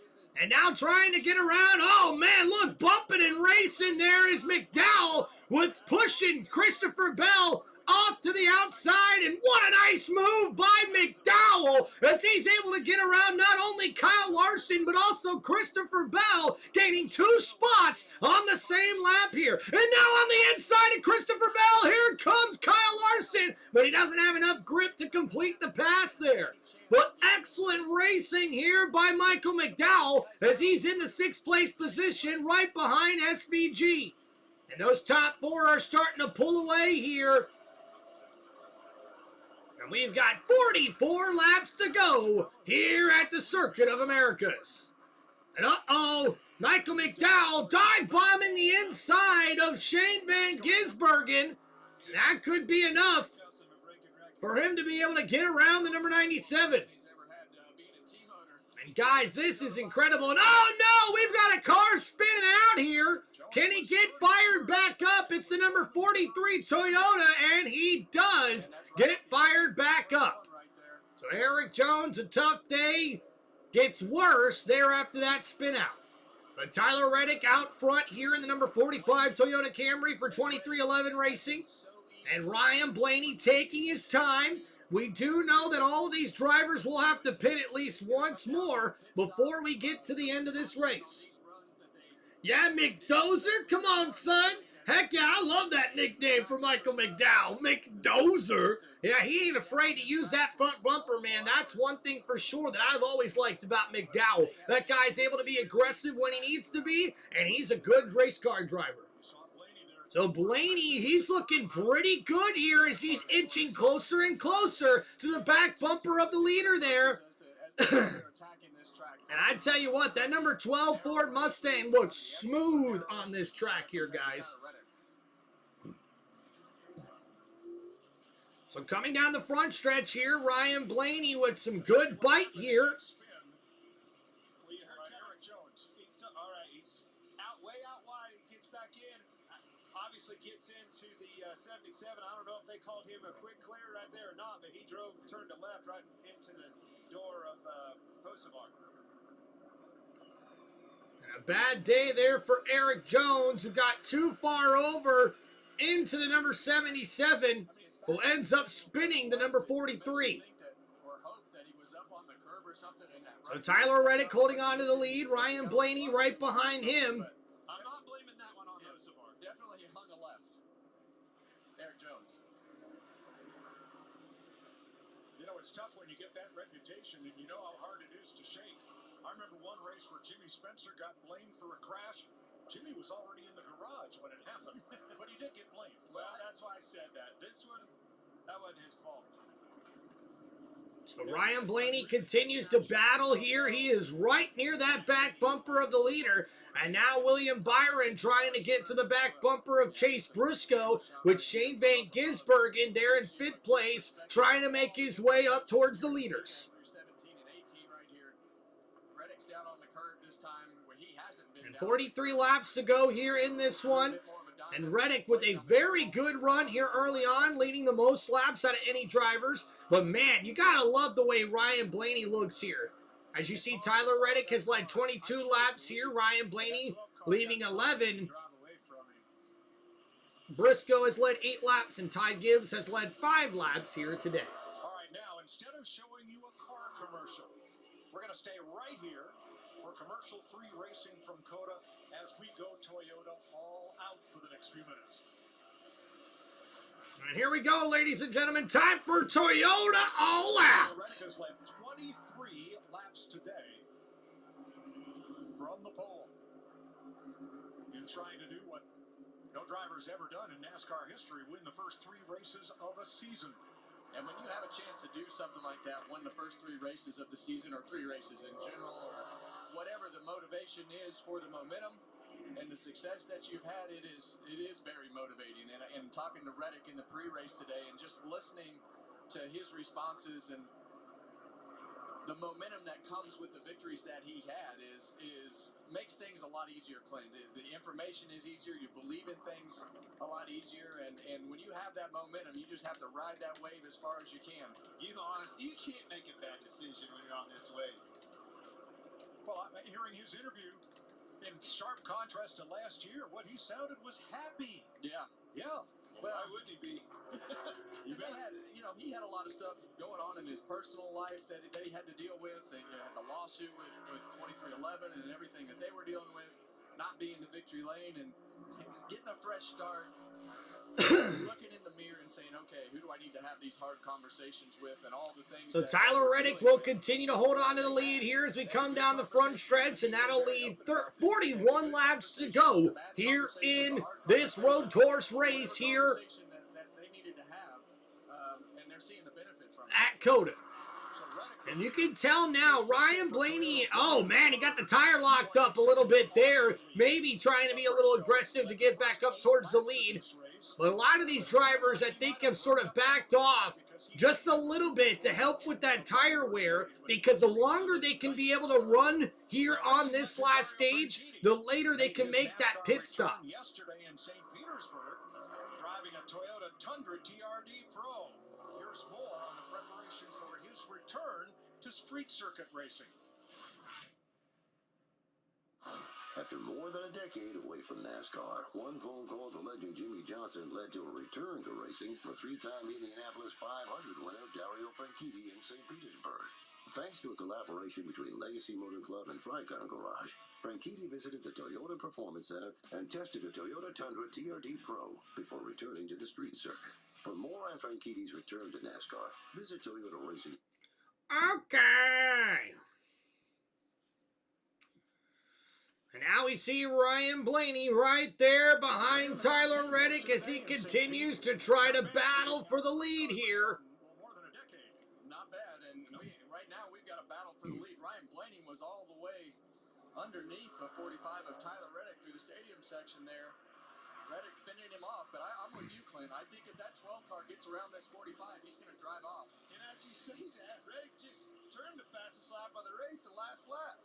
And now trying to get around, oh man, look, bumping and racing there is McDowell with pushing Christopher Bell off to the outside, and what a nice move by McDowell as he's able to get around not only Kyle Larson but also Christopher Bell, gaining 2 spots on the same lap here. And now on the inside of Christopher Bell, here comes Kyle Larson, but he doesn't have enough grip to complete the pass there. But excellent racing here by Michael McDowell as he's in the 6th place position right behind SVG. And those top 4 are starting to pull away here. And we've got 44 laps to go here at the Circuit of Americas. And Michael McDowell dive bombing the inside of Shane Van Gisbergen. That could be enough for him to be able to get around the number 97. Guys, this is incredible. And oh no, we've got a car spinning out here. Can he get fired back up? It's the number 43 Toyota, and he does get fired back up. So Eric Jones, a tough day, gets worse there after that spin out. But Tyler Reddick out front here in the number 45 Toyota Camry for 2311 Racing. And Ryan Blaney taking his time. We do know that all of these drivers will have to pit at least once more before we get to the end of this race. Yeah, McDozer, come on, son. Heck yeah, I love that nickname for Michael McDowell, McDozer. Yeah, he ain't afraid to use that front bumper, man. That's one thing for sure that I've always liked about McDowell. That guy's able to be aggressive when he needs to be, and he's a good race car driver. So Blaney, he's looking pretty good here as he's inching closer and closer to the back bumper of the leader there. And I tell you what, that number 12 Ford Mustang looks smooth on this track here, guys. So coming down the front stretch here, Ryan Blaney with some good bite here. Gets into the 77. I don't know if they called him a quick clear right there or not, but he turned to left right into the door of Kosovar. A bad day there for Eric Jones, who got too far over into the number 77, who ends up spinning the number 43. So Tyler Reddick holding on to the lead, Ryan Blaney right behind him. I'm not blaming that one on Kosovar. Definitely hung a left. Eric Jones. You know, it's tough when you get that reputation and you know how hard it is to shake. I remember one race where Jimmy Spencer got blamed for a crash. Jimmy was already in the garage when it happened, but he did get blamed. Well, that's why I said that. This one, that wasn't his fault. So Ryan Blaney continues to battle here. He is right near that back bumper of the leader. And now William Byron trying to get to the back bumper of Chase Briscoe with Shane Van Gisbergen there in 5th place, trying to make his way up towards the leaders. 17 and 18 right here. Reddick's down on the curve this time where he hasn't been. And 43 laps to go here in this one. And Reddick with a very good run here early on, leading the most laps out of any drivers. But man, you gotta love the way Ryan Blaney looks here. As you see, Tyler Reddick has led 22 laps here. Ryan Blaney leaving 11. Briscoe has led 8 laps, and Ty Gibbs has led 5 laps here today. All right, now, instead of showing you a car commercial, we're going to stay right here for commercial-free racing from COTA as we go Toyota all out for the next few minutes. And here we go, ladies and gentlemen. Time for Toyota All Out. Reddick has led 23 laps today from the pole in trying to do what no driver's ever done in NASCAR history, win the first 3 races of a season. And when you have a chance to do something like that, win the first 3 races of the season, or 3 races in general, or whatever the motivation is for the momentum and the success that you've had, it is very motivating. And talking to Reddick in the pre-race today and just listening to his responses and the momentum that comes with the victories that he had is makes things a lot easier, Clint. The information is easier. You believe in things a lot easier. And when you have that momentum, you just have to ride that wave as far as you can. You know, honestly, you can't make a bad decision when you're on this wave. Well, I'm hearing his interview in sharp contrast to last year. What he sounded was happy. Yeah. Yeah. Well, why wouldn't he be? He had a lot of stuff going on in his personal life that he had to deal with. And, had the lawsuit with 2311 and everything that they were dealing with, not being in the victory lane and getting a fresh start. Looking in the mirror and saying, okay, who do I need to have these hard conversations with, and all the things. So Tyler Reddick will continue to hold on to the lead here as we come down the front stretch, and that'll lead 41 laps to go here in this road course race here that they needed to have, and they're seeing the benefits from at COTA. And you can tell now, Ryan Blaney, oh man, he got the tire locked up a little bit there. Maybe trying to be a little aggressive to get back up towards the lead. But a lot of these drivers, I think, have sort of backed off just a little bit to help with that tire wear, because the longer they can be able to run here on this last stage, the later they can make that pit stop. Yesterday in St. Petersburg, driving a Toyota Tundra TRD Pro. Here's more on the preparation for his return to street circuit racing. After more than a decade away from NASCAR, one phone call to legend Jimmy Johnson led to a return to racing for three-time Indianapolis 500 winner Dario Franchitti in St. Petersburg. Thanks to a collaboration between Legacy Motor Club and Tricon Garage, Franchitti visited the Toyota Performance Center and tested the Toyota Tundra TRD Pro before returning to the street circuit. For more on Franchitti's return to NASCAR, visit Toyota Racing. Okay. And now we see Ryan Blaney right there behind Tyler Reddick as he continues to try to battle for the lead here. Not bad, and right now we've got a battle for the lead. Ryan Blaney was all the way underneath the 45 of Tyler Reddick through the stadium section there. Reddick fending him off, but I'm with you, Clint. I think if that 12 car gets around this 45, he's going to drive off. And as you say that, Reddick just turned the fastest lap of the race, the last lap.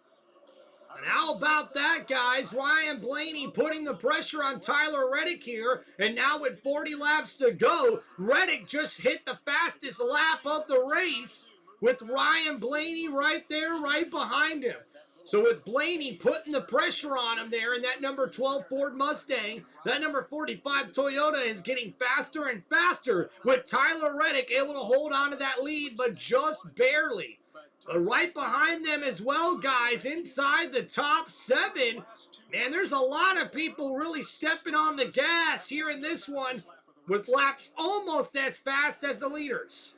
And how about that, guys? Ryan Blaney putting the pressure on Tyler Reddick here. And now with 40 laps to go, Reddick just hit the fastest lap of the race with Ryan Blaney right there, right behind him. So with Blaney putting the pressure on him there in that number 12 Ford Mustang, that number 45 Toyota is getting faster and faster with Tyler Reddick able to hold on to that lead, but just barely. But right behind them as well, guys, inside the top 7. Man, there's a lot of people really stepping on the gas here in this one with laps almost as fast as the leaders.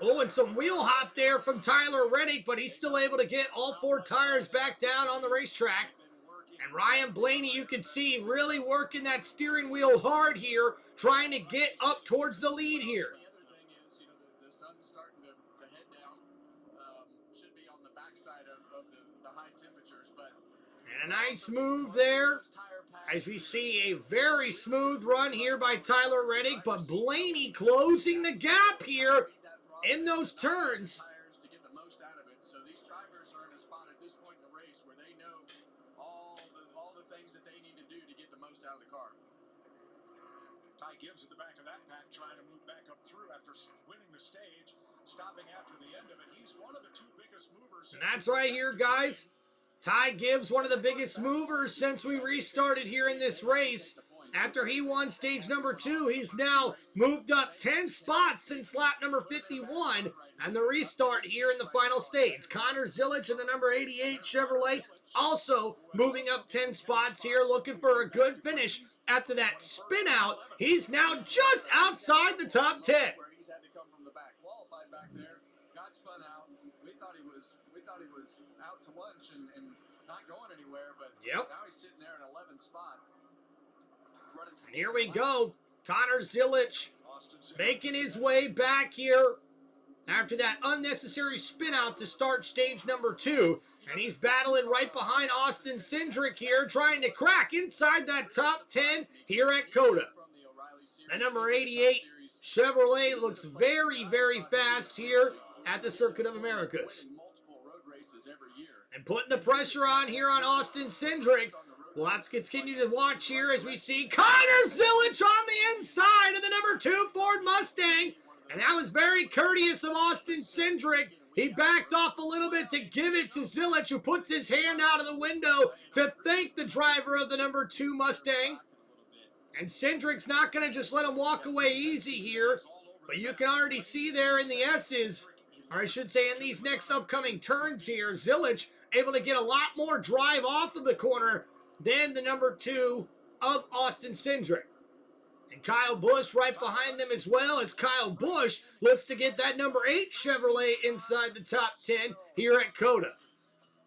Oh, and some wheel hop there from Tyler Reddick, but he's still able to get all 4 tires back down on the racetrack. And Ryan Blaney, you can see, really working that steering wheel hard here, trying to get up towards the lead here. The other thing is, the sun's starting to head down. Should be on the backside of the high temperatures, but... And a nice move there, as we see a very smooth run here by Tyler Reddick, but Blaney closing the gap here in those turns. To get the most out of it. So these drivers are in a spot at this point in the race where they know all the things that they need to do to get the most out of the car. Ty Gibbs at the back of that pack trying to move back up through after winning the stage, stopping after the end of it. He's one of the 2 biggest movers. And that's right here, guys. Ty Gibbs, one of the biggest movers since we restarted here in this race. After he won stage number 2, he's now moved up 10 spots since lap number 51 and the restart here in the final stage. Connor Zilic in the number 88 Chevrolet also moving up 10 spots here, looking for a good finish after that spin out. He's now just outside the top 10. He's had to come from the back, qualified back there, got spun out. We thought he was out to lunch and not going anywhere, but now he's sitting there in 11th spot. And here we go. Connor Zilic making his way back here after that unnecessary spin out to start stage number 2. And he's battling right behind Austin Cindric here, trying to crack inside that top 10 here at COTA. The number 88 Chevrolet looks very, very fast here at the Circuit of Americas. And putting the pressure on here on Austin Cindric. We'll have to continue to watch here as we see Connor Zilic on the inside of the number 2 Ford Mustang. And that was very courteous of Austin Cindric. He backed off a little bit to give it to Zilic, who puts his hand out of the window to thank the driver of the number 2 Mustang. And Cindric's not going to just let him walk away easy here. But you can already see there in the S's, or I should say in these next upcoming turns here, Zilic able to get a lot more drive off of the corner than the number 2 of Austin Cindric. And Kyle Busch right behind them as well, as Kyle Busch looks to get that number 8 Chevrolet inside the top 10 here at COTA.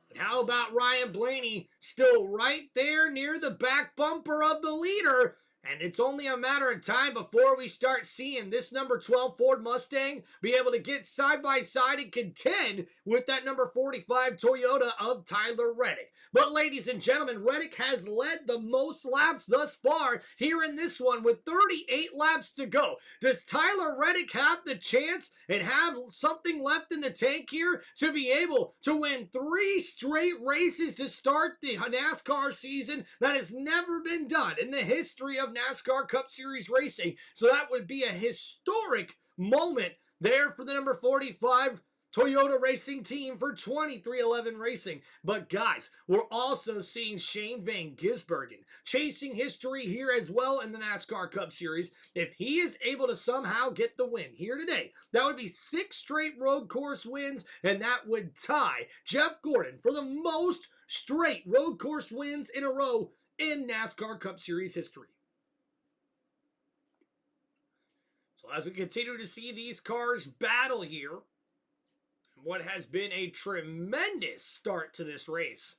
And how about Ryan Blaney still right there near the back bumper of the leader And it's only a matter of time before we start seeing this number 12 Ford Mustang be able to get side by side and contend with that number 45 Toyota of Tyler Reddick. But ladies and gentlemen, Reddick has led the most laps thus far here in this one with 38 laps to go. Does Tyler Reddick have the chance and have something left in the tank here to be able to win 3 straight races to start the NASCAR season? That has never been done in the history of NASCAR Cup Series racing. So that would be a historic moment there for the number 45 Toyota racing team for 2311 Racing. But guys, we're also seeing Shane Van Gisbergen chasing history here as well in the NASCAR Cup Series. If he is able to somehow get the win here today, that would be 6 straight road course wins, and that would tie Jeff Gordon for the most straight road course wins in a row in NASCAR Cup Series history. So as we continue to see these cars battle here, what has been a tremendous start to this race.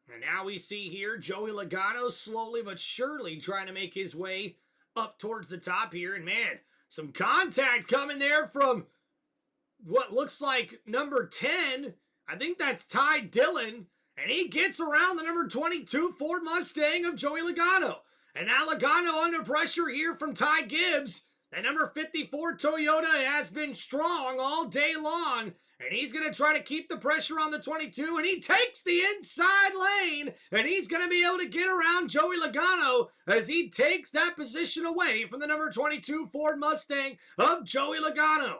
And now we see here Joey Logano slowly but surely trying to make his way up towards the top here. And man, some contact coming there from what looks like number 10. I think that's Ty Dillon. And he gets around the number 22 Ford Mustang of Joey Logano. And now Logano under pressure here from Ty Gibbs. That number 54 Toyota has been strong all day long. And he's going to try to keep the pressure on the 22. And he takes the inside lane. And he's going to be able to get around Joey Logano as he takes that position away from the number 22 Ford Mustang of Joey Logano.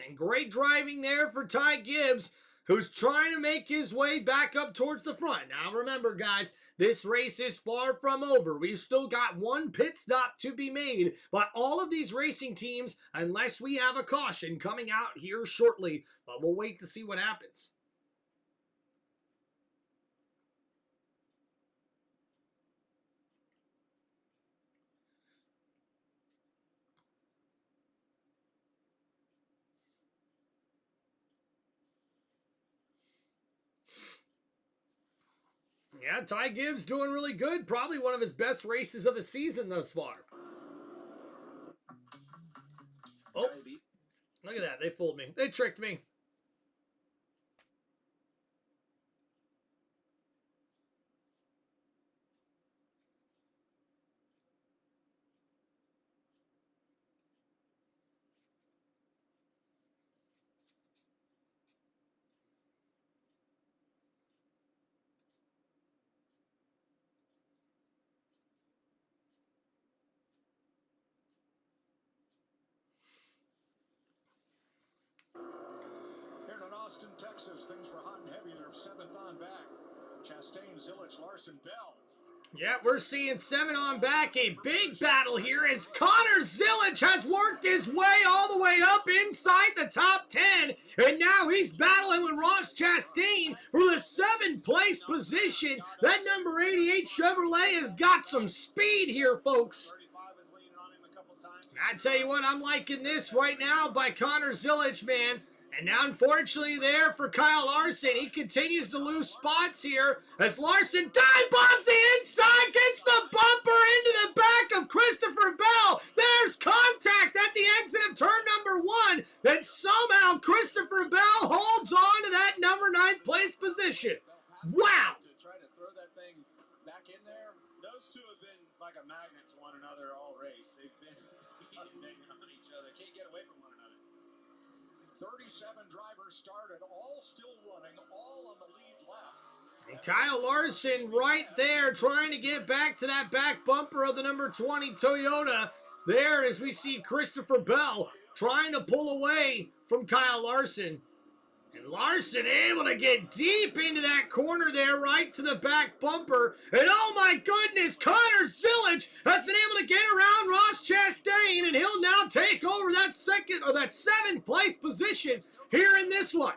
And great driving there for Ty Gibbs, who's trying to make his way back up towards the front. Now remember, guys, this race is far from over. We've still got one pit stop to be made by all of these racing teams unless we have a caution coming out here shortly. But we'll wait to see what happens. Yeah, Ty Gibbs doing really good. Probably one of his best races of the season thus far. Oh, look at that. They fooled me. They tricked me. Austin, Texas, things were hot and heavy. They're 7th on back. Chastain, Zilich, Larson, Bell. Yeah, we're seeing 7 on back. A big battle here as Connor Zilich has worked his way all the way up inside the top 10. And now he's battling with Ross Chastain for the 7th place position. That number 88 Chevrolet has got some speed here, folks. I tell you what, I'm liking this right now by Connor Zilich, man. And now, unfortunately, there for Kyle Larson. He continues to lose spots here as Larson dive bombs the inside, gets the bumper into the back of Christopher Bell. There's contact at the exit of turn number 1. Then somehow Christopher Bell holds on to that number 9th place position. Wow. To try to throw that thing back in there. Those two have been like a magnet to one another all race. They've been banging on each other. Can't get away from one another. 37 drivers started, all still running, all on the lead lap. And Kyle Larson right there trying to get back to that back bumper of the number 20 Toyota. There as we see Christopher Bell trying to pull away from Kyle Larson. And Larson able to get deep into that corner there, right to the back bumper. And oh my goodness, Connor Zilich has been able to get around Ross Chastain, and he'll now take over that 7th place position here in this one.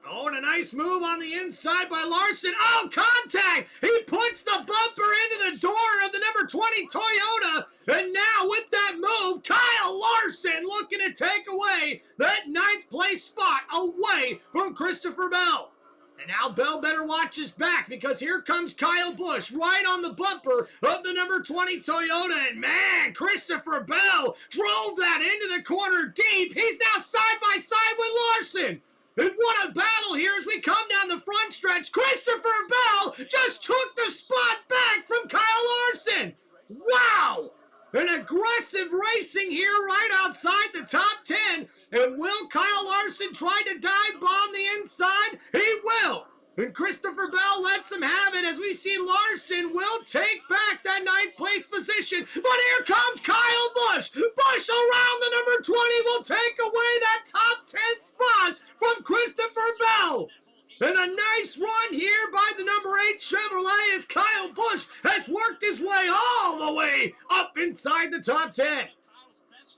Oh, and a nice move on the inside by Larson. Oh, contact! He puts the bumper into the door of the number 20 Toyota. And now with that move, Kyle Larson looking to take away that 9th place spot away from Christopher Bell. And now Bell better watch his back because here comes Kyle Busch right on the bumper of the number 20 Toyota. And man, Christopher Bell drove that into the corner deep. He's now side by side with Larson. And what a battle here as we come down the front stretch. Christopher Bell just took the spot back from Kyle Larson. Wow! An aggressive racing here right outside the top 10. And will Kyle Larson try to dive bomb the inside? He will. And Christopher Bell lets him have it as we see Larson will take back that 9th place position. But here comes Kyle Busch. Busch around the number 20 will take away that top 10 spot from Christopher Bell. And a nice run here by the number 8 Chevrolet as Kyle Busch has worked his way all the way up inside the top 10.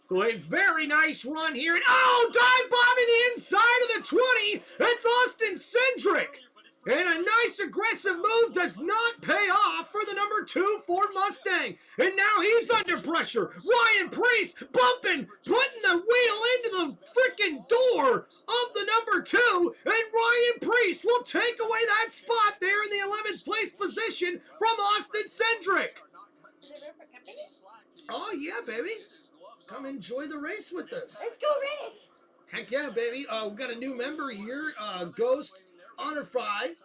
So a very nice run here. And oh, dive bombing the inside of the 20. It's Austin Cindric. And a nice aggressive move does not pay off for the number 2 Ford Mustang. And now he's under pressure. Ryan Preece bumping, putting the wheel into the freaking door of the number 2. And Ryan Preece will take away that spot there in the 11th place position from Austin Cindric. Oh, yeah, baby. Come enjoy the race with us. Let's go, Riddick. Heck yeah, baby. We got a new member here, Ghost Honor 5,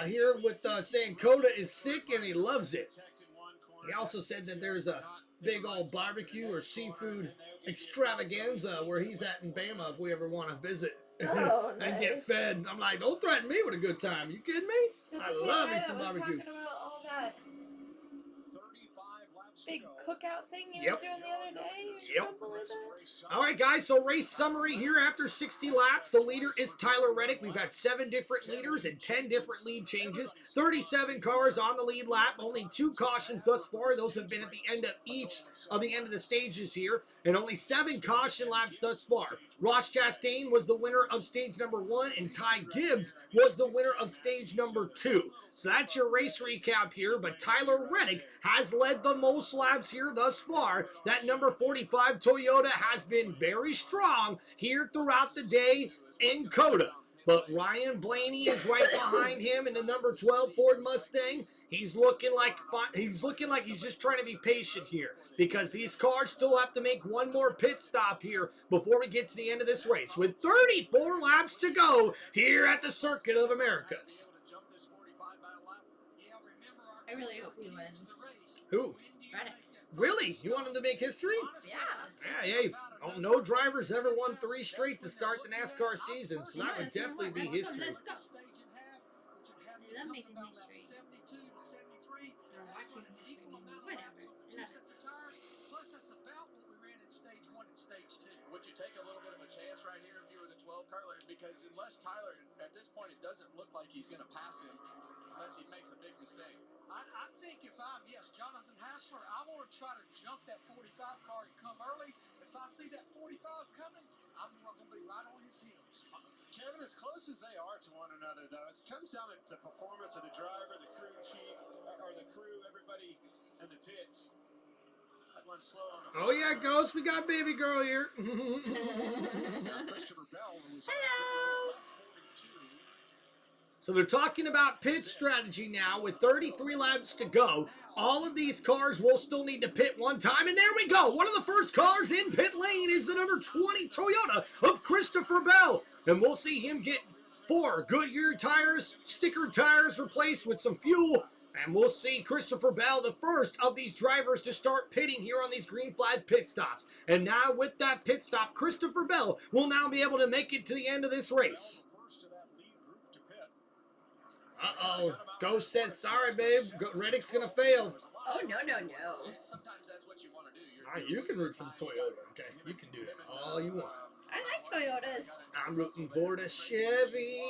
here with saying COTA is sick and he loves it. He also said that there's a big old barbecue or seafood extravaganza where he's at in Bama if we ever want to visit and get fed. I'm like, don't threaten me with a good time. You kidding me? I love me some barbecue. Talking about all that big cookout thing you were doing the other day? Or something like that? All right, guys, so race summary here after 60 laps. The leader is Tyler Reddick. We've had 7 different leaders and 10 different lead changes. 37 cars on the lead lap. Only 2 cautions thus far. Those have been at the end of each of the stages here. And only 7 caution laps thus far. Ross Chastain was the winner of stage number 1, and Ty Gibbs was the winner of stage number 2. So that's your race recap here, but Tyler Reddick has led the most laps here thus far. That number 45 Toyota has been very strong here throughout the day in COTA. But Ryan Blaney is right behind him in the number 12 Ford Mustang. He's looking like he's just trying to be patient here because these cars still have to make one more pit stop here before we get to the end of this race with 34 laps to go here at the Circuit of Americas. I really hope he wins. Who? Reddick. Really? You want him to make history? Yeah. Yeah, hey, no drivers ever won 3 straight to start the NASCAR season, so that would definitely be history. Let's go. I'm making history. Or watching history. Whatever. Plus, that's about what we ran in stage 1 and stage 2. Would you take a little bit of a chance right here if you were the 12 car? Because unless Tyler, at this point, it doesn't look like he's going to pass him unless he makes a big mistake. I think if I'm, Jonathan Hassler, I want to try to jump that 45 car and come early. If I see that 45 coming, I'm going to be right on his heels. Kevin, as close as they are to one another, though, it comes down to the performance of the driver, the crew chief, or the crew, everybody in the pits. That one's slow on the Oh, yeah, Ghost, we got baby girl here. Hello. So they're talking about pit strategy now with 33 laps to go. All of these cars will still need to pit one time. And there we go. One of the first cars in pit lane is the number 20 Toyota of Christopher Bell. And we'll see him get 4 Goodyear tires, sticker tires replaced with some fuel. And we'll see Christopher Bell, the first of these drivers to start pitting here on these green flag pit stops. And now with that pit stop, Christopher Bell will now be able to make it to the end of this race. Uh-oh. Ghost says, sorry, babe. Reddick's going to fail. Oh, no. Sometimes that's what you want to do. All right, you can root for the Toyota, okay? You can do that all you want. I like Toyotas. I'm rooting for the Chevy.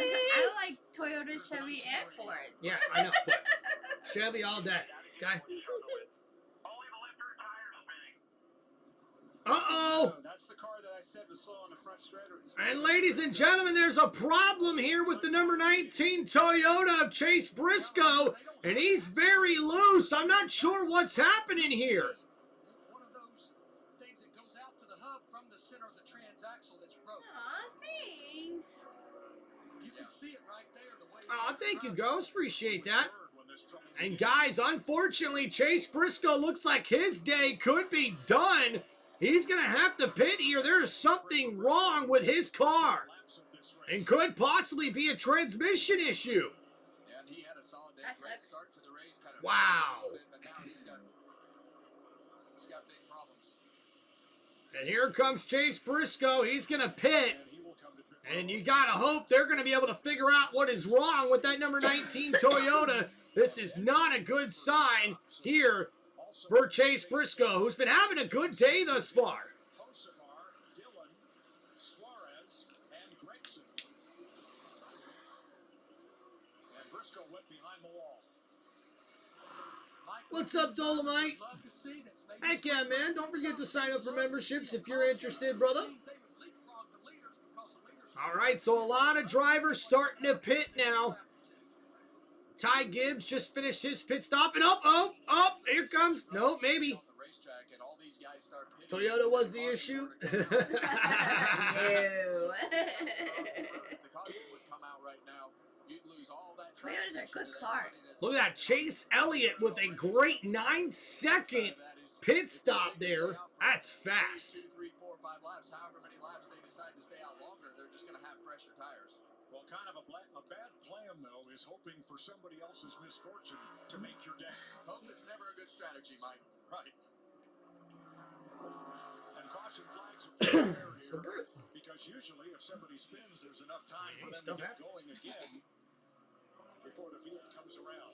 I like Toyota, Chevy, and Ford. Yeah, I know, but Chevy all day, okay? Uh-oh! That's the car that I said was slow on the front straightaway. And ladies and gentlemen, there's a problem here with the number 19 Toyota of Chase Briscoe, and he's very loose. I'm not sure what's happening here. One of those things that goes out to the hub from the center of the transaxle that's broke. Aw, thanks. Oh, thank you, Ghost. Appreciate that. And guys, unfortunately, Chase Briscoe looks like his day could be done. He's going to have to pit here. There is something wrong with his car. And could possibly be a transmission issue. And he had a solid day. Great start to the race. Kind of wow. But now he's got big problems. And here comes Chase Briscoe. He's going to pit. And you got to hope they're going to be able to figure out what is wrong with that number 19 Toyota. This is not a good sign here for Chase Briscoe, who's been having a good day thus far. What's up, Dolomite? Heck yeah, man. Don't forget to sign up for memberships if you're interested, brother. All right, so a lot of drivers starting to pit now. Ty Gibbs just finished his pit stop, and here comes. No, maybe. Toyota was the issue. Toyota's a good car. Look at that, Chase Elliott with a great 9-second pit stop there. That's fast. 2, 3, 4, 5 laps, however many laps they decide to stay out longer, they're just going to have fresher tires. Well, kind of a bad plan, though, is hoping for somebody else's misfortune to make your day. Hope is never a good strategy, Mike. Right. And caution flags are rare here, because usually if somebody spins, there's enough time for them to get going again before the field comes around.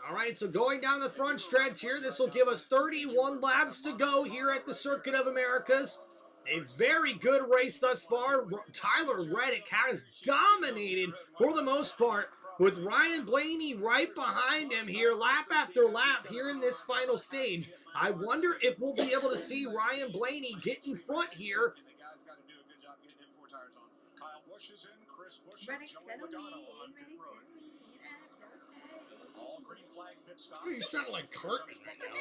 All right, so going down the front stretch here, this will give us 31 laps to go here at the Circuit of Americas. A very good race thus far. Tyler Reddick has dominated for the most part, with Ryan Blaney right behind him here, lap after lap here in this final stage. I wonder if we'll be able to see Ryan Blaney get in front here. And the guy's got to do a good job getting in 4 tires on. Kyle Busch is in, Chris Busch, Reddick's Joey gonna Logano win. on pit road. All green flag pit stop. Oh, you sound like Cartman right now.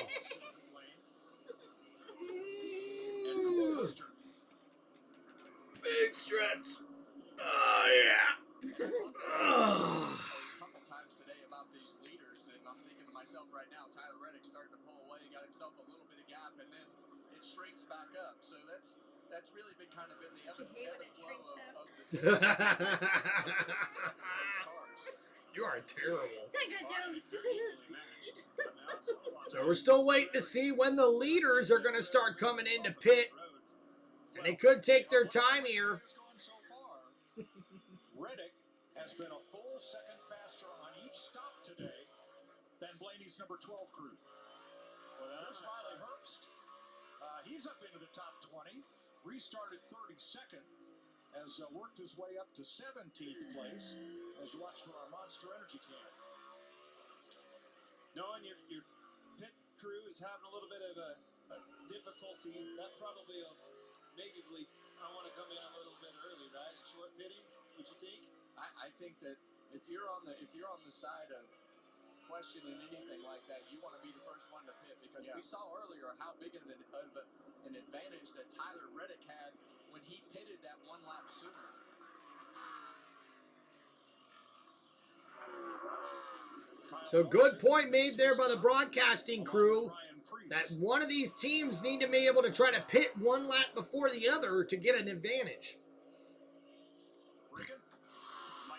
Big stretch. Oh, yeah. A couple times today about these leaders, and I'm thinking to myself right now, Tyler Reddick starting to pull away, got himself a little bit of gap, and then it shrinks back up. So that's really been kind of been the ebb and flow of the cars. You are terrible. Good So we're still waiting to see when the leaders are going to start coming into pit. And they could take their time here. Reddick has been a full second faster on each stop today than Blaney's number 12 crew. There's Riley Herbst. He's up into the top 20. Restarted 32nd. Has worked his way up to 17th place as you watch for our Monster Energy can. Knowing your pit crew is having a little bit of a difficulty, that probably will maybe I want to come in a little bit early, right? At short pitting, would you think? I think that if you're on the side of questioning anything like that, you want to be the first one to pit, because we saw earlier how big of an advantage that Tyler Reddick had when he pitted that 1 lap sooner. So good point made there by the broadcasting crew that one of these teams need to be able to try to pit 1 lap before the other to get an advantage. Mike,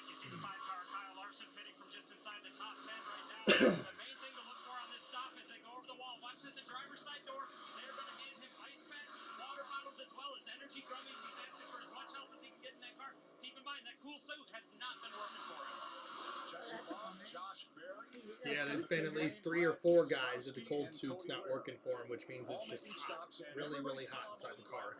you see the 5-car Kyle Larson pitting from just inside the top 10 right now. The main thing to look for on this stop is they go over the wall. Watch at the driver's side door. They're going to hand him ice packs, water bottles, as well as energy gummies. He's asking for as much help as he can get in that car. Keep in mind, that cool suit has not been working for him. Yeah, there's been at least 3 or 4 guys that the cold suit's not working for him, which means it's just hot. Really, really hot inside the car.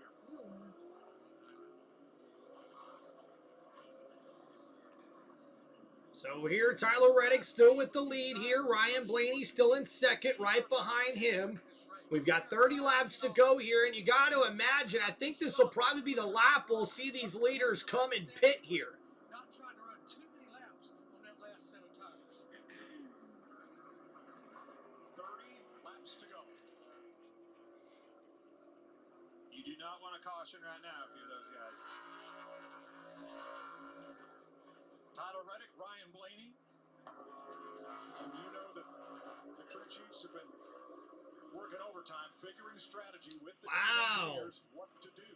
So here, Tyler Reddick still with the lead here. Ryan Blaney still in second, right behind him. We've got 30 laps to go here, and you got to imagine, I think this will probably be the lap we'll see these leaders come and pit here. Not trying to run too many laps on that last set of tires. 30 laps to go. You do not want to caution right now if you're those guys. Tyler Reddick, Ryan Blaney. And you know that the crew chiefs have been working overtime, figuring strategy with the team engineers what to do.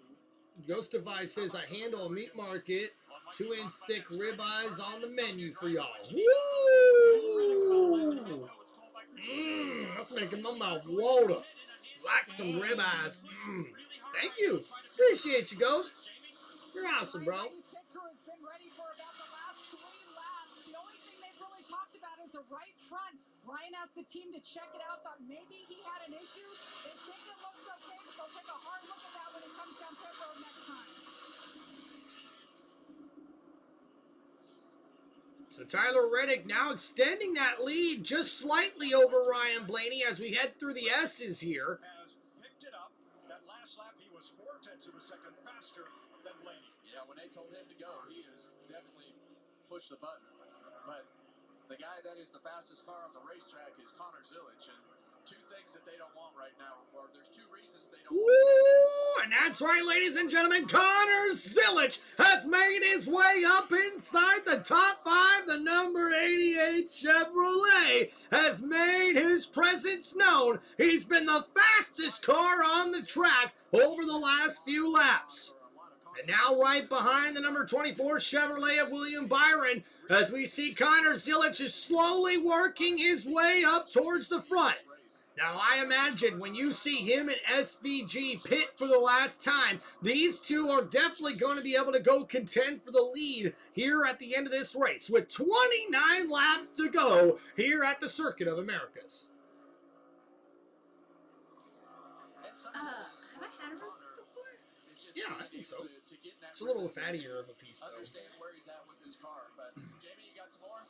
Ghost Device says, I handle a meat market, 2-inch thick ribeyes on the menu for y'all. Woo! That's making my mouth water. Like some ribeyes. Thank you. Appreciate you, Ghost. You're awesome, bro. Pit crew has been ready for about the last 3 laps. The only thing they've really talked about is the right front. Ryan asked the team to check it out, thought maybe he had an issue. They think it looks okay, but they'll take a hard look at that when it comes down pit road next time. So Tyler Reddick now extending that lead just slightly over Ryan Blaney as we head through the S's here. Has picked it up. That last lap, he was 0.4 of a second faster than Blaney. Yeah, when they told him to go, he has definitely pushed the button. But the guy that is the fastest car on the racetrack is Connor Zilic. And two things that they don't want right now, or there's two reasons they don't want. Ooh, and that's right, ladies and gentlemen. Connor Zilic has made his way up inside the top 5. The number 88 Chevrolet has made his presence known. He's been the fastest car on the track over the last few laps. And now right behind the number 24 Chevrolet of William Byron, as we see Connor Zilic is slowly working his way up towards the front. Now, I imagine when you see him and SVG pit for the last time, these two are definitely going to be able to go contend for the lead here at the end of this race with 29 laps to go here at the Circuit of Americas. Have I had a rookie before? Yeah, I think so. It's a little fattier of a piece, though. Understand where he's at with his car, but Jamie, you got some more?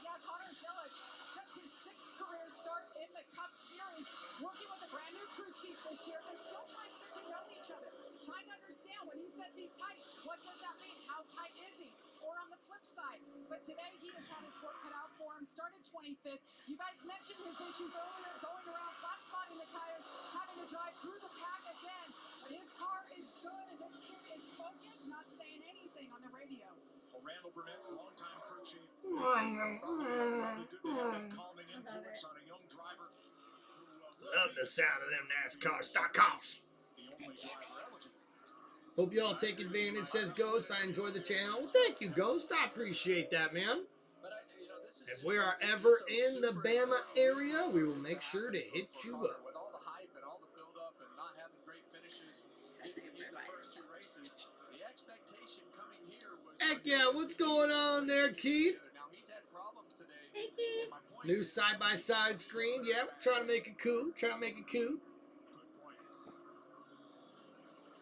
Yeah, Connor Zilic, just his 6th career start in the Cup Series, working with a brand new crew chief this year. They're still trying to get to know each other, trying to understand when he says he's tight, what does that mean? How tight is he? Or on the flip side. But today he has had his work cut out for him, started 25th. You guys mentioned his issues earlier, going around, flat spotting the tires, having to drive through the pack again. But his car is good, and this kid is focused, not saying anything on the radio. Well, Randall Burnett, longtime crew chief. Probably good to have that calming influence on a young driver. Love the sound of them NASCAR stock cars. The only driver eligible. Hope you all take advantage, says Ghost. I enjoy the channel. Well, thank you, Ghost. I appreciate that, man. If we are ever in the Bama area, we will make sure to hit you up. With all the hype and all the build-up and not having great finishes in the first 2 races, the expectation coming here was... Heck yeah, what's going on there, Keith? Now, he's had problems today. Hey, Keith. New side-by-side screen. Yeah, we're trying to make it cool.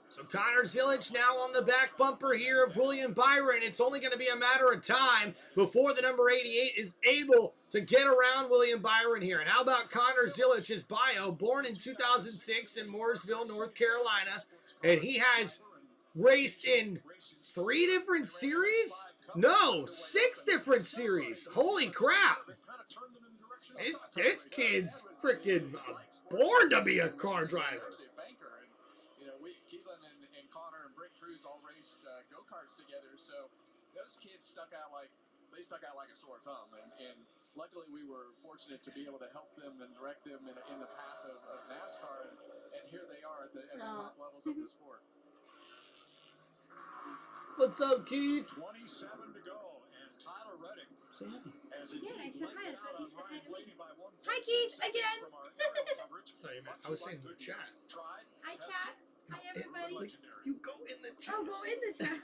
So Connor Zilic now on the back bumper here of William Byron. It's only going to be a matter of time before the number 88 is able to get around William Byron here. And how about Connor Zilic's bio? Born in 2006 in Mooresville, North Carolina. And he has raced in 3 different series? No, 6 different series. Holy crap. This kid's freaking born to be a car driver. Keelan and Connor and Brick Cruz all raced go-karts together, so those kids stuck out like a sore thumb, and luckily we were fortunate to be able to help them and direct them in the path of NASCAR, and here they are at the top levels of the sport. What's up, Keith? 27 to go, and Tyler Reddick has I said hi. I thought he said hi to me. Blaney by 1.6 Hi, Keith, again. from our aerial coverage. I was saying in the chat. Tried, Hi, tested, chat. Hi, everybody. You go in the chat. Oh, go in the chat.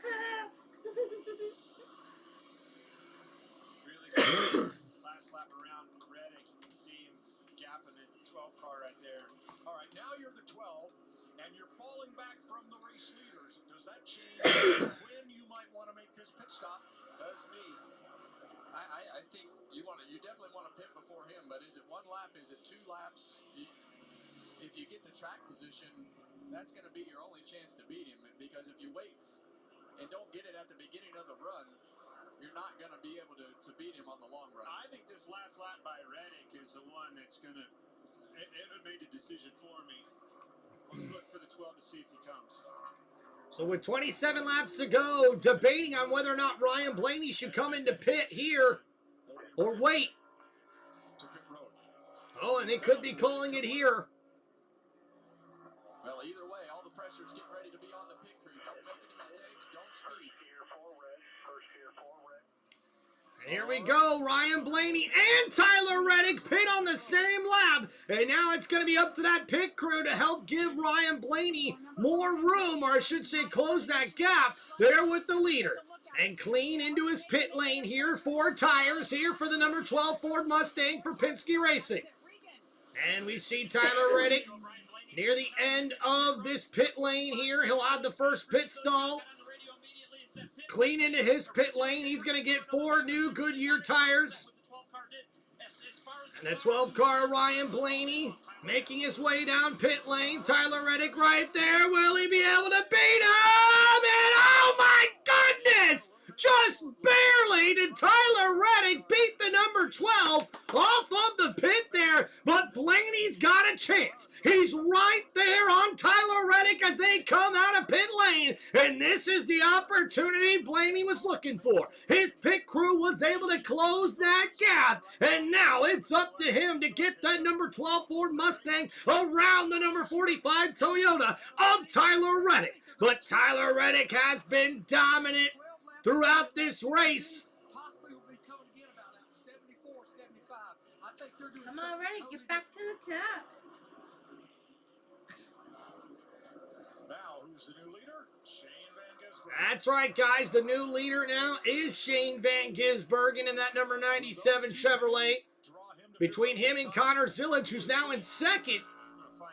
Really good last lap around for Reddick. You can see him gapping in the 12 car right there. All right, now you're the 12, and you're falling back from the race leaders. Does that change when you might want to make this pit stop? Does me. I think you definitely want to pit before him, but is it 1 lap? Is it 2 laps? If you get the track position, that's going to be your only chance to beat him, because if you wait and don't get it at the beginning of the run, you're not going to be able to beat him on the long run. I think this last lap by Reddick is the one that's going to it made the decision for me. Let's look for the 12 to see if he comes. So with 27 laps to go, debating on whether or not Ryan Blaney should come into pit here or wait. Oh, and they could be calling it here. Well, either way, all the pressure's getting ready to be on the pit crew. Don't make any mistakes. Don't speed. And here we go, Ryan Blaney and Tyler Reddick pit on the same lap. And now it's going to be up to that pit crew to help give Ryan Blaney more room, or I should say close that gap there with the leader. And clean into his pit lane here, 4 tires here for the number 12 Ford Mustang for Penske Racing. And we see Tyler Reddick near the end of this pit lane here. He'll have the first pit stall. Clean into his pit lane. He's going to get 4 new Goodyear tires. And the 12 car Ryan Blaney making his way down pit lane. Tyler Reddick right there. Will he be able to beat him? And oh my goodness! Just barely did Tyler Reddick beat the number 12 off of the pit there, but Blaney's got a chance. He's right there on Tyler Reddick as they come out of pit lane, and this is the opportunity Blaney was looking for. His pit crew was able to close that gap, and now it's up to him to get that number 12 Ford Mustang around the number 45 Toyota of Tyler Reddick. But Tyler Reddick has been dominant throughout this race. Come on, Reddick, get back to the top. Now, who's the new leader? Shane Van Gisbergen. That's right, guys. The new leader now is Shane Van Gisbergen in that number 97 Chevrolet. Between him and Connor Zillage, who's now in second,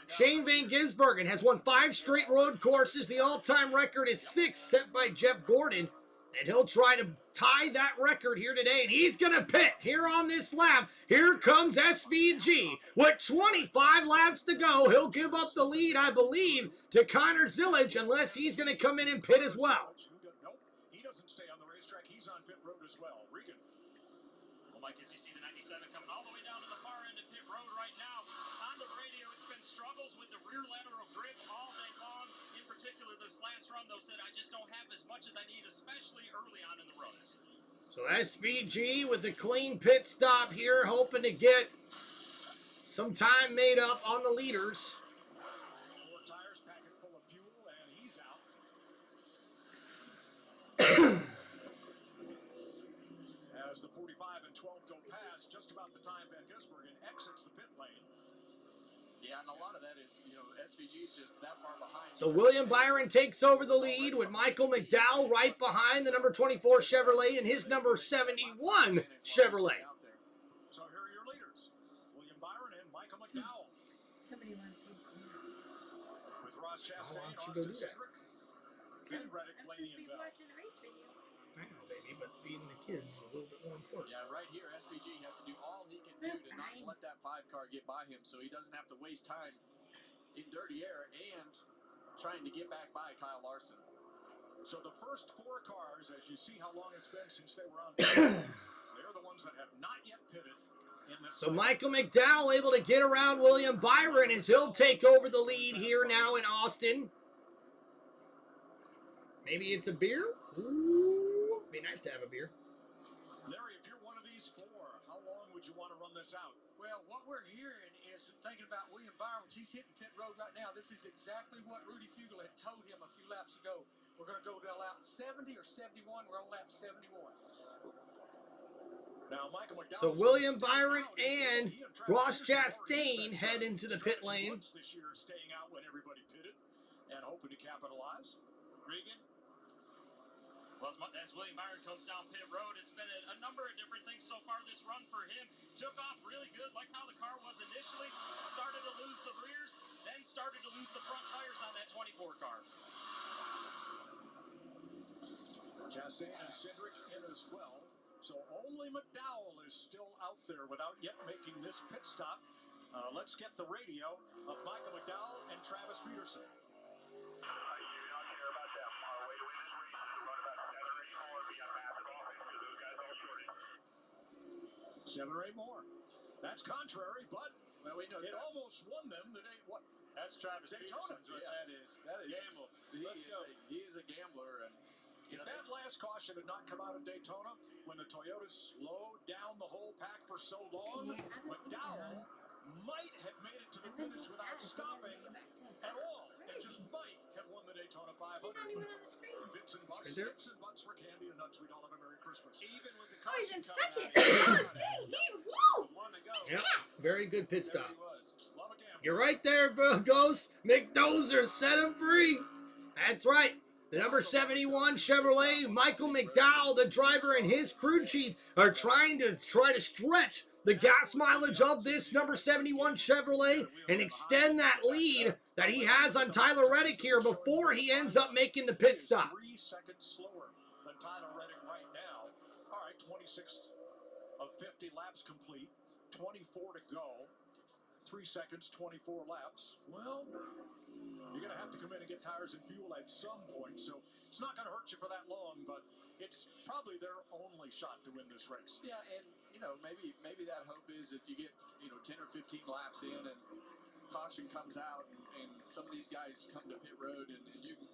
Shane Van Gisbergen has won 5 straight road courses. The all-time record is 6, set by Jeff Gordon. And he'll try to tie that record here today. And he's going to pit here on this lap. Here comes SVG. With 25 laps to go, he'll give up the lead, I believe, to Connor Zillage, unless he's going to come in and pit as well. Nope, he doesn't stay on the racetrack. He's on pit road as well. Regan. Well, Mike, as you see the 97 coming all the way down to the far end of pit road right now. On the radio, it's been struggles with the rear lateral grip all day long. In particular, this last run, though, said I just don't have as much as I need, especially early on in the runs. So SVG with a clean pit stop here, hoping to get some time made up on the leaders. 4 tires, packet full of fuel, and he's out. As the 45 and 12 go past, just about the time Van Gisbergen exits the pit lane. Yeah, and a lot of that is, SVG's just that far behind. So William Byron takes over the lead with Michael McDowell right behind the number 24 Chevrolet and his number 71 Chevrolet. So here are your leaders, William Byron and Michael McDowell. Somebody wants his dinner. With Ross Chastain, Why don't you go Austin do that? Cedric, Ben Reddick, Blaney, and Bell. Watching the race video. I know, baby, but feeding the kids is a little bit more important. Yeah, right here, SVG has to do all he can do to not let that 5 car get by him so he doesn't have to waste time in dirty air and trying to get back by Kyle Larson. So the first 4 cars, as you see how long it's been since they were on pit, they're the ones that have not yet pitted in this. So Michael McDowell able to get around William Byron as he'll take over the lead here now in Austin. Maybe it's a beer? Ooh, be nice to have a beer. Larry, if you're one of these 4, how long would you want to run this out? Well, what we're hearing is thinking about William Byron. He's hitting pit road right now. This is exactly what Rudy Fugle had told him a few laps ago. We're going to go to lap 70 or 71. We're on lap 71. Now, Michael McDowell. So William Byron and Ross Chastain head into the pit lane. This year, staying out when everybody pitted and hoping to capitalize. Regan? Well, as William Byron comes down pit road, it's been a number of different things so far this run for him. Took off really good, liked how the car was initially. Started to lose the rears, then started to lose the front tires on that 24 car. Chastain and Cedric in as well. So only McDowell is still out there without yet making this pit stop. Let's get the radio of Michael McDowell and Travis Peterson. 7 or 8 more. That's contrary, but Well, we know it almost won them the day. What? That's Travis Daytona. Peterson's what Yeah. that is. That is Gamble. Let's go. He is a gambler, and If that last caution had not come out of Daytona, when the Toyotas slowed down the whole pack for so long, McDowell might have made it to the finish without stopping at all, and just might have won the Daytona 500. He's not even on the screen. Fits and butts, Right there. ifs and buts for candy and nuts. We'd all have a Merry Christmas. Even with the Oh, he's in caution coming second. out, Oh, dang, whoa! one to go. Yep. Very good pit There stop. he was. Love a gamble. You're right there, Ghost. McDozer set him free. That's right. The number 71 Chevrolet, Michael McDowell, the driver, and his crew chief are trying to stretch the gas mileage of this number 71 Chevrolet and extend that lead that he has on Tyler Reddick here before he ends up making the pit stop. 3 seconds slower than Tyler Reddick right now. All right, 26 of 50 laps complete, 24 to go. 3 seconds, 24 laps. Well, you're going to have to come in and get tires and fuel at some point, so it's not going to hurt you for that long, but it's probably their only shot to win this race. yeah, and maybe that hope is if you get 10 or 15 laps in and caution comes out and some of these guys come to pit road and you can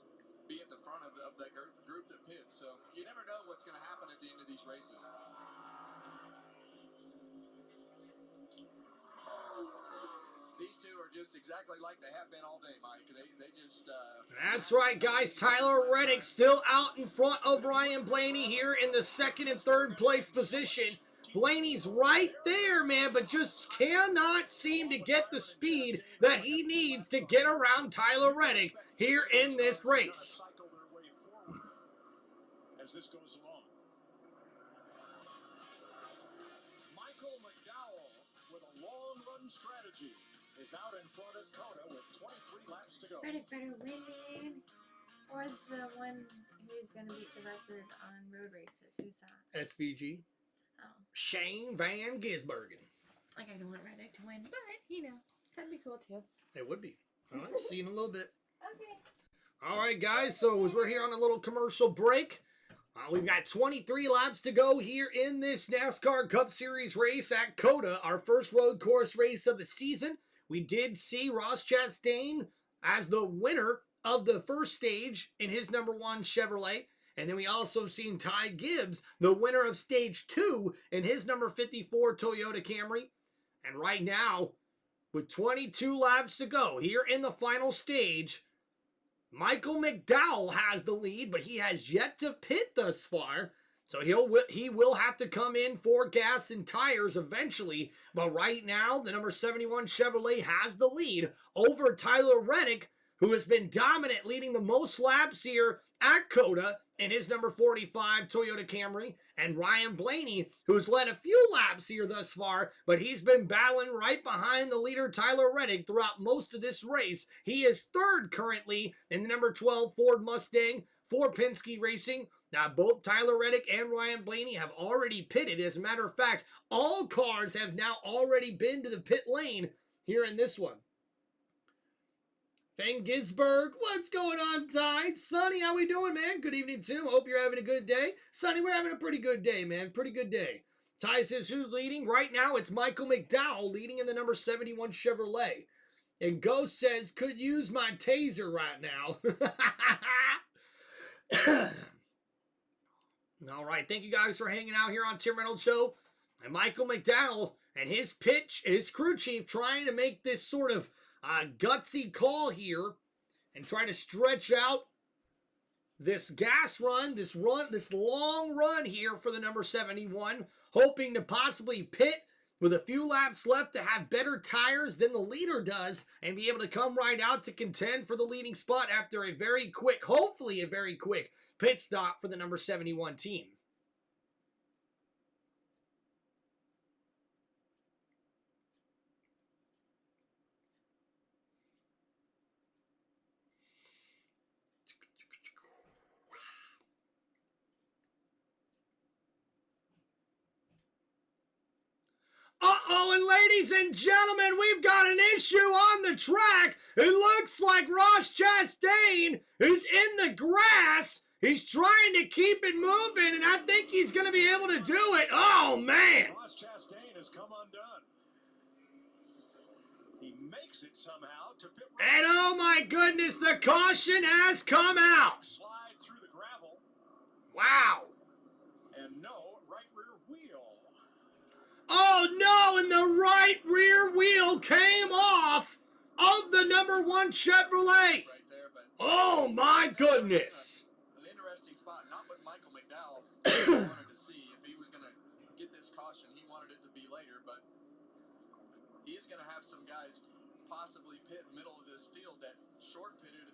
be at the front of that group that pits. So you never know what's going to happen at the end of these races. These two are just exactly like they have been all day, Mike. They just... That's right, guys. Tyler Reddick still out in front of Ryan Blaney here in the second and third place position. Blaney's right there, man, but just cannot seem to get the speed that he needs to get around Tyler Reddick here in this race. Cycle their way forward as this goes along. Michael McDowell with a long run strategy is out in front of COTA with 23 laps to go. Reddick better win. Or the one who's going to beat the record on road races. Who's that? SVG. Oh. Shane Van Gisbergen. Like, I don't want Reddick to win, but, that'd be cool, too. It would be. All right, see you in a little bit. Okay. All right, guys, so as we're here on a little commercial break, we've got 23 laps to go here in this NASCAR Cup Series race at COTA, our first road course race of the season. We did see Ross Chastain as the winner of the first stage in his number 1 Chevrolet. And then we also seen Ty Gibbs, the winner of stage 2 in his number 54 Toyota Camry. And right now, with 22 laps to go here in the final stage, Michael McDowell has the lead, but he has yet to pit thus far. So he will have to come in for gas and tires eventually. But right now, the number 71 Chevrolet has the lead over Tyler Reddick, who has been dominant, leading the most laps here at COTA in his number 45 Toyota Camry, and Ryan Blaney, who's led a few laps here thus far, but he's been battling right behind the leader Tyler Reddick throughout most of this race. He is third currently in the number 12 Ford Mustang for Penske Racing. Now, both Tyler Reddick and Ryan Blaney have already pitted. As a matter of fact, all cars have now already been to the pit lane here in this one. Van Gisberg, what's going on, Ty? Sonny, how we doing, man? Good evening, too. Hope you're having a good day. Sonny, we're having a pretty good day, man. Pretty good day. Ty says, who's leading? Right now, it's Michael McDowell leading in the number 71 Chevrolet. And Ghost says, could use my taser right now. All right, thank you guys for hanging out here on Tim Reynolds Show. And Michael McDowell and his crew chief trying to make this sort of gutsy call here and try to stretch out this gas run, this long run here for the number 71, hoping to possibly pit with a few laps left to have better tires than the leader does and be able to come right out to contend for the leading spot after a very quick, hopefully a very quick pit stop for the number 71 team. Uh-oh, and ladies and gentlemen, we've got an issue on the track. It looks like Ross Chastain is in the grass. He's trying to keep it moving, and I think he's going to be able to do it. Oh, man. Ross Chastain has come undone. makes it somehow to pit. And oh my goodness, the caution has come out. Slide through the gravel. Wow. And no right rear wheel. Oh no, and the right rear wheel came off of the number 1 Chevrolet. Right there, but Oh my goodness. an interesting spot. Not what Michael McDowell wanted to see. If he was going to get this caution, he wanted it to be later, but he is going to have some guys possibly pit middle of this field that short pitted.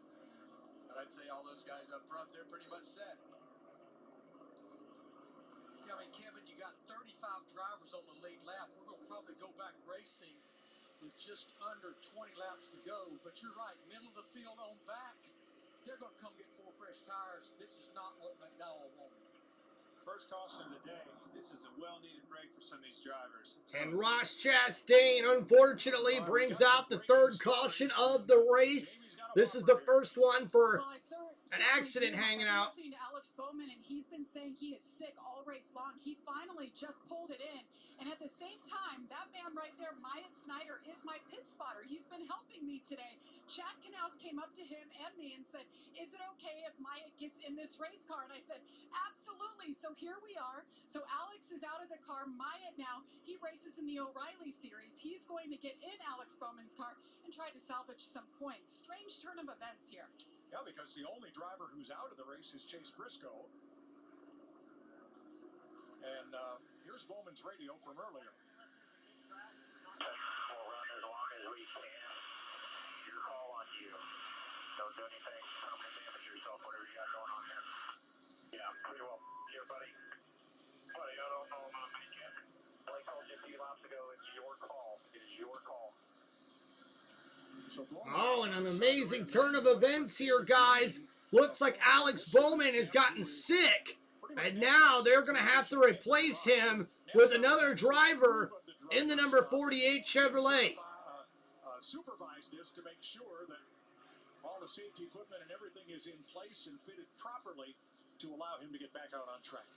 But I'd say all those guys up front, they're pretty much set. Yeah, I mean, Kevin, you got 35 drivers on the lead lap. We're going to probably go back racing with just under 20 laps to go. But you're right, middle of the field on back, they're going to come get 4 fresh tires. This is not what McDowell wanted. First caution of the day. This is a well-needed break for some of these drivers. And Ross Chastain unfortunately brings out the 3rd caution of the race. This is the first one for an accident hanging out. Listening to Alex Bowman, and he's been saying he is sick all race long. He finally just pulled it in. And at the same time, that man right there, Myatt Snyder, is my pit spotter. He's been helping me today. Chad Knaus came up to him and me and said, is it okay if Myatt gets in this race car? And I said, absolutely. So here we are. So Alex is out of the car. Myatt now, he races in the O'Reilly series. He's going to get in Alex Bowman's car and try to salvage some points. Strange turn of events here. Yeah, because the only driver who's out of the race is Chase Briscoe. And here's Bowman's radio from earlier. We'll run as long as we can. Your call on you. Don't do anything. Don't damage yourself, whatever you got going on here. Yeah, pretty well. Here, buddy. Buddy, I don't know about me yet. Like I told you a few laps ago, it's your call. It's your call. Oh, and an amazing turn of events here, guys. Looks like Alex Bowman has gotten sick, and now they're going to have to replace him with another driver in the number 48 Chevrolet. Supervise this to make sure that all the safety equipment and everything is in place and fitted properly to allow him to get back out on track.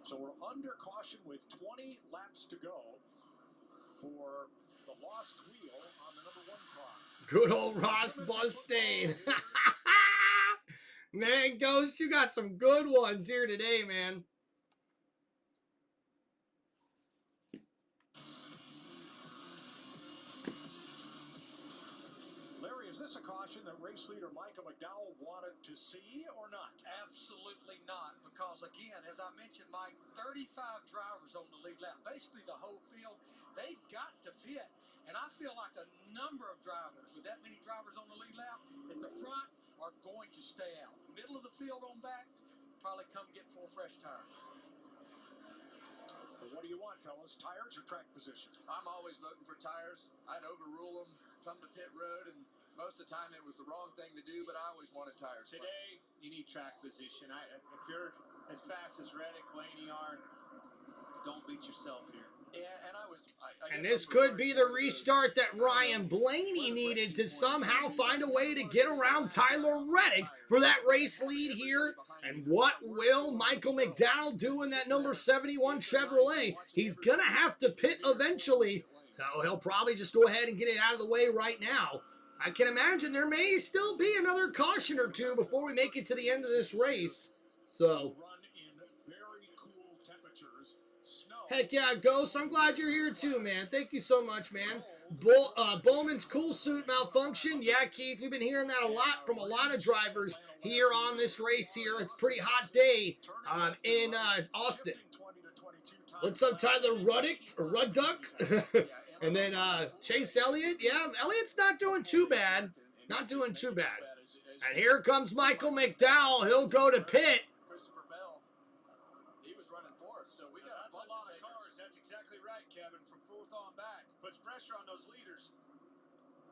So we're under caution with 20 laps to go for the lost wheel on the number 1 car. Good old Ross Chastain. Man, Ghost, you got some good ones here today, man. Larry, is this a caution that race leader Michael McDowell wanted to see or not? Absolutely not, because again, as I mentioned, Mike, 35 drivers on the lead lap, basically the whole field, they've got to pit. And I feel like a number of drivers, with that many drivers on the lead lap, at the front are going to stay out. Middle of the field on back, probably come get 4 fresh tires. But what do you want, fellas? Tires or track position? I'm always voting for tires. I'd overrule them, come to pit road, and most of the time it was the wrong thing to do, but I always wanted tires. Today, you need track position. If you're as fast as Reddick, Blaney are, don't beat yourself here. Yeah, and I And this could be the restart that Ryan Blaney needed to somehow find a way to get around Tyler Reddick for that race lead here. And what will Michael McDowell do in that number 71 Chevrolet? He's going to have to pit eventually, so he'll probably just go ahead and get it out of the way right now. I can imagine there may still be another caution or two before we make it to the end of this race. So, heck yeah, Ghost. I'm glad you're here too, man. Thank you so much, man. Bowman's cool suit malfunction. Yeah, Keith, we've been hearing that a lot from a lot of drivers here on this race here. It's a pretty hot day in Austin. What's up, Tyler Rudduck? And then Chase Elliott. Yeah, Elliott's not doing too bad. Not doing too bad. And here comes Michael McDowell. He'll go to pit. Kevin, from 4th on back. Puts pressure on those leaders.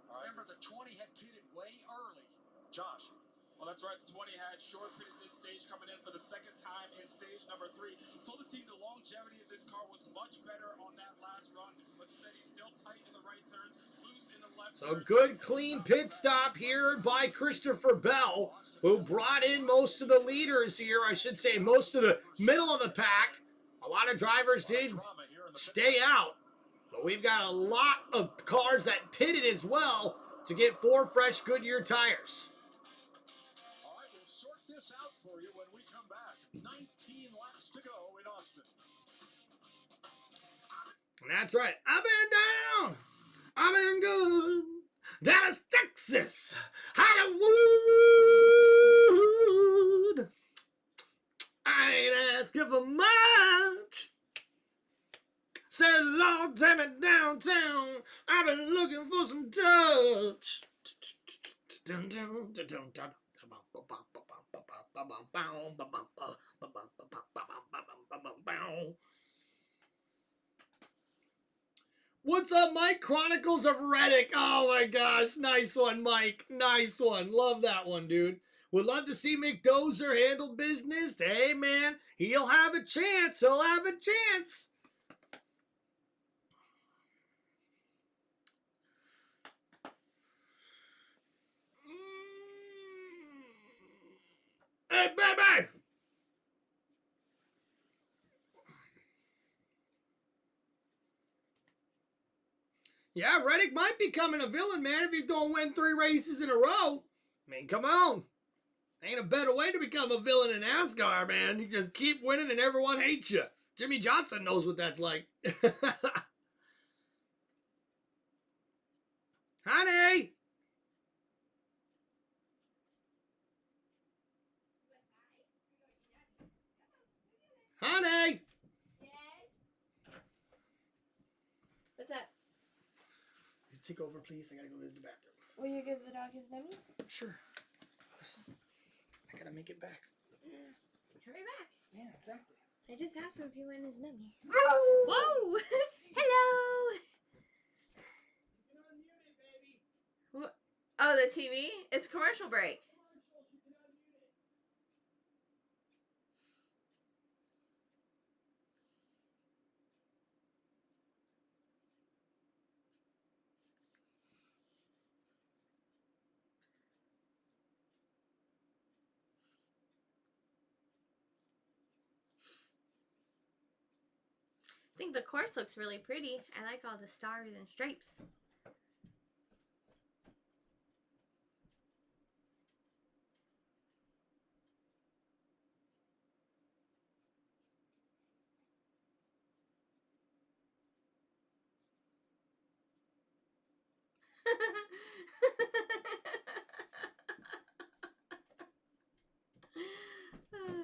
Remember, the 20 had pitted way early. Josh. Well, that's right. The 20 had short pitted this stage, coming in for the 2nd time in stage number 3. Told the team the longevity of this car was much better on that last run, but said he's still tight in the right turns, loose in the left So good, clean pit stop here by Christopher Bell, who brought in most of the leaders here. I should say most of the middle of the pack. A lot of drivers did stay out. But we've got a lot of cars that pitted as well to get 4 fresh Goodyear tires. All right, we'll sort this out for you when we come back. 19 laps to go in Austin. And that's right. I've been down. I've been good. Dallas, Texas. Hollywood. I ain't asking for much. Said, Lord, take me downtown. I've been looking for some touch. What's up, Mike? Chronicles of Reddick. Oh my gosh, nice one, Mike. Nice one. Love that one, dude. Would love to see McDozer handle business. Hey, man, he'll have a chance. He'll have a chance. Hey, baby! Yeah, Reddick might be becoming a villain, man, if he's going to win 3 races in a row. I mean, come on. Ain't a better way to become a villain in NASCAR, man. You just keep winning and everyone hates you. Jimmy Johnson knows what that's like. Honey! Honey! What's that? Take over, please. I gotta go to the bathroom. Will you give the dog his nummy? Sure. I gotta make it back. Hurry back. Yeah, exactly. I just asked him if he wanted his nummy. Whoa! Hello! What? Oh, the TV? It's commercial break. I think the course looks really pretty. I like all the stars and stripes.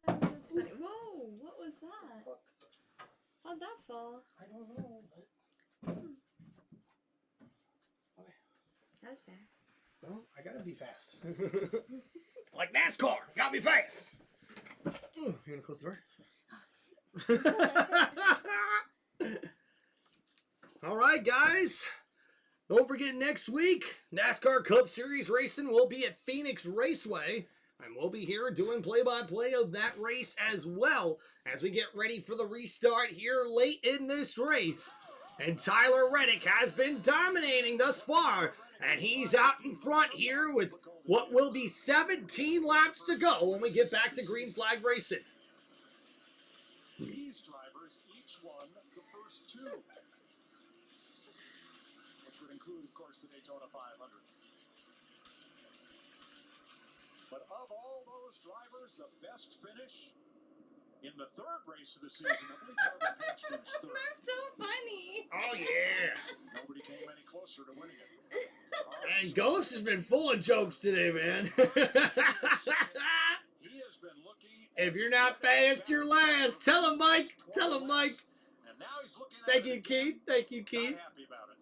That's funny. Whoa, what was that? How'd that fall? I don't know. Okay. That was fast. Well, I gotta be fast. Like NASCAR, gotta be fast. Ooh, you gonna close the door? All right, guys. Don't forget next week, NASCAR Cup Series racing will be at Phoenix Raceway. And we'll be here doing play-by-play of that race as well as we get ready for the restart here late in this race. And Tyler Reddick has been dominating thus far. And he's out in front here with what will be 17 laps to go when we get back to green flag racing. These drivers each won the first 2, which would include, of course, the Daytona 500. But of all those drivers, the best finish in the 3rd race of the season, I believe Marvin Page finished 3rd. They're so funny. Oh, yeah. Nobody came any closer to winning it. And Ghost has been full of jokes today, man. He has been looking. If you're not fast, you're last. Tell him, Mike. Tell him, Mike. And now he's looking at Thank you, Keith. Thank you, Keith. Not happy about it.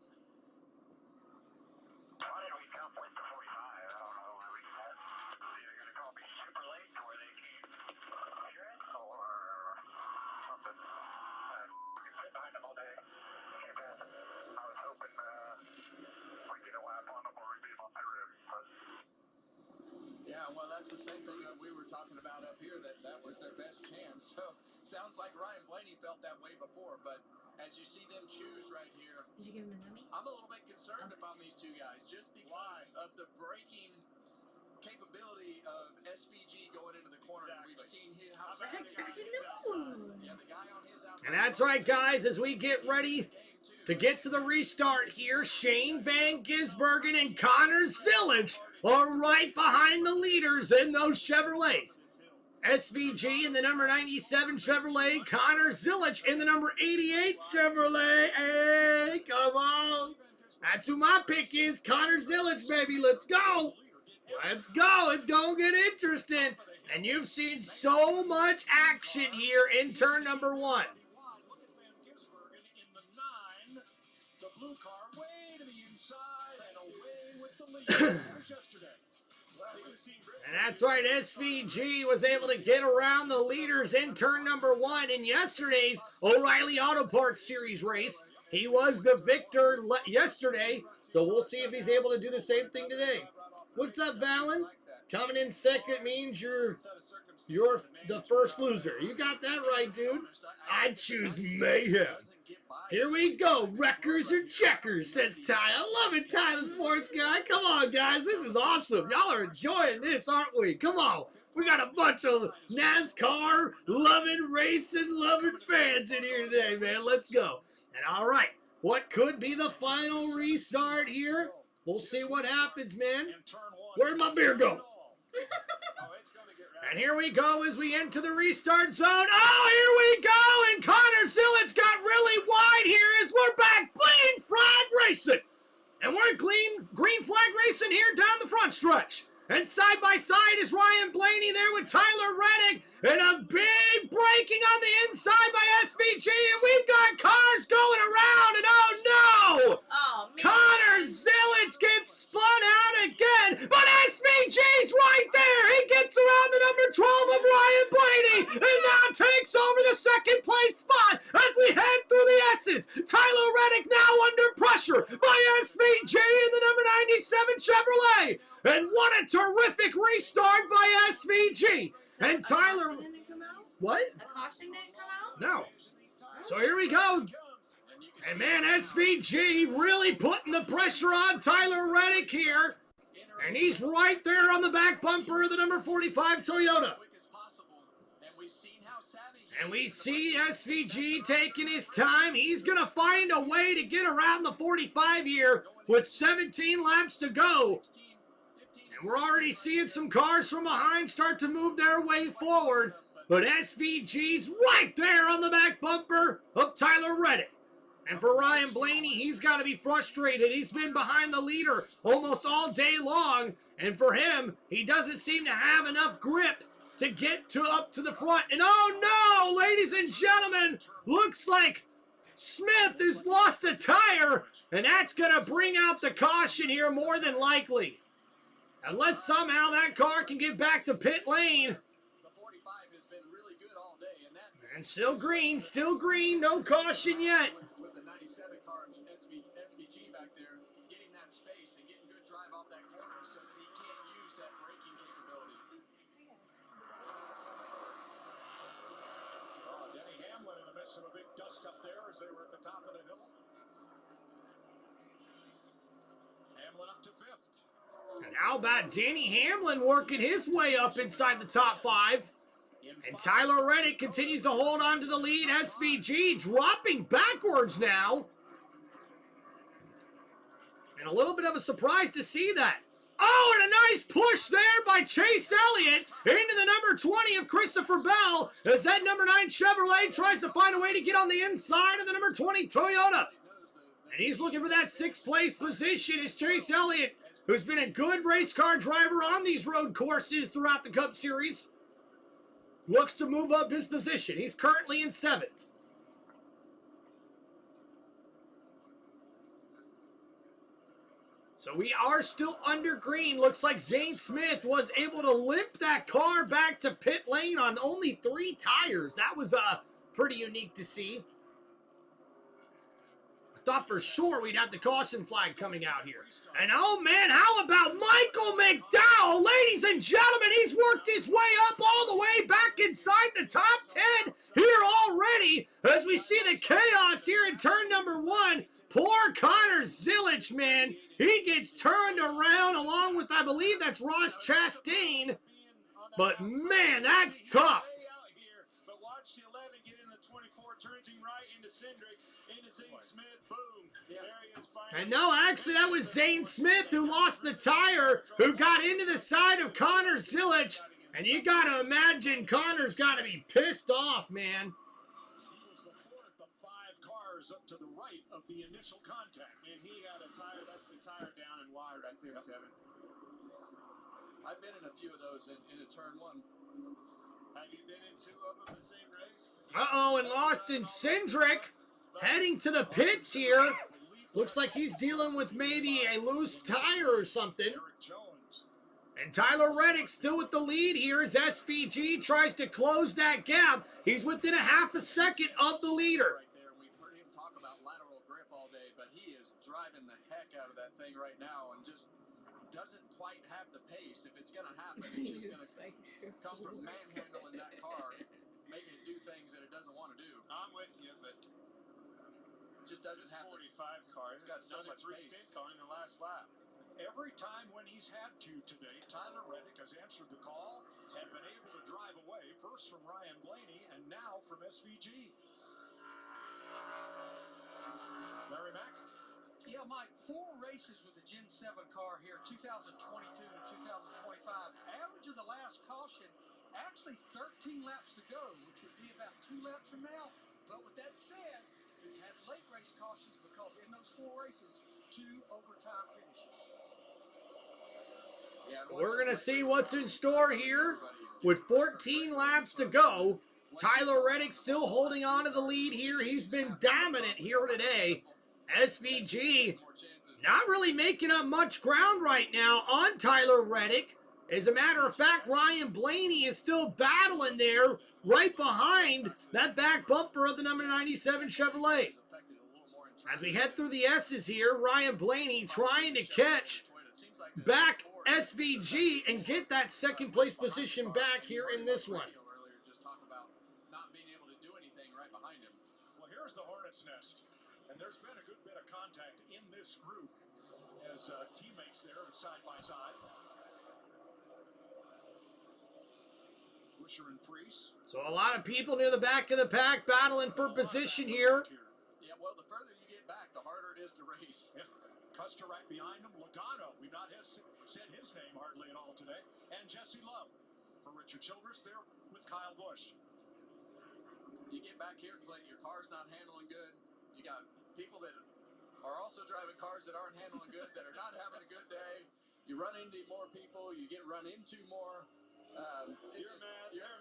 Why didn't we count points to 45? I don't know. Are we either going to call me super late or they keep cheering or something? I've been sitting behind them all day. I was hoping we'd get a lap on them or we'd beat them on pit road. Yeah, well, that's the same thing that we were talking about up here, that was their best chance. So, sounds like Ryan Blaney felt that way before, but as you see them choose right here, Did you give him his nummy? I'm a little bit concerned if I'm these 2 guys, just because of the braking capability of SVG going into the corner. We've seen how I know. yeah, the guy on his outside. And that's right, guys, as we get ready to get to the restart here. Shane Van Gisbergen and Connor Zilic are right behind the leaders in those Chevrolets. SVG in the number 97 Chevrolet, Connor Zilic in the number 88 Chevrolet. Hey, come on. That's who my pick is, Connor Zilic, baby. Let's go. Let's go. It's going to get interesting. And you've seen so much action here in turn number 1. Look at Van Gisbergen in the 9. The blue car way to the inside and away with the lead. As yesterday. And that's right, SVG was able to get around the leaders in turn number 1 in yesterday's O'Reilly Auto Parts Series race. He was the victor yesterday, so we'll see if he's able to do the same thing today. What's up, Valen? Coming in second means you're the first loser. You got that right, dude. I choose mayhem. Here we go. Wreckers or checkers, says Ty. I love it, Ty, the sports guy. Come on, guys. This is awesome. Y'all are enjoying this, aren't we? Come on. We got a bunch of NASCAR loving, racing, loving fans in here today, man. Let's go. And all right, what could be the final restart here? We'll see what happens, man. Where'd my beer go? And here we go as we enter the restart zone. Oh, here we go. And Connor Zilic got really wide here as we're back. Green flag racing. And we're green flag racing here down the front stretch. And side by side is Ryan Blaney there with Tyler Reddick. And a big braking on the inside by SVG. And we've got cars going around. And oh no! Oh, man. Connor Zilic gets spun out again. But SVG's right there. He gets around the number 12 of Ryan Blaney. And now takes over the second place spot as we head through the S's. Tyler Reddick now under pressure by SVG in the number 97 Chevrolet. And what a terrific restart by SVG. And Tyler... What? A caution didn't come out? No. So here we go. And man, SVG really putting the pressure on Tyler Reddick here. And he's right there on the back bumper of the number 45 Toyota. And we see SVG taking his time. He's going to find a way to get around the 45 here with 17 laps to go. And we're already seeing some cars from behind start to move their way forward. But SVG's right there on the back bumper of Tyler Reddick. And for Ryan Blaney, he's got to be frustrated. He's been behind the leader almost all day long. And for him, he doesn't seem to have enough grip to get up to the front. And oh no, ladies and gentlemen, looks like Smith has lost a tire. And that's going to bring out the caution here more than likely. Unless somehow that car can get back to pit lane. And still green, no caution yet. With the 97 car, SVG back there, getting that space and getting good drive off that corner so that he can't use that braking capability. Denny Hamlin in the midst of a big dust up there as they were at the top of the hill. Hamlin up to 5th. And how about Danny Hamlin working his way up inside the top 5? And Tyler Reddick continues to hold on to the lead. SVG dropping backwards now. And a little bit of a surprise to see that. Oh, and a nice push there by Chase Elliott into the number 20 of Christopher Bell as that number 9 Chevrolet tries to find a way to get on the inside of the number 20 Toyota. And he's looking for that 6th place position as Chase Elliott, who's been a good race car driver on these road courses throughout the Cup Series, looks to move up his position. He's currently in 7th. So we are still under green. Looks like Zane Smith was able to limp that car back to pit lane on only 3 tires. That was pretty unique to see. Thought for sure we'd have the caution flag coming out here. And oh man, how about Michael McDowell? Ladies and gentlemen, he's worked his way up all the way back inside the top 10 here already as we see the chaos here in turn number 1. Poor Connor Zilic, man. He gets turned around along with, I believe that's Ross Chastain. But man, that's tough. But watch the 11 get in the 24, turns him right into Cindric, into Zane Smith, boom. And no, actually, that was Zane Smith who lost the tire, who got into the side of Connor Zilich. And you got to imagine Connor's got to be pissed off, man. He was the fourth of 5 cars up to the right of the initial contact. And he had a tire, that's the tire down and wide right there, Kevin. I've been in a few of those in a turn 1. Have you been in 2 of them the same race? Uh-oh, and Austin Cindric heading to the pits here. Looks like he's dealing with maybe a loose tire or something. And Tyler Reddick still with the lead here as SVG tries to close that gap. He's within a half a second of the leader. Right there, we've heard him talk about lateral grip all day, but he is driving the heck out of that thing right now and just doesn't quite have the pace. If it's going to happen, it's just going to come from manhandling that car, making it do things that it doesn't want to do. I'm with you, but just doesn't have 45 car. It's got so much pace. On in the last lap. Every time when he's had to today, Tyler Reddick has answered the call and been able to drive away, first from Ryan Blaney and now from SVG. Larry Mack? Yeah, Mike, 4 races with the Gen 7 car here, 2022 to 2025. Average of the last caution, actually 13 laps to go, which would be about 2 laps from now. But with that said, we've had late race cautions because in those 4 races, 2 overtime finishes. So we're going to see what's in store here. With 14 laps to go, Tyler Reddick still holding on to the lead here. He's been dominant here today. SVG not really making up much ground right now on Tyler Reddick. As a matter of fact, Ryan Blaney is still battling there right behind that back bumper of the number 97 Chevrolet. As we head through the S's here, Ryan Blaney trying to catch back SVG and get that second place position back here in this one. Just talk about not being able to do anything right behind him. Well, here's the Hornet's Nest. And there's been a good bit of contact in this group as teammates there side by side. Busher and Priest. So a lot of people near the back of the pack battling for position here. Yeah, well, the further you get back, the harder it is to race. Yeah. Custer right behind him. Logano, we've not said his name hardly at all today. And Jesse Love for Richard Childress there with Kyle Busch. You get back here, Clint, your car's not handling good. You got people that are also driving cars that aren't handling good, that are not having a good day. You run into more people, you get run into more. You're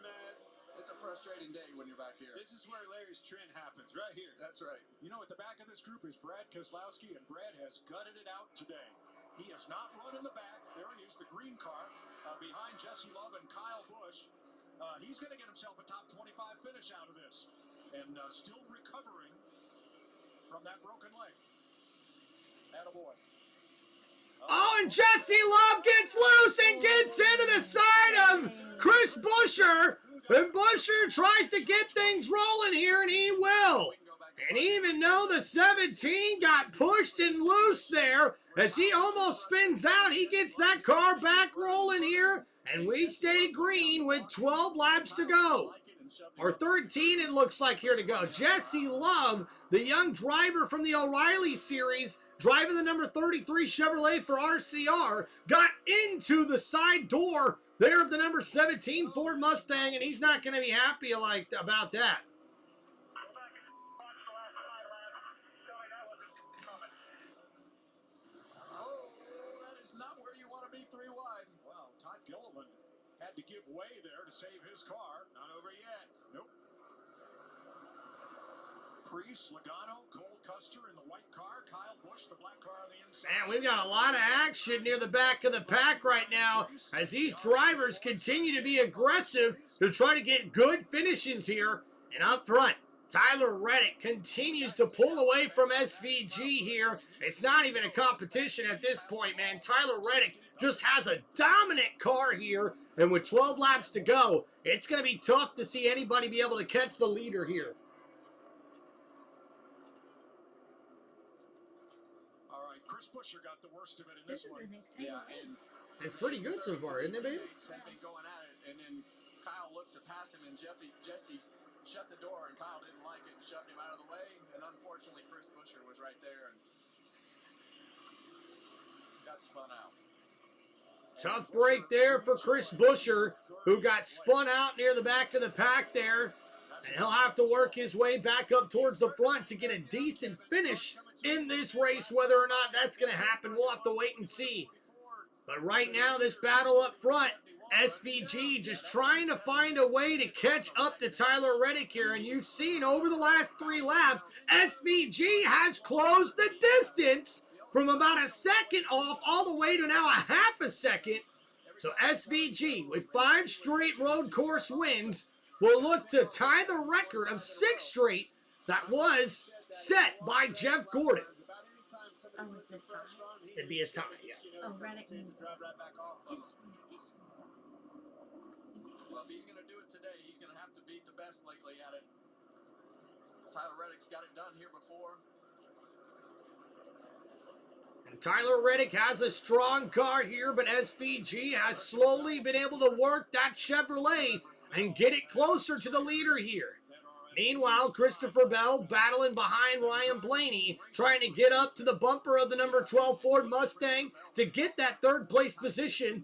mad. It's a frustrating day when you're back here. This is where Larry's trend happens, right here. That's right. You know, at the back of this group is Brad Keselowski, and Brad has gutted it out today. He has not run in the back. There he is, the green car, behind Jesse Love and Kyle Busch. He's going to get himself a top 25 finish out of this, and still recovering from that broken leg. Attaboy. Oh, and Jesse Love gets loose and gets into the side of Chris Buescher. And Buescher tries to get things rolling here, and he will. And even though the 17 got pushed and loose there, as he almost spins out, he gets that car back rolling here, and we stay green with 12 laps to go. Or 13, it looks like, here to go. Jesse Love, the young driver from the O'Reilly series, driving the number 33 Chevrolet for RCR, got into the side door there of the number 17 Ford Mustang, and he's not going to be happy about that. Oh, that is not where you want to be 3 wide. Wow, Todd Gilliland had to give way there to save his car. Not over yet. Nope. Priest, Logano, Cole Custer in the white car, Kyle Busch, the black car on the inside. Man, we've got a lot of action near the back of the pack right now as these drivers continue to be aggressive to try to get good finishes here. And up front, Tyler Reddick continues to pull away from SVG here. It's not even a competition at this point, man. Tyler Reddick just has a dominant car here, and with 12 laps to go, it's going to be tough to see anybody be able to catch the leader here. Chris Buescher got the worst of it in this one. Yeah, and it's pretty good so far, isn't it, baby? Have been going at it, and then Kyle looked to pass him, and Jesse shut the door, and Kyle didn't like it and shoved him out of the way. And unfortunately, Chris Buescher was right there. And got spun out. Tough break there for Chris Buescher, who got spun out near the back of the pack there. And he'll have to work his way back up towards the front to get a decent finish in this race. Whether or not that's going to happen, we'll have to wait and see. But right now, this battle up front, SVG just trying to find a way to catch up to Tyler Reddick here. And you've seen over the last 3 laps, SVG has closed the distance from about a second off all the way to now a half a second. So SVG, with 5 straight road course wins, will look to tie the record of 6 straight that was set by Jeff Gordon. Oh, it's a tie? It'd be a tie, yeah. Oh, Reddick means Well, if he's going to do it today, he's going to have to beat the best lately at it. Tyler Reddick's got it done here before. And Tyler Reddick has a strong car here, but SVG has slowly been able to work that Chevrolet and get it closer to the leader here. Meanwhile, Christopher Bell battling behind Ryan Blaney, trying to get up to the bumper of the number 12 Ford Mustang to get that 3rd place position.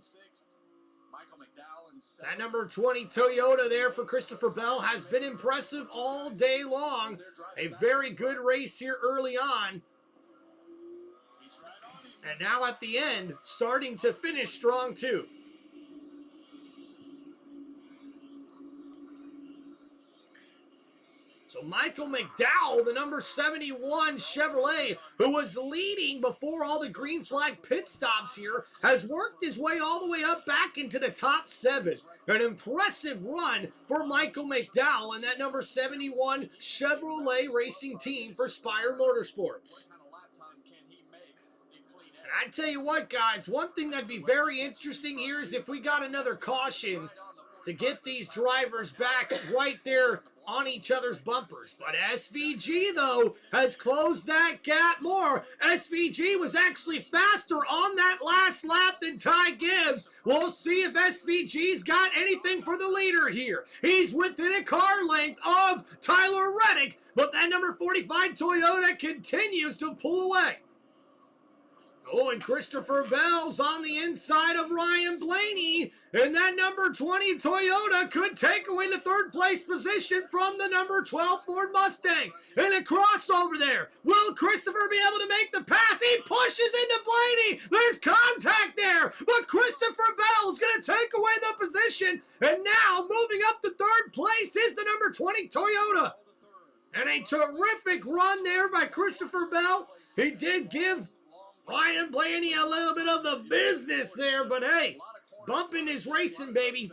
That number 20 Toyota there for Christopher Bell has been impressive all day long. A very good race here early on. And now at the end, starting to finish strong too. So Michael McDowell, the number 71 Chevrolet, who was leading before all the green flag pit stops here, has worked his way all the way up back into the top 7. An impressive run for Michael McDowell and that number 71 Chevrolet racing team for Spire Motorsports. And I tell you what, guys, one thing that'd be very interesting here is if we got another caution to get these drivers back right there on each other's bumpers. But SVG, though, has closed that gap more. SVG was actually faster on that last lap than Ty Gibbs. We'll see if SVG's got anything for the leader here. He's within a car length of Tyler Reddick, but that number 45 Toyota continues to pull away. Oh, and Christopher Bell's on the inside of Ryan Blaney. And that number 20 Toyota could take away the 3rd place position from the number 12 Ford Mustang. And a crossover there. Will Christopher be able to make the pass? He pushes into Blaney. There's contact there. But Christopher Bell's going to take away the position. And now moving up to 3rd place is the number 20 Toyota. And a terrific run there by Christopher Bell. He did give Ryan Blaney a little bit of the business there, but hey, bumping is racing, baby.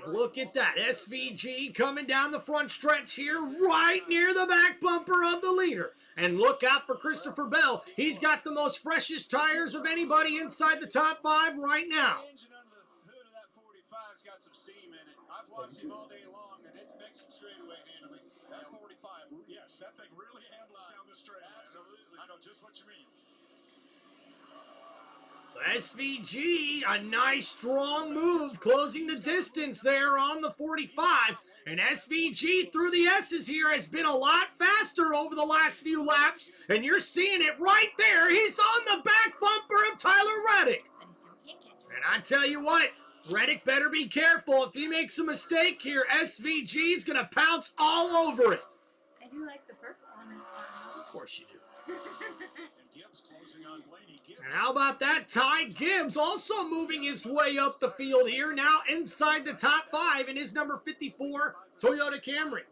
And look at that, SVG coming down the front stretch here, right near the back bumper of the leader. And look out for Christopher Bell. He's got the most freshest tires of anybody inside the top 5 right now. The engine under the hood of that 45's got some steam in it. I've watched him all day long, and it makes some straightaway handling. That 45, yes, that thing really handles down the straight. Absolutely. I know just what you mean. So SVG, a nice strong move, closing the distance there on the 45. And SVG through the S's here has been a lot faster over the last few laps. And you're seeing it right there. He's on the back bumper of Tyler Reddick. And I tell you what, Reddick better be careful. If he makes a mistake here, SVG's going to pounce all over it. I do like the purple on his car. Of course you do. And Gibbs closing on Blaney. And how about that? Ty Gibbs also moving his way up the field here, now inside the top 5 in his number 54 Toyota Camry.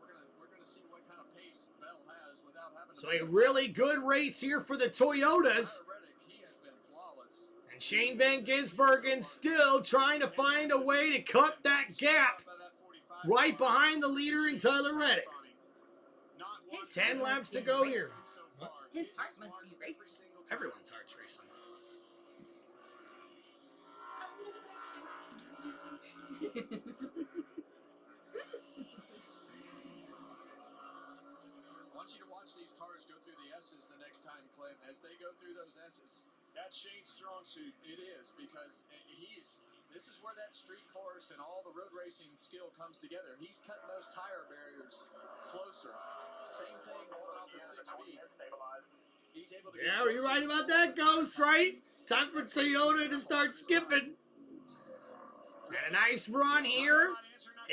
So a really good race here for the Toyotas. And Shane Van Gisbergen still trying to find a way to cut that gap right behind the leader in Tyler Reddick. 10 laps to go here. His heart must be racing. Everyone's heart's racing. I want you to watch these cars go through the S's the next time, Clint. As they go through those S's, That's Shane's strong suit. it is because this is where that street course and all the road racing skill comes together. He's cutting those tire barriers closer. Same thing holding off the 6 speed. He's able to Yeah, you're right about that, Ghost, right? Time for Toyota to start skipping. And a nice run here.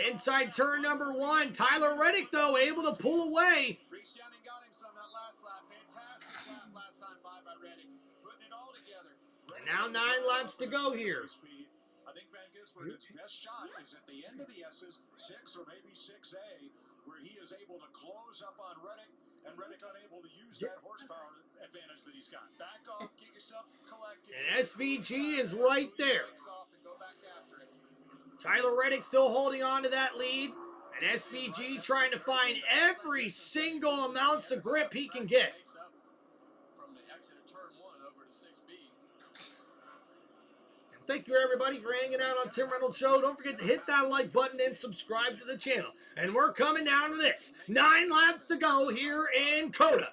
Inside turn number 1. Tyler Reddick, though, able to pull away. Reached down and got him some that last lap. Fantastic lap last time by Reddick. Putting it all together. And now 9 laps to go here. I think Van Gisbergen's best shot is at the end of the S's, 6 or maybe 6A, where he is able to close up on Reddick, and Reddick unable to use that horsepower advantage that he's got. Back off, get yourself collected. And SVG is right there. Tyler Reddick still holding on to that lead. And SVG trying to find every single ounce of grip he can get. From the exit of turn 1 over to 6B. And thank you everybody for hanging out on Tim Reynolds Show. Don't forget to hit that like button and subscribe to the channel. And we're coming down to this. 9 laps to go here in COTA.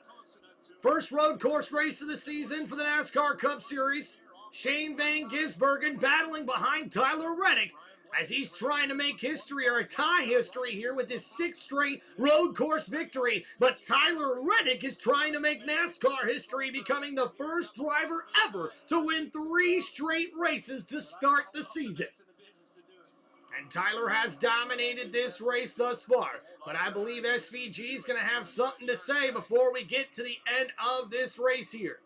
First road course race of the season for the NASCAR Cup Series. Shane Van Gisbergen battling behind Tyler Reddick as he's trying to make history, or tie history here with his 6th straight road course victory. But Tyler Reddick is trying to make NASCAR history, becoming the first driver ever to win 3 straight races to start the season. And Tyler has dominated this race thus far, but I believe SVG is going to have something to say before we get to the end of this race here.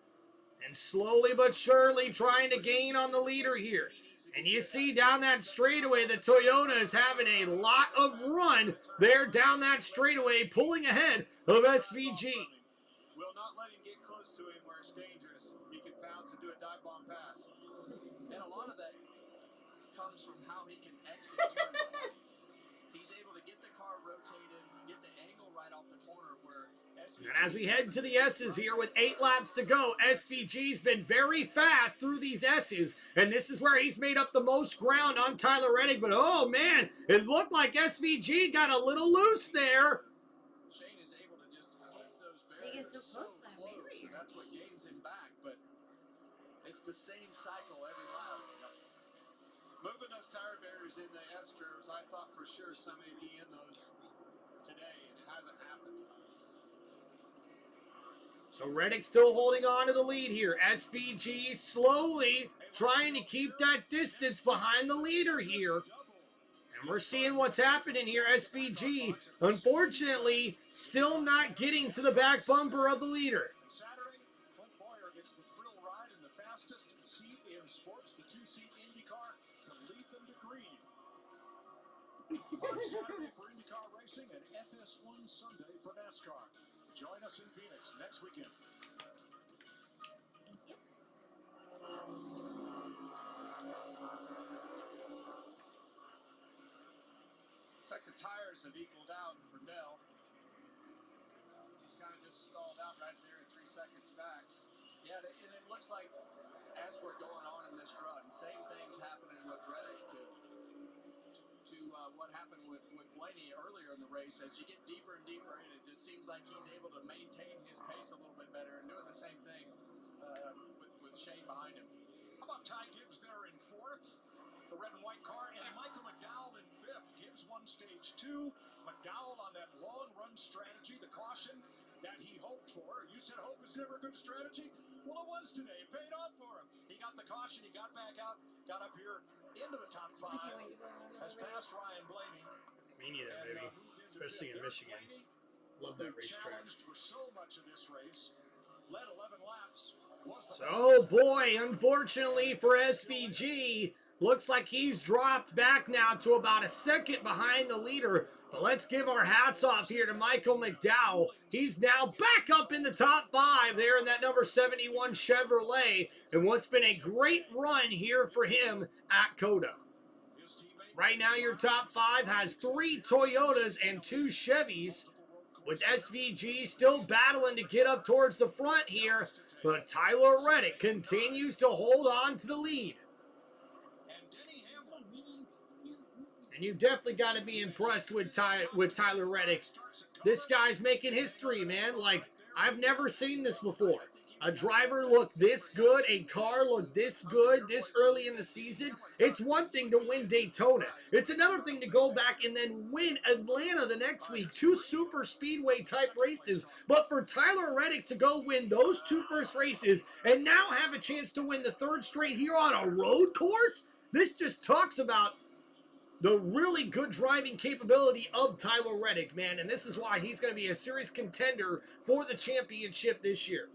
And slowly but surely trying to gain on the leader here. And you see down that straightaway, the Toyota is having a lot of run there down that straightaway, pulling ahead of SVG. Will not let him get close to him where it's dangerous. He can bounce and do a dive bomb pass. And a lot of that comes from how he can exit turn 20. He's able to get the car rotated, get the angle right off the corner where SVG... And as we head to the S's here with 8 laps to go, SVG's been very fast through these S's, and this is where he's made up the most ground on Tyler Reddick. But oh man, it looked like SVG got a little loose there. Shane is able to just flip those barriers so close, and that's what gains him back. But it's the same cycle every lap. Moving those tire barriers in the S curves, I thought for sure some may be in those today, and it hasn't happened. So Reddick still holding on to the lead here. SVG slowly trying to keep that distance behind the leader here. And we're seeing what's happening here. SVG, unfortunately, still not getting to the back bumper of the leader. Saturday, Clint Boyer gets the thrill ride in the fastest seat in sports, the 2-seat Indy car, to lead them to green. On Saturday for IndyCar racing and FS1 Sunday for NASCAR. Join us in Phoenix next weekend. Looks like the tires have equaled out for Bell. He's kind of just stalled out right there at 3 seconds back. Yeah, and it looks like as we're going on in this run, same things happening with Reddick to what happened with Blaney earlier in the race. As you get deeper and deeper in, it just seems like he's able to maintain his pace a little bit better and doing the same thing with Shane behind him. How about Ty Gibbs there in 4th? The red and white car, and Michael McDowell in 5th. Gibbs won stage 2. McDowell on that long run strategy, the caution that he hoped for. You said hope is never a good strategy? Well, it was today. It paid off for him. He got the caution. He got back out, got up here into the top 5. Has passed Ryan Blaney. Me neither, baby. Especially in Michigan. Love that racetrack. Challenged for so much of this race. Led 11 laps. So, boy, unfortunately for SVG, looks like he's dropped back now to about a second behind the leader. But let's give our hats off here to Michael McDowell. He's now back up in the top 5 there in that number 71 Chevrolet. And what's been a great run here for him at COTA. Right now, your top 5 has 3 Toyotas and 2 Chevys, with SVG still battling to get up towards the front here, but Tyler Reddick continues to hold on to the lead. And you've definitely got to be impressed with Tyler Reddick. This guy's making history, man. Like, I've never seen this before. a driver look this good, a car look this good this early in the season. It's one thing to win Daytona. It's another thing to go back and then win Atlanta the next week. 2 super speedway type races. But for Tyler Reddick to go win those 2 first races and now have a chance to win the 3rd straight here on a road course, this just talks about the really good driving capability of Tyler Reddick, man. And this is why he's going to be a serious contender for the championship this year.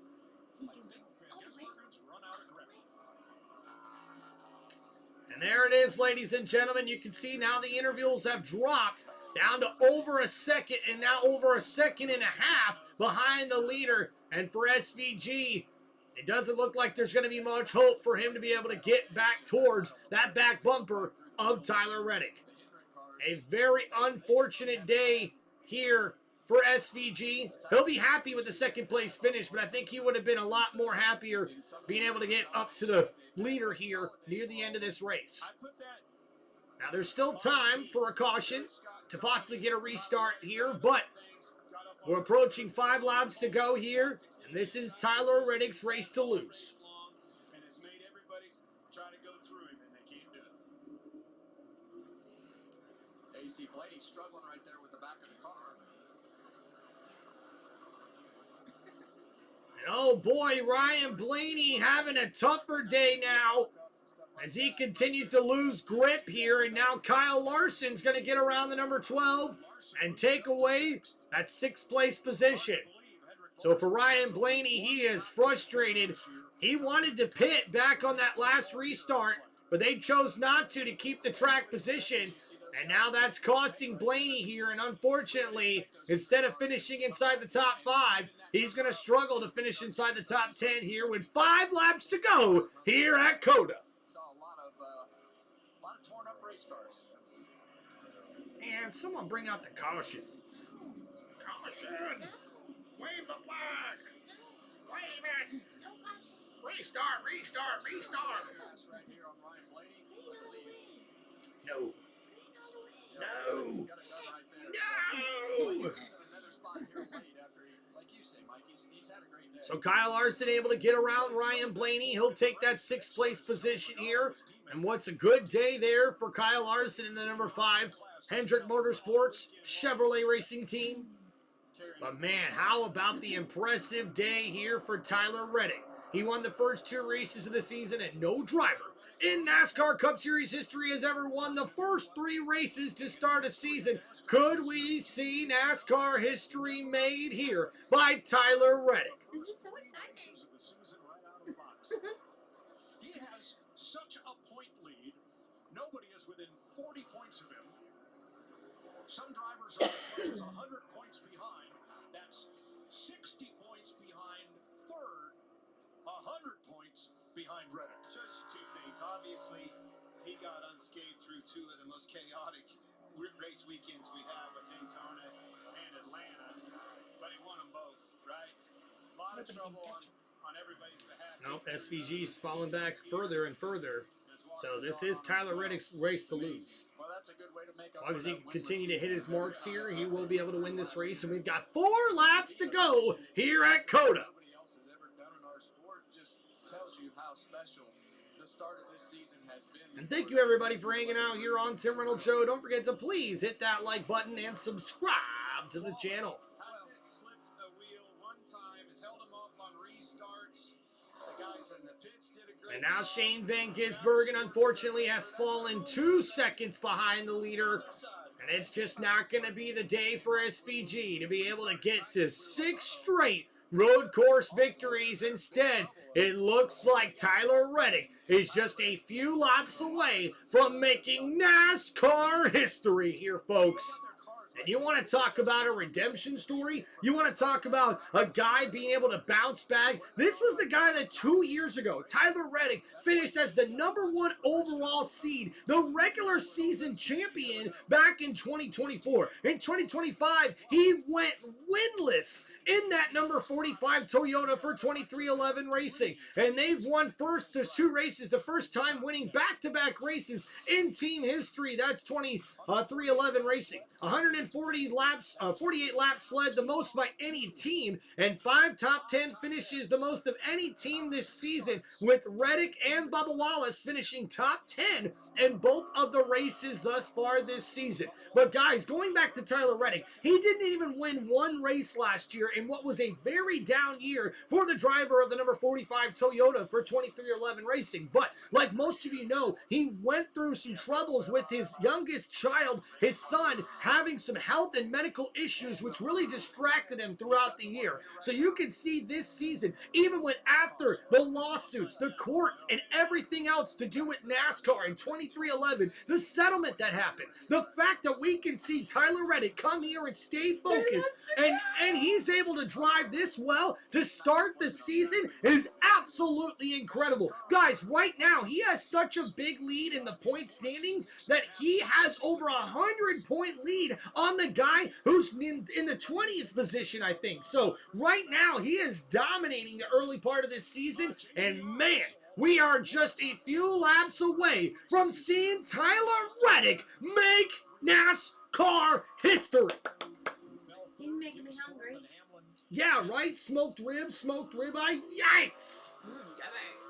And there it is, ladies and gentlemen. You can see now the intervals have dropped down to over a second and now over a second and a half behind the leader. And for SVG, it doesn't look like there's going to be much hope for him to be able to get back towards that back bumper of Tyler Reddick. A very unfortunate day here for SVG. He'll be happy with the 2nd place finish, but I think he would have been a lot more happier being able to get up to the leader here near the end of this race. Now there's still time for a caution to possibly get a restart here, but we're approaching 5 laps to go here, and this is Tyler Reddick's race to lose. And it's made everybody try to go through him, and they can't do it. AC Blaney struggling right there with the back of the car. And oh boy, Ryan Blaney having a tougher day now as he continues to lose grip here. And now Kyle Larson's going to get around the number 12 and take away that 6th place position. So for Ryan Blaney, he is frustrated. He wanted to pit back on that last restart, but they chose not to keep the track position. And now that's costing Blaney here. And unfortunately, instead of finishing inside the top 5, he's going to struggle to finish inside the top 10 here with 5 laps to go here at COTA. Saw a lot of torn up race cars. And someone bring out the caution. Caution! Wave the flag! Wave it! Restart, restart, restart! Right here on Ryan Blaney. No. No! No! So Kyle Larson able to get around Ryan Blaney. He'll take that 6th place position here. And what's a good day there for Kyle Larson in the number 5 Hendrick Motorsports Chevrolet Racing Team. But man, how about the impressive day here for Tyler Reddick? He won the first 2 races of the season, and no driver in NASCAR Cup Series history has ever won the first 3 races to start a season. Could we see NASCAR history made here by Tyler Reddick? This is so exciting. He has such a point lead. Nobody is within 40 points of him. Some drivers are as much as 100 points behind. That's 60 points behind 3rd, 100 points behind Reddick. Shows you 2 things. Obviously, he got unscathed through 2 of the most chaotic race weekends we have with Daytona and Atlanta, but he won them both, right? A lot of trouble on everybody's behalf. Nope, SVG's falling back further and further. So this is Tyler Reddick's race to lose. Well, that's a good way to make As long as he can continue to hit his marks here, he will be able to win this race. And we've got 4 laps to go here at COTA. Nobody else has ever done in our sport. Just tells you how special the start of this season has been. And thank you everybody for hanging out here on Tim Reynolds Show. Don't forget to please hit that like button and subscribe to the channel. Slipped a wheel one time, has held him off on restarts. The guys in the pits did a great And now job. Shane Van Gisbergen unfortunately has fallen 2 seconds behind the leader. And it's just not going to be the day for SVG to be able to get to 6 straight road course victories. Instead, it looks like Tyler Reddick is just a few laps away from making NASCAR history here, folks. And you want to talk about a redemption story? You want to talk about a guy being able to bounce back? This was the guy that 2 years ago, Tyler Reddick, finished as the number 1 overall seed, the regular season champion back in 2024. In 2025, he went winless in that number 45 Toyota for 2311 Racing. And they've won the 2 races, the first time winning back-to-back races in team history. That's 2311 Racing. 140 laps, 48 laps led, the most by any team, and 5 top 10 finishes, the most of any team this season, with Reddick and Bubba Wallace finishing top 10 in both of the races thus far this season. But guys, going back to Tyler Reddick, he didn't even win 1 race last year in what was a very down year for the driver of the number 45 Toyota for 2311 Racing. But like most of you know, he went through some troubles with his youngest child, his son, having some health and medical issues which really distracted him throughout the year. So you can see this season, even when after the lawsuits, the court, and everything else to do with NASCAR in 2311, the settlement that happened, the fact that we can see Tyler Reddick come here and stay focused, and he's able to drive this well to start the season is absolutely incredible. Guys, right now, he has such a big lead in the point standings that he has over 100-point lead on the guy who's in the 20th position, I think. So right now, he is dominating the early part of this season, and man, we are just a few laps away from seeing Tyler Reddick make NASCAR history. He's making me hungry. Yeah, right? Smoked ribeye. Yikes!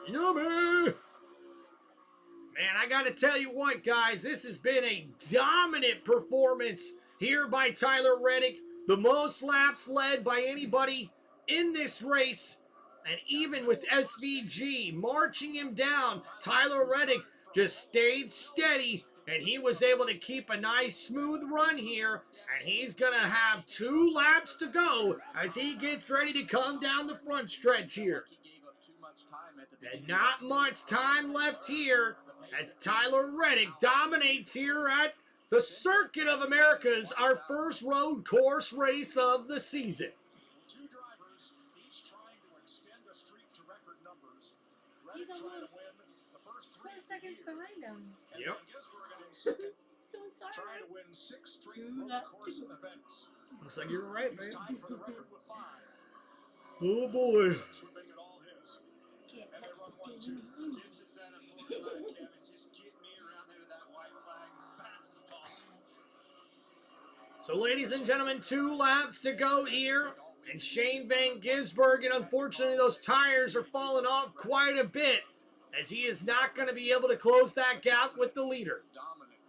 Yummy! Man, I gotta tell you what, guys, this has been a dominant performance here by Tyler Reddick. The most laps led by anybody in this race. And even with SVG marching him down, Tyler Reddick just stayed steady, and he was able to keep a nice smooth run here, and he's gonna have 2 laps to go as he gets ready to come down the front stretch here. And not much time left here as Tyler Reddick dominates here at the Circuit of Americas, our first road course race of the season. 2 drivers, each trying to extend a streak to record numbers. He's Reddick trying almost to win the first 3 4 seconds behind him. And Yep. Van Gisbergen in second, So trying sorry. to win 6 straight road course events. Looks like you're right, He's man. tied for the record with 5. Oh boy. 6 would make it all his. Can't And they touch run the 1-2. steam. This is that important line, Kevin. Just get me around there to that white flag as fast as possible. So, ladies and gentlemen, 2 laps to go here. And Shane Van Gisbergen, unfortunately, those tires are falling off quite a bit, as he is not going to be able to close that gap with the leader.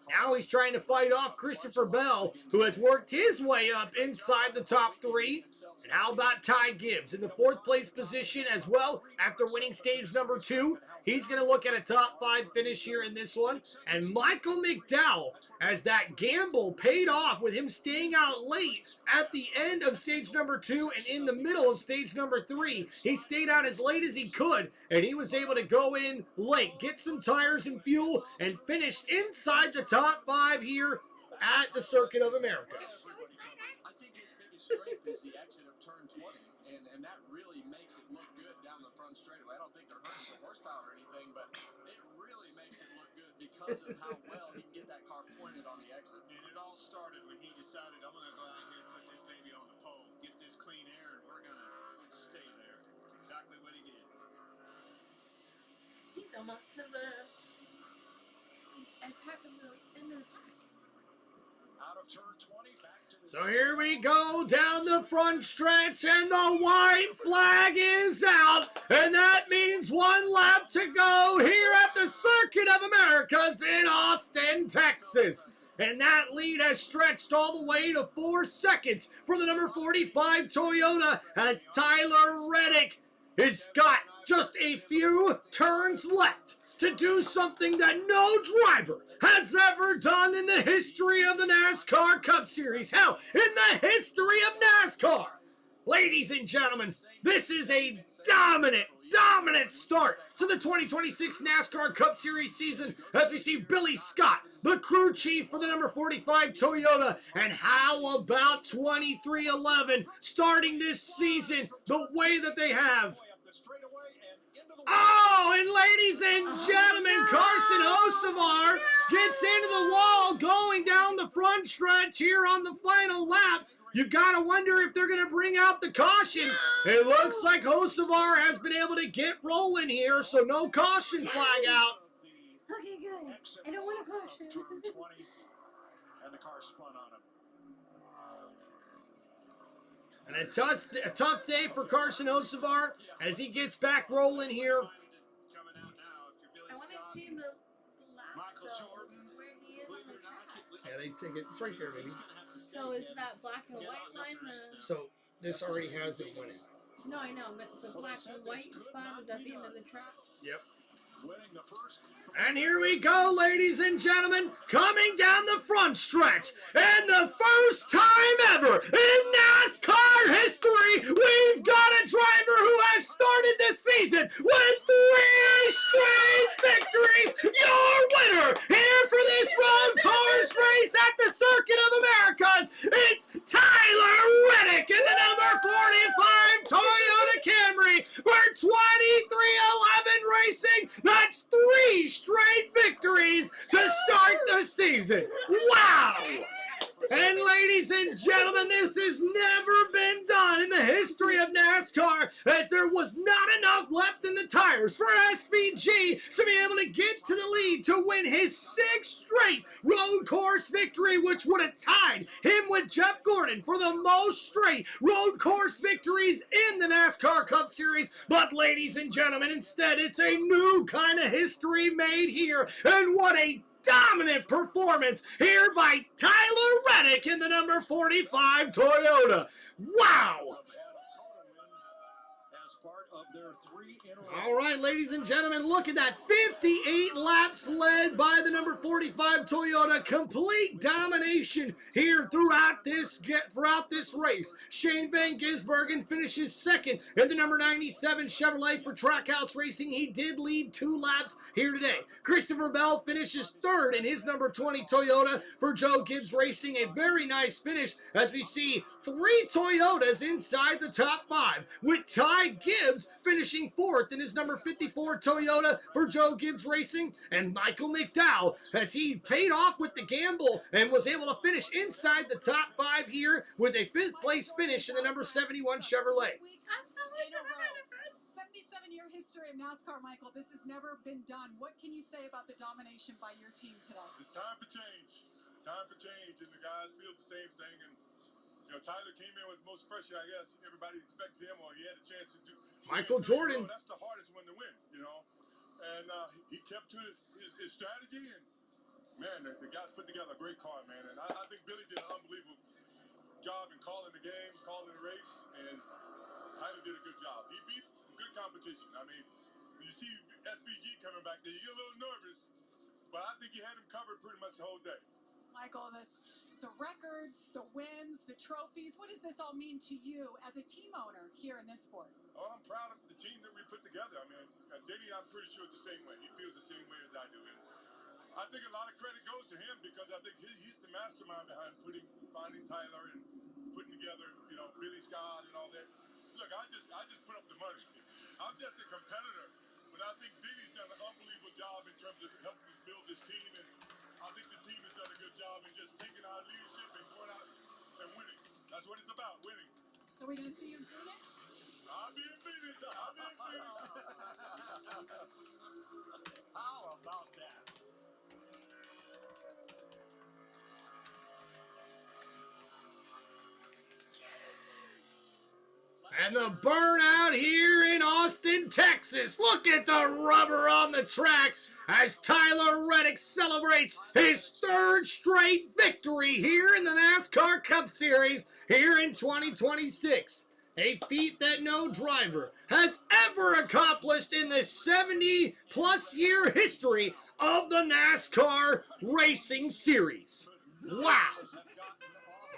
Now he's trying to fight off Christopher Bell, who has worked his way up inside the top 3. And how about Ty Gibbs in the 4th place position as well after winning stage number 2? He's going to look at a top 5 finish here in this one. And Michael McDowell, as that gamble paid off with him staying out late at the end of stage number 2 and in the middle of stage number 3. He stayed out as late as he could, and he was able to go in late, get some tires and fuel, and finish inside the top 5 here at the Circuit of Americas. I think his biggest strength is the exit of turn 20, and that really makes it look good down the front straightaway. I don't think they're hurting the horsepower or anything, but it really makes it look good because of how well he can get that car pointed on the exit. And it all started when he decided, I'm going to go out here and put this baby on the pole, get this clean air, and we're going to stay there. That's exactly what he did. He's almost to the pack of the end of the pack. Out of turn 20, back to the... So here we go down the front stretch, and the white flag is out, and that means 1 lap to go here at the Circuit of Americas in Austin, Texas. And that lead has stretched all the way to 4 seconds for the number 45 Toyota, as Tyler Reddick has got just a few turns left to do something that no driver has ever done in the history of the NASCAR Cup Series. Hell, in the history of NASCAR. Ladies and gentlemen, this is a dominant start to the 2026 NASCAR Cup Series season as we see Billy Scott, the crew chief for the number 45 Toyota. And how about 2311 starting this season the way that they have? Oh, and ladies and gentlemen, Carson Hocevar gets into the wall going down the front stretch here on the final lap. you've got to wonder if they're going to bring out the caution. It looks like Hocevar has been able to get rolling here, so no caution flag out. Okay, good. I don't want a caution. Turn 20, and the car spun on him. And a tough day for Carson Hocevar as he gets back rolling here. I want to see the lap, though, where he is on the track. Yeah, they take it. It's right there, baby. So is that black and white line the... So this already has it winning. No, I know, but the black and white spot is at the end of the track. Yep. Winning the first. And here we go, ladies and gentlemen, coming down the front stretch. And the first time ever in NASCAR history, we've got a driver who has started the season with 3 straight victories. Your winner here for this road course race at the Circuit of Americas, it's Tyler Reddick in the number 45 Toyota Camry for 2311 Racing. That's 3 straight victories to start the season. Wow! And ladies and gentlemen, this has never been done in the history of NASCAR, as there was not enough left in the tires for SVG to be able to get to the lead to win his 6th straight road course victory, which would have tied him with Jeff Gordon for the most straight road course victories in the NASCAR Cup Series. But ladies and gentlemen, instead it's a new kind of history made here, and what a dominant performance here by Tyler Reddick in the number 45 Toyota. Wow! As part of their 3 in a row. All right, ladies and gentlemen, look at that. 58 laps led by the number 45 Toyota. Complete domination here throughout this race. Shane Van Gisbergen finishes 2nd in the number 97 Chevrolet for Trackhouse Racing. He did lead 2 laps here today. Christopher Bell finishes 3rd in his number 20 Toyota for Joe Gibbs Racing. A very nice finish as we see 3 Toyotas inside the top 5, with Ty Gibbs finishing 4th in his number 54 Toyota for Joe Gibbs Racing, and Michael McDowell as he paid off with the gamble and was able to finish inside the top 5 here with a 5th place finish in the number 71 Chevrolet. 77-year history of NASCAR, Michael. This has never been done. What can you say about the domination by your team today? It's time for change. Time for change, and the guys feel the same thing. And you know, Tyler came in with most pressure, I guess. Everybody expected him, or he had a chance to do. Michael Jordan. That's the hardest one to win, you know. And he kept to his strategy, and man, the guys put together a great car, man. And I think Billy did an unbelievable job in calling the game, calling the race, and Tyler did a good job. He beat some good competition. I mean, when you see SVG coming back there, you get a little nervous, but I think he had him covered pretty much the whole day. Michael, the records, the wins, the trophies, what does this all mean to you as a team owner here in this sport? Oh, I'm proud of the team that we put together. I mean, Denny, I'm pretty sure it's the same way. He feels the same way as I do. And I think a lot of credit goes to him because I think he's the mastermind behind finding Tyler and putting together, you know, Billy Scott and all that. Look, I just put up the money. I'm just a competitor. But I think Denny's done an unbelievable job in terms of helping build this team. And I think the team has done a good job in just taking our leadership and going out and winning. That's what it's about, winning. So we're going to see you in Phoenix? I'll be in Phoenix. I'll be in Phoenix. How about that? And the burnout here in Austin, Texas. Look at the rubber on the track as Tyler Reddick celebrates his 3rd straight victory here in the NASCAR Cup Series here in 2026. A feat that no driver has ever accomplished in the 70-plus year history of the NASCAR Racing Series. Wow.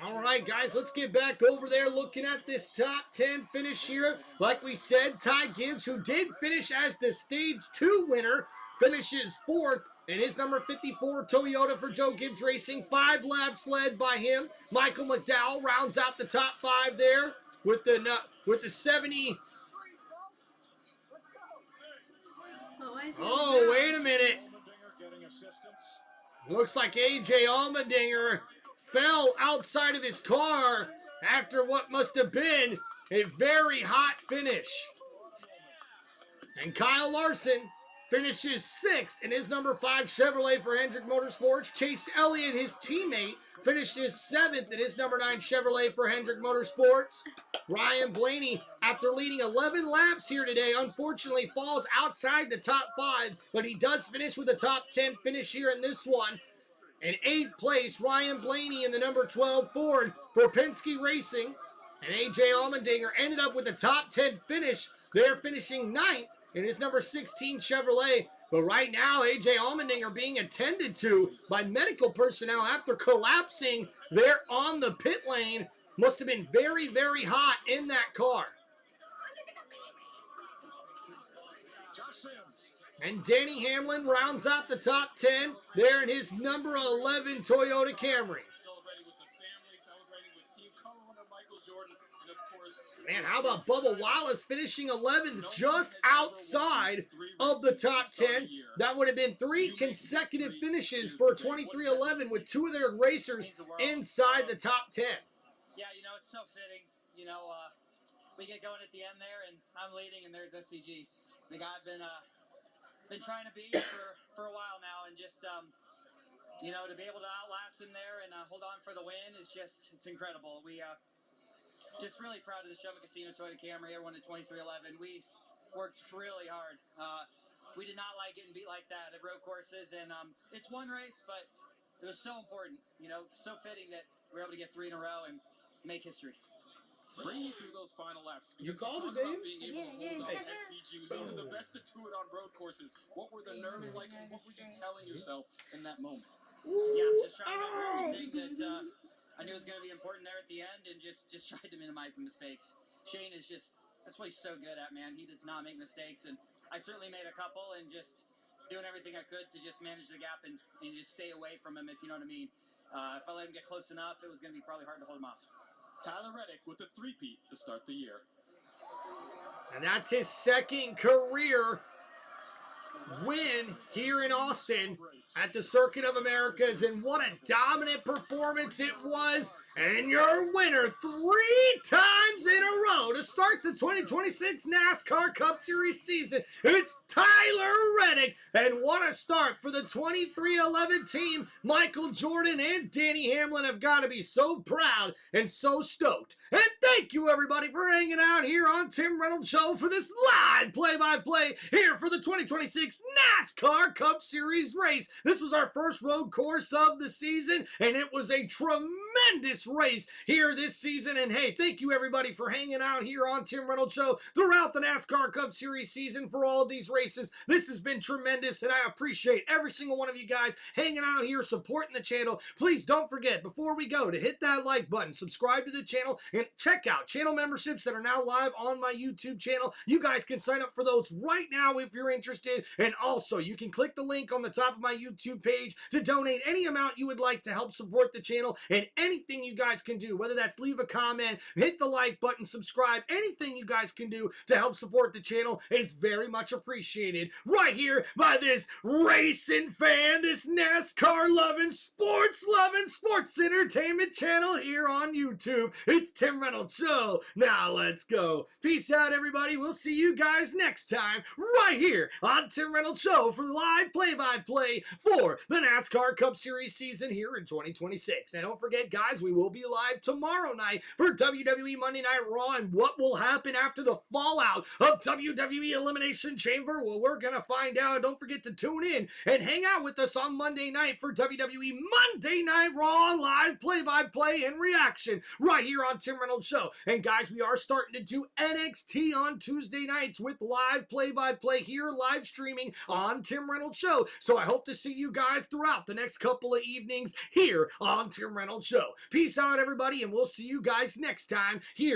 All right, guys, let's get back over there looking at this top 10 finish here. Like we said, Ty Gibbs, who did finish as the Stage 2 winner, finishes 4th in his number 54 Toyota for Joe Gibbs Racing. 5 laps led by him. Michael McDowell rounds out the top 5 there with the 70. Oh, wait a minute. Looks like A.J. Allmendinger fell outside of his car after what must have been a very hot finish. And Kyle Larson finishes 6th in his number 5 Chevrolet for Hendrick Motorsports. Chase Elliott, his teammate, finishes 7th in his number 9 Chevrolet for Hendrick Motorsports. Ryan Blaney, after leading 11 laps here today, unfortunately falls outside the top 5, but he does finish with a top 10 finish here in this one. In 8th place, Ryan Blaney in the number 12 Ford for Penske Racing. And A.J. Allmendinger ended up with the top 10 finish. They're finishing 9th in his number 16 Chevrolet. But right now, A.J. Allmendinger being attended to by medical personnel after collapsing there on the pit lane. Must have been very, very hot in that car. And Danny Hamlin rounds out the top 10 there in his number 11 Toyota Camry. Celebrating with the family, celebrating with team co-owner Michael Jordan, and of course... Man, how about Bubba Wallace finishing 11th just outside of the top 10? That would have been 3 consecutive finishes for 2311 with 2 of their racers inside the top 10. Yeah, you know, it's so fitting. You know, we get going at the end there, and I'm leading, and there's SVG. The guy I've been trying to beat for a while now, and just, you know, to be able to outlast him there and hold on for the win is just, it's incredible. We just really proud of the Chevy Casino Toyota Camry, everyone at 2311. We worked really hard. We did not like getting beat like that at road courses, and it's one race, but it was so important, you know, so fitting that we were able to get 3 in a row and make history. Bring me through those final laps. You Because called talk it, about Dave? being able to hold on SVG was one of the best to do it on road courses. What were the nerves like, and what were you telling yourself in that moment? Yeah, just trying to remember everything that I knew was going to be important there at the end, and just tried to minimize the mistakes. Shane is just, that's what he's so good at, man. He does not make mistakes, and I certainly made a couple, and just doing everything I could to just manage the gap and just stay away from him, if you know what I mean. If I let him get close enough, it was going to be probably hard to hold him off. Tyler Reddick with a 3-peat to start the year. And that's his 2nd career win here in Austin at the Circuit of Americas. And what a dominant performance it was. And your winner 3 times in a row to start the 2026 NASCAR Cup Series season. It's Tyler Reddick. And what a start for the 2311 team. Michael Jordan and Danny Hamlin have got to be so proud and so stoked. And thank you, everybody, for hanging out here on Tim Reynolds Show for this live play-by-play here for the 2026 NASCAR Cup Series race. This was our first road course of the season, and it was a tremendous race here this season. And hey, thank you, everybody, for hanging out here on Tim Reynolds Show throughout the NASCAR Cup Series season for all of these races. This has been tremendous, and I appreciate every single one of you guys hanging out here, supporting the channel. Please don't forget, before we go, to hit that like button, subscribe to the channel, and check out channel memberships that are now live on my YouTube channel. You guys can sign up for those right now if you're interested. And also, you can click the link on the top of my YouTube page to donate any amount you would like to help support the channel. And anything you guys can do, whether that's leave a comment, hit the like button, subscribe, anything you guys can do to help support the channel is very much appreciated. Right here by this racing fan, this NASCAR-loving, sports-loving, sports entertainment channel here on YouTube. It's Tim Reynolds Show. Now let's go. Peace out, everybody. We'll see you guys next time right here on Tim Reynolds Show for the live play-by-play for the NASCAR Cup Series season here in 2026. And don't forget, guys, we will be live tomorrow night for WWE Monday Night Raw. And what will happen after the fallout of WWE Elimination Chamber? Well, we're going to find out. Don't forget to tune in and hang out with us on Monday night for WWE Monday Night Raw live play-by-play and reaction right here on Tim Reynolds Show. And guys, we are starting to do NXT on Tuesday nights with live play-by-play here, live streaming on Tim Reynolds Show. So I hope to see you guys throughout the next couple of evenings here on Tim Reynolds Show. Peace out, everybody, and we'll see you guys next time here